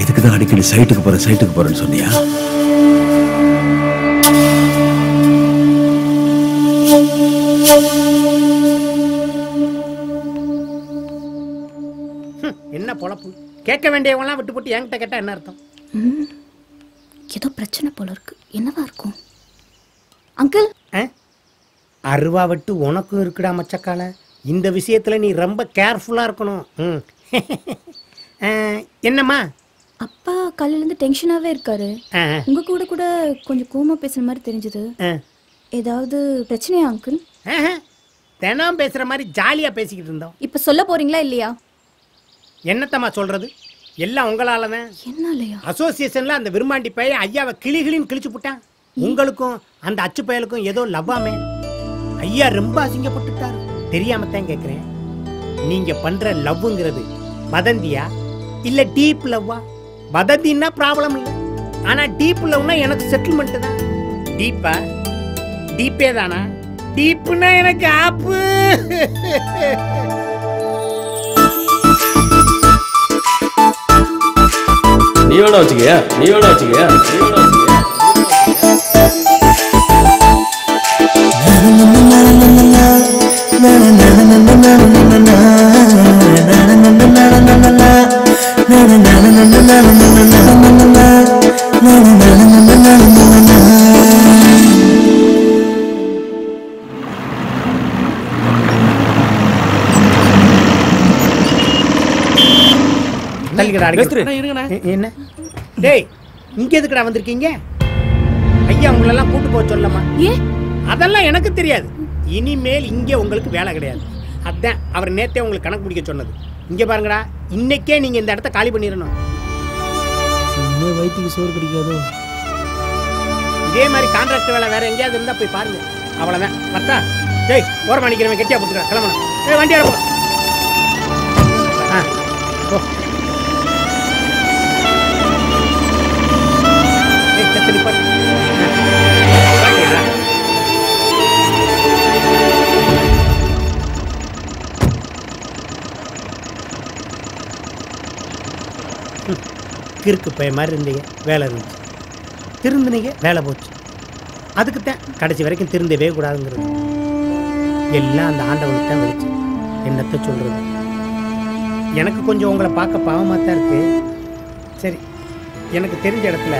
Speaker 12: இதுக்குதான் அடிக்கடி சைட்டுக்கு போறேன்னு சொன்னியா?
Speaker 7: என்ன பொழப்பு? கேட்க வேண்டியவங்களாம் விட்டு போட்டு என்கிட்ட கேட்டா என்ன அர்த்தம்?
Speaker 13: ஏதோ பிரச்சனை போல இருக்கு. என்னவா இருக்கும் அங்கிள்?
Speaker 7: அருவா விட்டு உனக்கும் இருக்குடா மச்சக்கால. இந்த விஷயத்துல நீ ரொம்ப கேர்ஃபுல்லா இருக்கணும். என்னம்மா?
Speaker 13: அப்பா காலையில இருந்து டென்ஷனாவே இருக்காரு. உங்க கூட கூட கொஞ்சம் கோமா பேசுற மாதிரி தெரிஞ்சது. ஏதாவது பிரச்சனையா அங்கிள்?
Speaker 7: தினம் பேசுற மாதிரி ஜாலியா பேசிக்கிட்டு இருந்தோம்.
Speaker 13: இப்ப சொல்ல போறீங்களா இல்லையா?
Speaker 7: என்னத்தம்மா சொல்றது? எல்லாம் உங்களாலதான்.
Speaker 13: என்னாலயா?
Speaker 7: அசோசியேஷன்ல அந்த விரும்மாண்டி பையன் ஐயாவை கிளிகளின்னு கிழிச்சு போட்டான். உங்களுக்கும் அந்த அச்சு பயலுக்கும் ஏதோ லவ்வாமே. ஐயா ரொம்ப அசிங்கப்பட்டுட்டாரு. தெரியாம தான் கேக்குறேன். நீங்க பண்ற லவ்ங்கிறது வதந்தியா இல்ல டீப் லவ்வா? வதந்தின்னா ப்ராப்ளம் இல்லை, ஆனா டீப் லவ்னா எனக்கு செட்டில்மெண்ட் தான். டீப்பா? டீப்பே தானா? டீப்னா எனக்கு ஆப்பு.
Speaker 2: நீ வேணா வச்சுக்கயா, நீ வேணா வச்சுக்கயா, நீ வேணா வச்சுக்கயா.
Speaker 7: என்ன டேய், இங்க எதுக்குடா வந்திருக்கீங்க? ஐயா உங்களெல்லாம் கூட்டு போக சொல்லமா? அதெல்லாம் எனக்கு தெரியாது. இனிமேல் இங்க உங்களுக்கு வேலை கிடையாது. அதான் அவர் நேத்தே உங்களுக்கு கணக்கு பிடிக்க சொன்னது. இங்க பாருங்கடா, இன்னைக்கே நீங்க இந்த இடத்த காலி பண்ணிடணும்.
Speaker 6: வயிற்றுக்கு சோறு கிடைக்காதோ?
Speaker 7: இதே மாதிரி கான்ட்ராக்ட் வேலை வேற எங்கேயாவது இருந்தா போய் பாருங்க. அவ்வளவுதான். பத்தா டேய், ஓரமா நிக்கிறவன் கெட்டியா போட்டுக்க. கிளம்பணும். ஏய், வண்டி எடுப்போம். கிறுக்கு பைய மாதிரி இருந்தீங்க, வேலை இருந்துச்சு. திருந்தினீங்க, வேலை போச்சு. அதுக்குத்தான் கடைசி வரைக்கும் திருந்தவே கூடாதுங்கிறது. எல்லாம் அந்த ஆண்டவனுக்கு தான் வெளிச்சு. என்னத்த சொல்றது? எனக்கு கொஞ்சம் உங்களை பார்க்க பாவமாக தான் இருக்கு. சரி, எனக்கு தெரிஞ்ச இடத்துல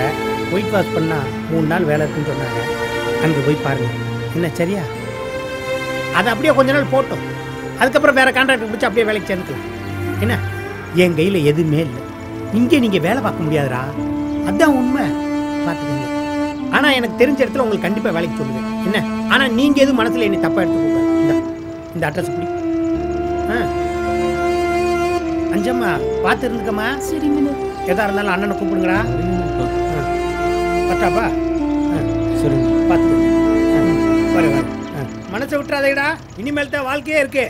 Speaker 7: ஒயிட் வாஷ் பண்ணால் 3 நாள் வேலை இருக்குன்னு சொன்னாங்க. அங்கே போய் பாருங்க என்ன சரியா? அது அப்படியே கொஞ்ச நாள் போட்டோம், அதுக்கப்புறம் வேற கான்ட்ராக்டர் பிடிச்சி அப்படியே வேலைக்கு சேர்ந்துக்கலாம். என்ன என் கையில் எதுவுமே இல்லை, இங்கே நீங்கள் வேலை பார்க்க முடியாதுடா, அதுதான் உண்மை, பார்த்துக்கோங்க. ஆனால் எனக்கு தெரிஞ்ச இடத்துல உங்களுக்கு கண்டிப்பாக வேலைக்கு சொல்லுவேன் என்ன. ஆனால் நீங்கள் எதுவும் மனசில் என்னை தப்பாக எடுத்துக்கோங்க. இந்த அட்ரஸ் இப்படி அஞ்சம்மா பார்த்து இருந்துக்கம்மா.
Speaker 1: சரிங்க.
Speaker 7: எதா இருந்தாலும் அண்ணனை கூப்பிடுங்கடா. பட்டாப்பா சரி பார்த்து வர வர மனசை விட்டுறாதேடா, இனிமேல் தான் வாழ்க்கையே இருக்கு.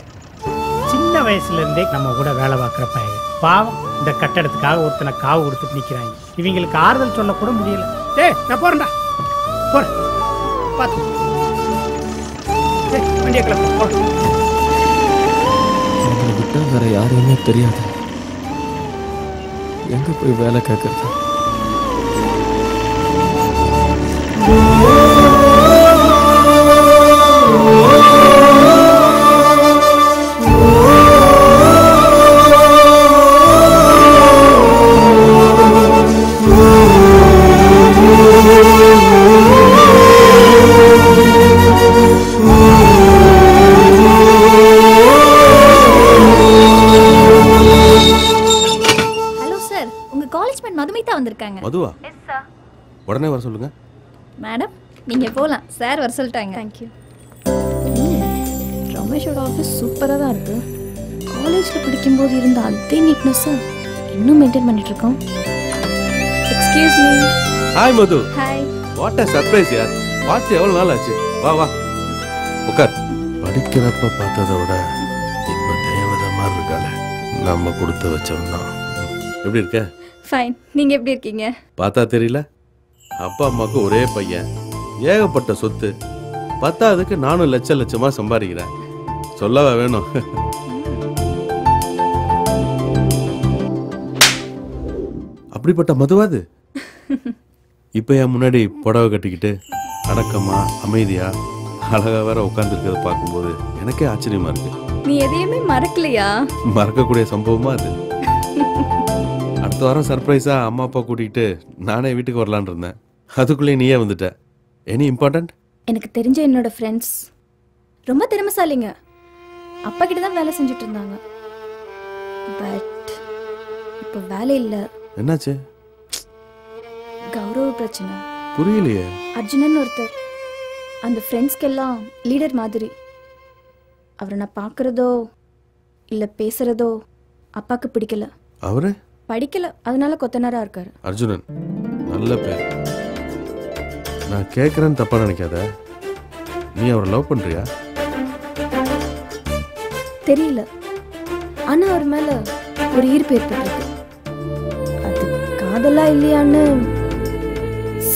Speaker 7: சின்ன வயசுல இருந்தே நம்ம கூட வேலை பார்க்குற பையன் பாவம் இந்த கட்டடத்துக்காக ஒருத்தனை காவு கொடுத்துட்டு நிற்கிறாங்க. இவங்களுக்கு ஆறுதல் சொல்ல கூட முடியல. டேய் நான் போறேன்டா, போறேன், பார்த்து வண்டியை கிளம்ப.
Speaker 2: எங்களை விட்டா வேற யாருமே தெரியாது, எங்க போய் வேலை கேட்கறது?
Speaker 3: மதுவா? உடனே வர சொல்லுங்க.
Speaker 9: மேடம் நீங்க போலாம், சார் வர சொல்லிட்டாங்க.
Speaker 13: தேங்க்யூ. ரமேஷோட ஆஃபீஸ் சூப்பராக தான் இருக்கு. காலேஜில் படிக்கும்போது இருந்த அதே நீட்னஸை இன்னும் மெயின்டைன் பண்ணிட்டு இருக்கோம். Excuse me.
Speaker 3: Hi Madhu.
Speaker 9: Hi.
Speaker 3: What a surprise யார். பார்த்து எவ்வளோ நாள் ஆச்சு. வா வா உட்கார். படிக்கிறப்ப பார்த்ததை விட இப்போ தேவதை மாதிரி இருக்காளே, நம்ம கொடுத்து வச்சவன் தான். எப்படி இருக்க?
Speaker 9: ஃபைன். நீங்க எப்படி இருக்கீங்க?
Speaker 3: பார்த்தா தெரியல. அப்பா அம்மாவுக்கு ஒரே பையன், ஏகப்பட்ட சொத்து, பத்தாவதுக்கு நானும் லட்சமா சம்பாதிக்கிறேன். சொல்லவா வேணும்? அப்படிப்பட்ட மதுவாது இப்ப என் முன்னாடி புடவை கட்டிக்கிட்டு அடக்கமா அமைதியா அழகா வேற உட்கார்ந்துருக்கிறத பார்க்கும்போது எனக்கே ஆச்சரியமா இருக்கு.
Speaker 9: நீ எதையுமே மறக்கலையா?
Speaker 3: மறக்கக்கூடிய சம்பவமா அது. அடுத்த வாரம் சர்ப்ரைஸா அம்மா அப்பா கூட்டிகிட்டு நானே வீட்டுக்கு வரலான் இருந்தேன், அதுக்குள்ளே நீயே வந்துட்ட. Any important?
Speaker 13: எனக்கு தெரிஞ்ச என்னோட ஃப்ரெண்ட்ஸ் ரொம்ப திறமைசாலிங்க. அப்பா கிட்ட தான் வேலை செஞ்சுட்டு இருந்தாங்க. பட் இப்போ வேலை இல்லை.
Speaker 3: என்னாச்சு?
Speaker 13: கௌரவ பிரச்சனை.
Speaker 3: புரியலையே.
Speaker 13: அர்ஜுனன் ஒருத்தர், அந்த ஃப்ரெண்ட்ஸ்க்கெல்லாம் லீடர் மாதிரி. அவரை நான் பார்க்குறதோ இல்லை பேசுகிறதோ அப்பாவுக்கு பிடிக்கல.
Speaker 3: அவரு
Speaker 13: படிக்கல, அதனால கொத்தனாரா இருக்காரு.
Speaker 3: அர்ஜுனன் நல்ல பேர். நான் கேட்குறேன்னு தப்பா நினைக்காத. நீ அவரை லவ் பண்றியா?
Speaker 13: தெரியல, ஆனா அவர் மேல ஒரு ஈர்ப்பு ஏற்பட்டிருக்கு. அது காதலா இல்லையான்னு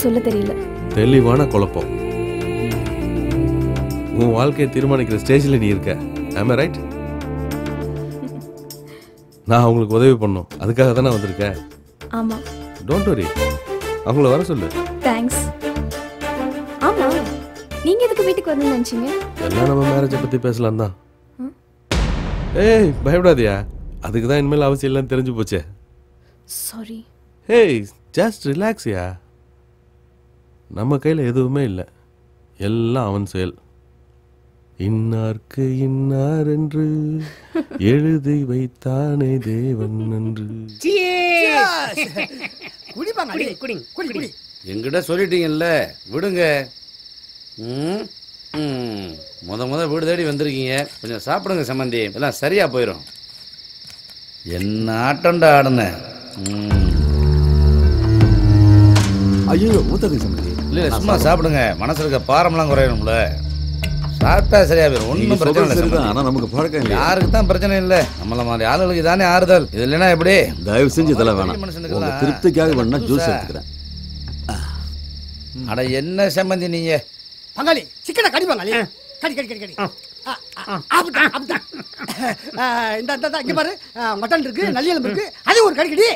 Speaker 13: சொல்ல தெரியல.
Speaker 3: தெளிவான குழப்பம். உன் வாழ்க்கையை தீர்மானிக்கிற ஸ்டேஜில் நீ இருக்க. ஆம் ஐ ரைட்? நான் அவங்களுக்கு உதவி பண்ணும், அதுக்காக தானே வந்திருக்கேன்.
Speaker 13: ஆமா.
Speaker 3: டோன்ட் வரி, அவங்கள வர சொல்லு.
Speaker 13: தேங்க்ஸ். ஆமா, நீங்க எதுக்கு வீட்டுக்கு வரணும்னு நினைச்சீங்க?
Speaker 3: எல்லாம் நம்ம மேரேஜை பத்தி பேசலாம் தான். ஏய் பயப்படாதியா, அதுக்கு தான் இனிமேல் அவசியம் இல்லைன்னு தெரிஞ்சு போச்சே.
Speaker 13: சாரி.
Speaker 3: ஏய் ஜஸ்ட் ரிலாக்ஸ்யா. நம்ம கையில் எதுவுமே இல்லை, எல்லாம் அவன் செயல். இன்னார்க்கு இன்னார் என்று எழுதி வைத்தானே தேவன் என்று.
Speaker 5: என்கிட்ட சொல்லிட்டீங்கல்ல, விடுங்க. முத வீடு தேடி வந்திருக்கீங்க, கொஞ்சம் சாப்பிடுங்க சம்மந்தி, எல்லாம் சரியா போயிடும். என்ன ஆட்டம்டா ஆடுன.
Speaker 12: ஐயோ ஊத்தாதீங்க சம்மந்தி.
Speaker 5: இல்லை சும்மா சாப்பிடுங்க, மனசுல இருக்க பாரம்லாம் குறையணும்ல. சாப்பிட்டா சரியா போயிடும், ஒன்றும் பிரச்சனை இல்லை.
Speaker 12: ஆனா நமக்கு பழக்கம் இல்லை.
Speaker 5: யாருக்கு தான் பிரச்சனை இல்லை, நம்மள மாதிரி ஆளுகளுக்கு தானே ஆறுதல். இது இல்லைன்னா எப்படி?
Speaker 12: தயவு செஞ்சு இதெல்லாம் வேணாம், உங்க திருப்திக்காக வேணா ஜூஸ் எடுத்துக்கிறேன்.
Speaker 5: அட என்ன சம்மந்தி நீங்க
Speaker 4: பங்காளி, சிக்கனை கடி பங்காளி, கடி கடி கடி கடி. இந்த இங்க பாரு, மட்டன் இருக்கு, நல்லியலம் இருக்கு, அது ஒரு கடி கடி.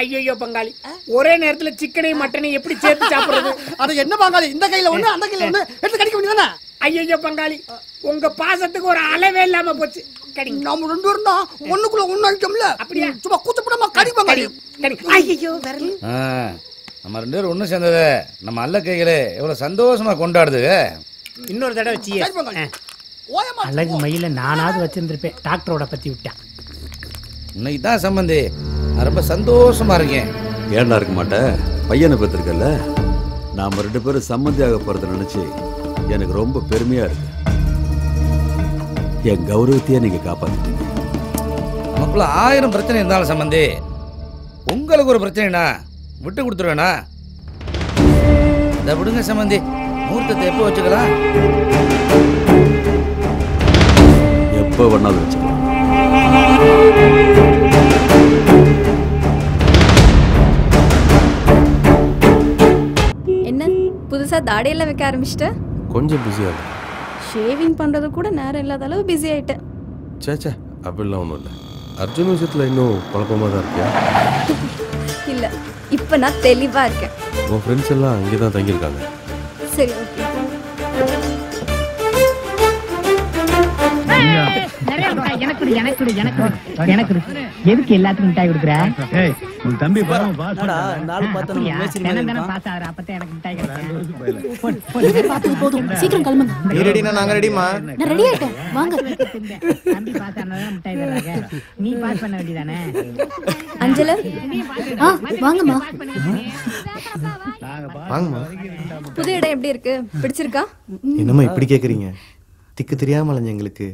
Speaker 7: ஐயோ பங்காளி, ஒரே நேரத்துல சிக்கனையும் மட்டனையும் எப்படி சேர்த்து சாப்பிடுறது?
Speaker 4: அது என்ன பங்காளி, இந்த கையில ஒண்ணு அந்த கையில ஒண்ணு எடுத்து கடிக்க வேண்டியதானே?
Speaker 7: ஐயோ பங்காளி, உங்க பாசத்துக்கு ஒரு அளவே இல்லாம போச்சு.
Speaker 4: நம்ம ரெண்டு பேரும் தான் ஒண்ணுக்குள்ள ஒண்ணு ஆயிட்டோம்ல.
Speaker 7: அப்படியா?
Speaker 4: சும்மா கூச்சப்படாம கடி பங்காளி.
Speaker 7: ஐயோ வரல.
Speaker 5: நம்ம 2 பேரும் ஒன்று சேர்ந்தது நம்ம அல்ல கைகளே எவ்வளோ சந்தோஷமா கொண்டாடுது.
Speaker 7: இன்னொரு தடவை வச்சு அழகு மயில நானாவது வச்சிருந்திருப்பேன். டாக்டரோட பத்தி விட்டேன்.
Speaker 5: இன்னைக்கு தான் சம்பந்தி நான் ரொம்ப சந்தோஷமா இருக்கேன்.
Speaker 12: ஏன்டா இருக்க மாட்டேன், பையனை பத்திருக்கல. நாம 2 பேரும் சம்மந்தியாக போறதை நினைச்சு எனக்கு ரொம்ப பெருமையா இருக்கு. என் கௌரவத்தையே நீங்க காப்பாத்திட்டீங்க.
Speaker 5: நமக்குள்ள 1000 பிரச்சனை இருந்தாலும் சம்பந்தி உங்களுக்கு ஒரு பிரச்சனைனா விட்டு கொடுத்துருவேனா? இதை விடுங்க சம்பந்தி, முகூர்த்தத்தை எப்போ வச்சுக்கலாம்?
Speaker 12: எப்போ வேணாலும் வச்சுக்கலாம்.
Speaker 13: என்ன புதுசா தாடியெல்லாம் வைக்க ஆரம்பிச்சிட்ட?
Speaker 3: கொஞ்சம் பிஸியாக இருக்கு.
Speaker 13: ஷேவிங் பண்றது கூட நேரம் இல்லாத அளவு பிஸி ஆயிட்டேன்.
Speaker 3: சேச்சே அப்படிலாம் ஒன்றும் இல்லை. அர்ஜுன் விஷயத்தில் இன்னும் குழப்பமாக தான் இருக்கியா?
Speaker 13: இல்ல, இப்ப நான் தெளிவா இருக்கேன்.
Speaker 3: உன் ஃப்ரெண்ட்ஸ் எல்லாம் இங்கே தான் தங்கியிருக்காங்க.
Speaker 13: சரி, ஓகே.
Speaker 7: எதுக்கு எல்லாத்துக்கும் மிட்டாய் கொடுக்குற?
Speaker 6: உன் தம்பி பாரு
Speaker 1: போதும், சீக்கிரம் கிளம்புங்க.
Speaker 21: நீ ரெடினா நாங்க ரெடிமா.
Speaker 1: நான் ரெடி ஆயிட்டேன், வாங்க.
Speaker 7: தம்பி பாஸ் ஆனதான் மிட்டாய் தராங்க. நீ பாஸ் பண்ண வேண்டியதானே?
Speaker 13: அஞ்சல,
Speaker 1: வாங்கம்மா.
Speaker 21: வாங்கம்மா.
Speaker 13: புது இடம் எப்படி இருக்கு? பிடிச்சிருக்கா?
Speaker 21: என்னம்மா இப்படி கேக்குறீங்க? திக்கு தெரியாம அலைஞ்ச எங்களுக்கு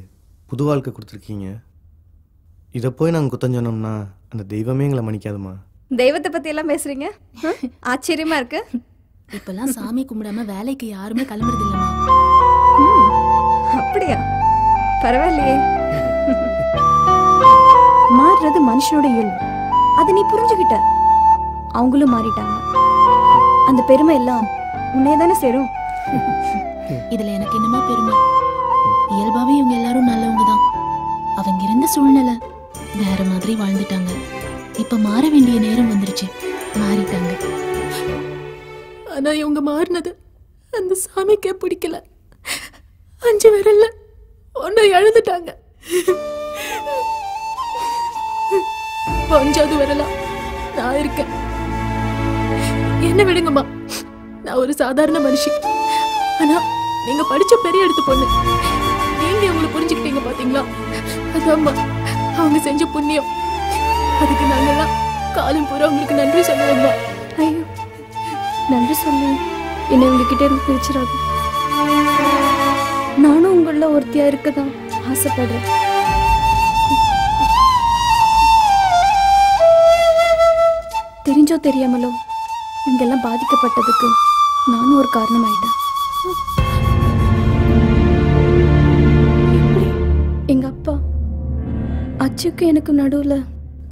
Speaker 21: புது வாழ்க்கை கொடுத்துருக்கீங்க. இதை போய் நாங்கள் குத்தம் சொன்னோம்னா அந்த தெய்வமே எங்களை மன்னிக்காதுமா.
Speaker 13: தெய்வத்தை பத்தி எல்லாம் பேசுறீங்க, ஆச்சரியமா இருக்கு.
Speaker 1: இப்பெல்லாம் சாமி கும்பிடாம வேலைக்கு யாருமே கிளம்புறது இல்லம்மா.
Speaker 13: அப்படியா? பரவாயில்லையே. மாறுறது மனுஷனோட இயல்பு, அதை நீ புரிஞ்சுக்கிட்ட. அவங்களும் மாறிட்டாங்க. அந்த பெருமை எல்லாம் உன்னைய தானே சேரும்.
Speaker 1: இதுல எனக்கு என்னமா பெருமை? இயல்பாவே இவங்க எல்லாரும் நல்லவங்க தான். அவங்க இருந்த சூழ்நிலை வேற மாதிரி வாழ்ந்துட்டாங்க. இப்ப மாற வேண்டிய நேரம் வந்துருச்சு, மாறிட்டாங்க. ஆனா இவங்க மாறினது அந்த சாமிக்கே பிடிக்கல. 5 விரல்ல ஒன்ன எழுந்துட்டாங்க. 5வது விரலா நான் இருக்கேன். என்ன விடுங்கம்மா, நான் ஒரு சாதாரண மனுஷி. ஆனா நீங்க படிச்ச பெரிய எடுத்து பொண்ணு. நீங்க அவங்களை புரிஞ்சுக்கிட்டீங்க பாத்தீங்களா? அதாம்மா அவங்க செஞ்ச புண்ணியம். அதுக்கு நாங்கெல்லாம் காலம் பூரா உங்களுக்கு நன்றி சொல்லுவோம்மா.
Speaker 13: ஐயோ, நன்றி சொல்லு. என்னை உங்ககிட்ட இருந்து பிரிச்சிடாது. நானும் உங்கள ஒருத்தியா இருக்கதான் ஆசைப்படுறேன். தெரிஞ்சோ தெரியாமலோ இங்கெல்லாம் பாதிக்கப்பட்டதுக்கு நானும் ஒரு காரணம் ஆயிட்டேன். எங்க அப்பா அச்சுக்கு எனக்கு நடுவுல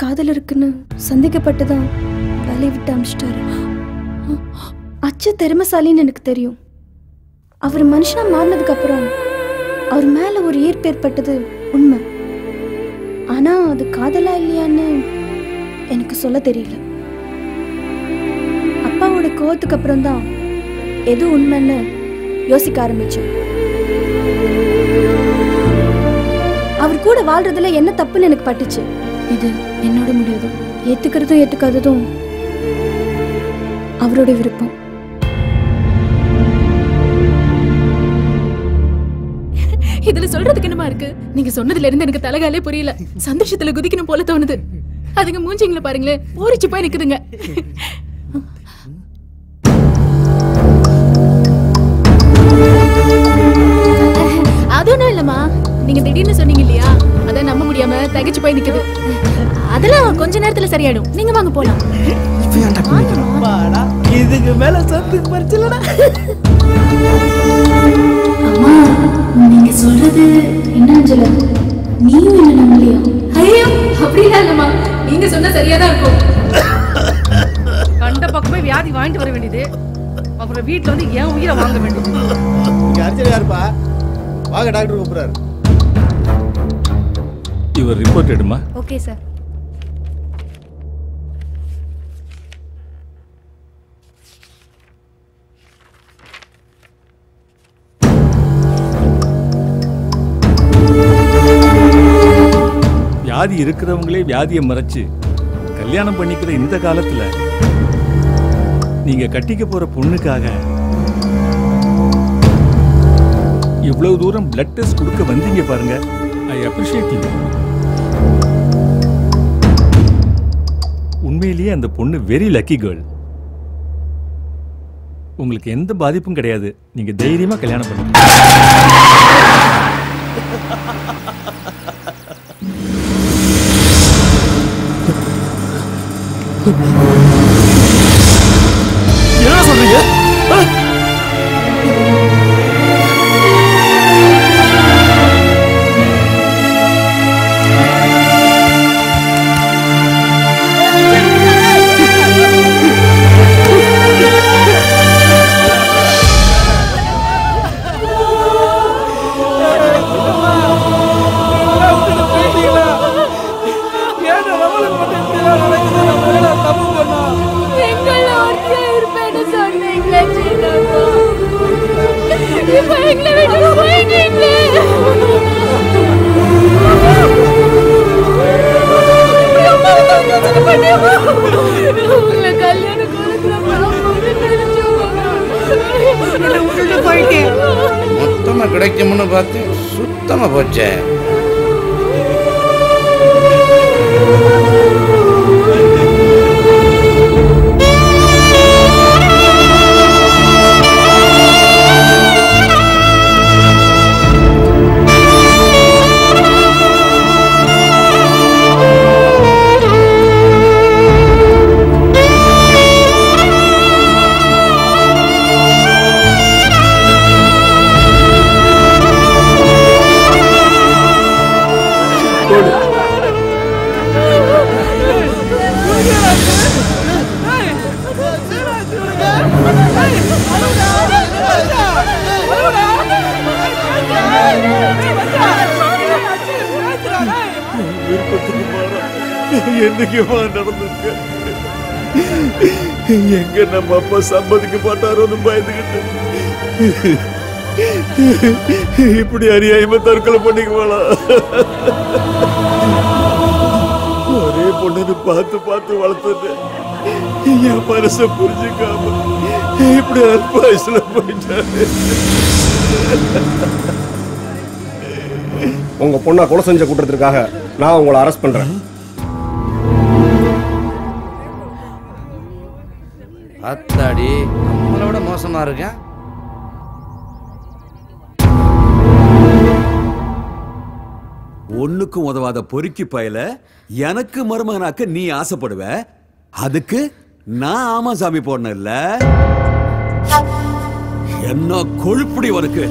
Speaker 13: காதல் இருக்குன்னு சந்தேகப்பட்டுதான் வேலையை விட்டு அனுப்பிச்சிட்டாரு. அச்சு திறமைசாலின்னு எனக்கு தெரியும். அவர் மனுஷனா மாறினதுக்கு அப்புறம் அவர் மேல ஒரு ஈர்ப்பு ஏற்பட்டது உண்மை. ஆனா அது காதலா இல்லையான்னு எனக்கு சொல்ல தெரியல. அப்பாவோட கோவத்துக்கு அப்புறம் தான் எது உண்மைன்னு யோசிக்க ஆரம்பிச்சேன். அவர் கூட வாழ்றதுல என்ன தப்புன்னு எனக்கு பட்டுச்சு. இது என்னோட முடியாது. ஏத்துக்கிறதும் ஏத்துக்காததும் அவரோட விருப்பம்.
Speaker 1: இதுல சொல்றதுக்கு என்னமா இருக்கு? நீங்க சொன்னதுல இருந்து எனக்கு தலைகாலே புரியல. சந்தோஷத்துல குதிக்கணும் போல தோணுது. அதுங்க மூஞ்சிங்களை பாருங்களேன், போரிச்சு போய் நிக்குதுங்க. அது ஒண்ணும் இல்லம்மா, நீங்க திடீர்னு சொன்னீங்க இல்லையா, அதான் நம்ப முடியாம தகைச்சு போய் நிக்குது. அதெல்லாம் கொஞ்ச நேரத்துல சரியாயிடும். நீங்க வாங்க போலாம்.
Speaker 6: இதுக்கு மேல சொத்து பறிச்சலடா.
Speaker 1: அம்மா, நீங்க சொல்றது என்ன அஞ்சல? நீயும் என்ன நம்பலையா? ஐயோ, அப்படிலாம் இல்லம்மா, நீங்க சொன்னா சரியாதான் இருக்கும்.
Speaker 15: கண்ட பக்கமே வியாதி வாங்கிட்டு வர வேண்டியது, அப்புறம் வீட்டுல வந்து என் உயிரை வாங்க வேண்டியது.
Speaker 21: இங்க அர்ஜுன் யாருப்பா? வாங்க, டாக்டர் கூப்பிடுறாரு.
Speaker 19: இவர் ரிப்போர்ட் எடுமா.
Speaker 13: Okay sir.
Speaker 19: வியாதி இருக்கிறவங்களே வியாதியை மறைச்சு கல்யாணம் பண்ணிக்கிற இந்த காலத்துல நீங்க கட்டிக்க போற பொண்ணுக்காக இவ்வளவு தூரம் பிளட் டெஸ்ட் கொடுக்க வந்தீங்க பாருங்க. I appreciate you. உண்மையிலேயே அந்த பொண்ணு வெரி லக்கி கேர்ள். உங்களுக்கு எந்த பாதிப்பும் கிடையாது. நீங்க தைரியமா கல்யாணம் பண்ணுங்க.
Speaker 2: என்ன சொல்றீங்க?
Speaker 5: மொத்தமா கிடைக்கும்னு பார்த்து சுத்தமா போச்சே.
Speaker 19: என்னைக்குமா நடந்திருக்கு? எங்க நம்ம அப்பா சம்மதிக்க மாட்டாரோன்னு பயந்துகிட்டு இப்படி அறியாம தற்கொலை பண்ணிக்குவாளா? ஒரே பொண்ணுன்னு பார்த்து பார்த்து வளர்த்துட்டு என் மனசை புரிஞ்சுக்காம இப்படி அற்ப வயசுல போயிட்டாரு.
Speaker 10: உங்க பொண்ணை கொலை செஞ்ச குற்றத்திற்காக நான் உங்களை அரெஸ்ட் பண்றேன்.
Speaker 5: அத்தாடி, நம்மளோட மோசமா இருக்கேன்.
Speaker 12: ஒண்ணுக்கும் உதவாத பொறுக்கி பயல எனக்கு மருமகனாக்க நீ ஆசைப்படுவ. அதுக்கு நான் ஆமா சாமி போடணும் இல்ல? என்ன கொழுப்புடி உனக்கு?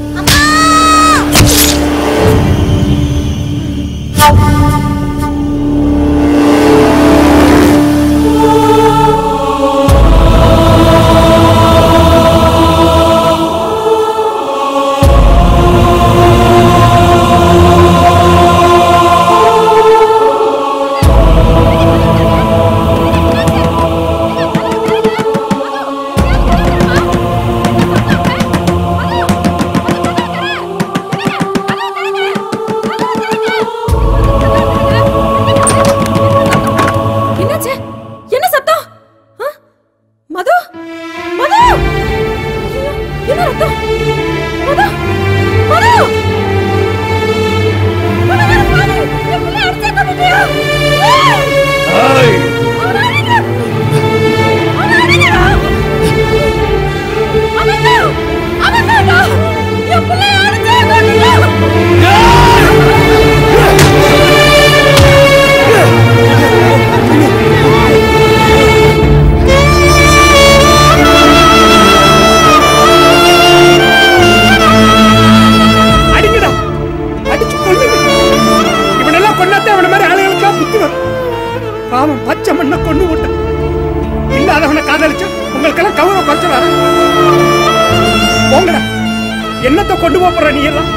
Speaker 7: என்னத்தை கொண்டு போற நீ எல்லாம்?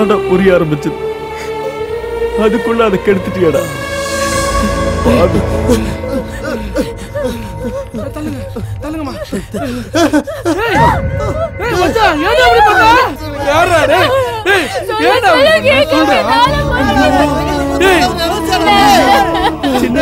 Speaker 2: தாண்டா புரிய ஆரம்பிச்சது. அதுக்குள்ள அதை கெடுத்துட்டியாடா.
Speaker 16: தள்ளுங்கம்மா. ஏய் மச்சான், ஏன்டா இப்படி பண்ண? யாரா டேய்? ஏன்டா சொல்றா? டேய் சின்ன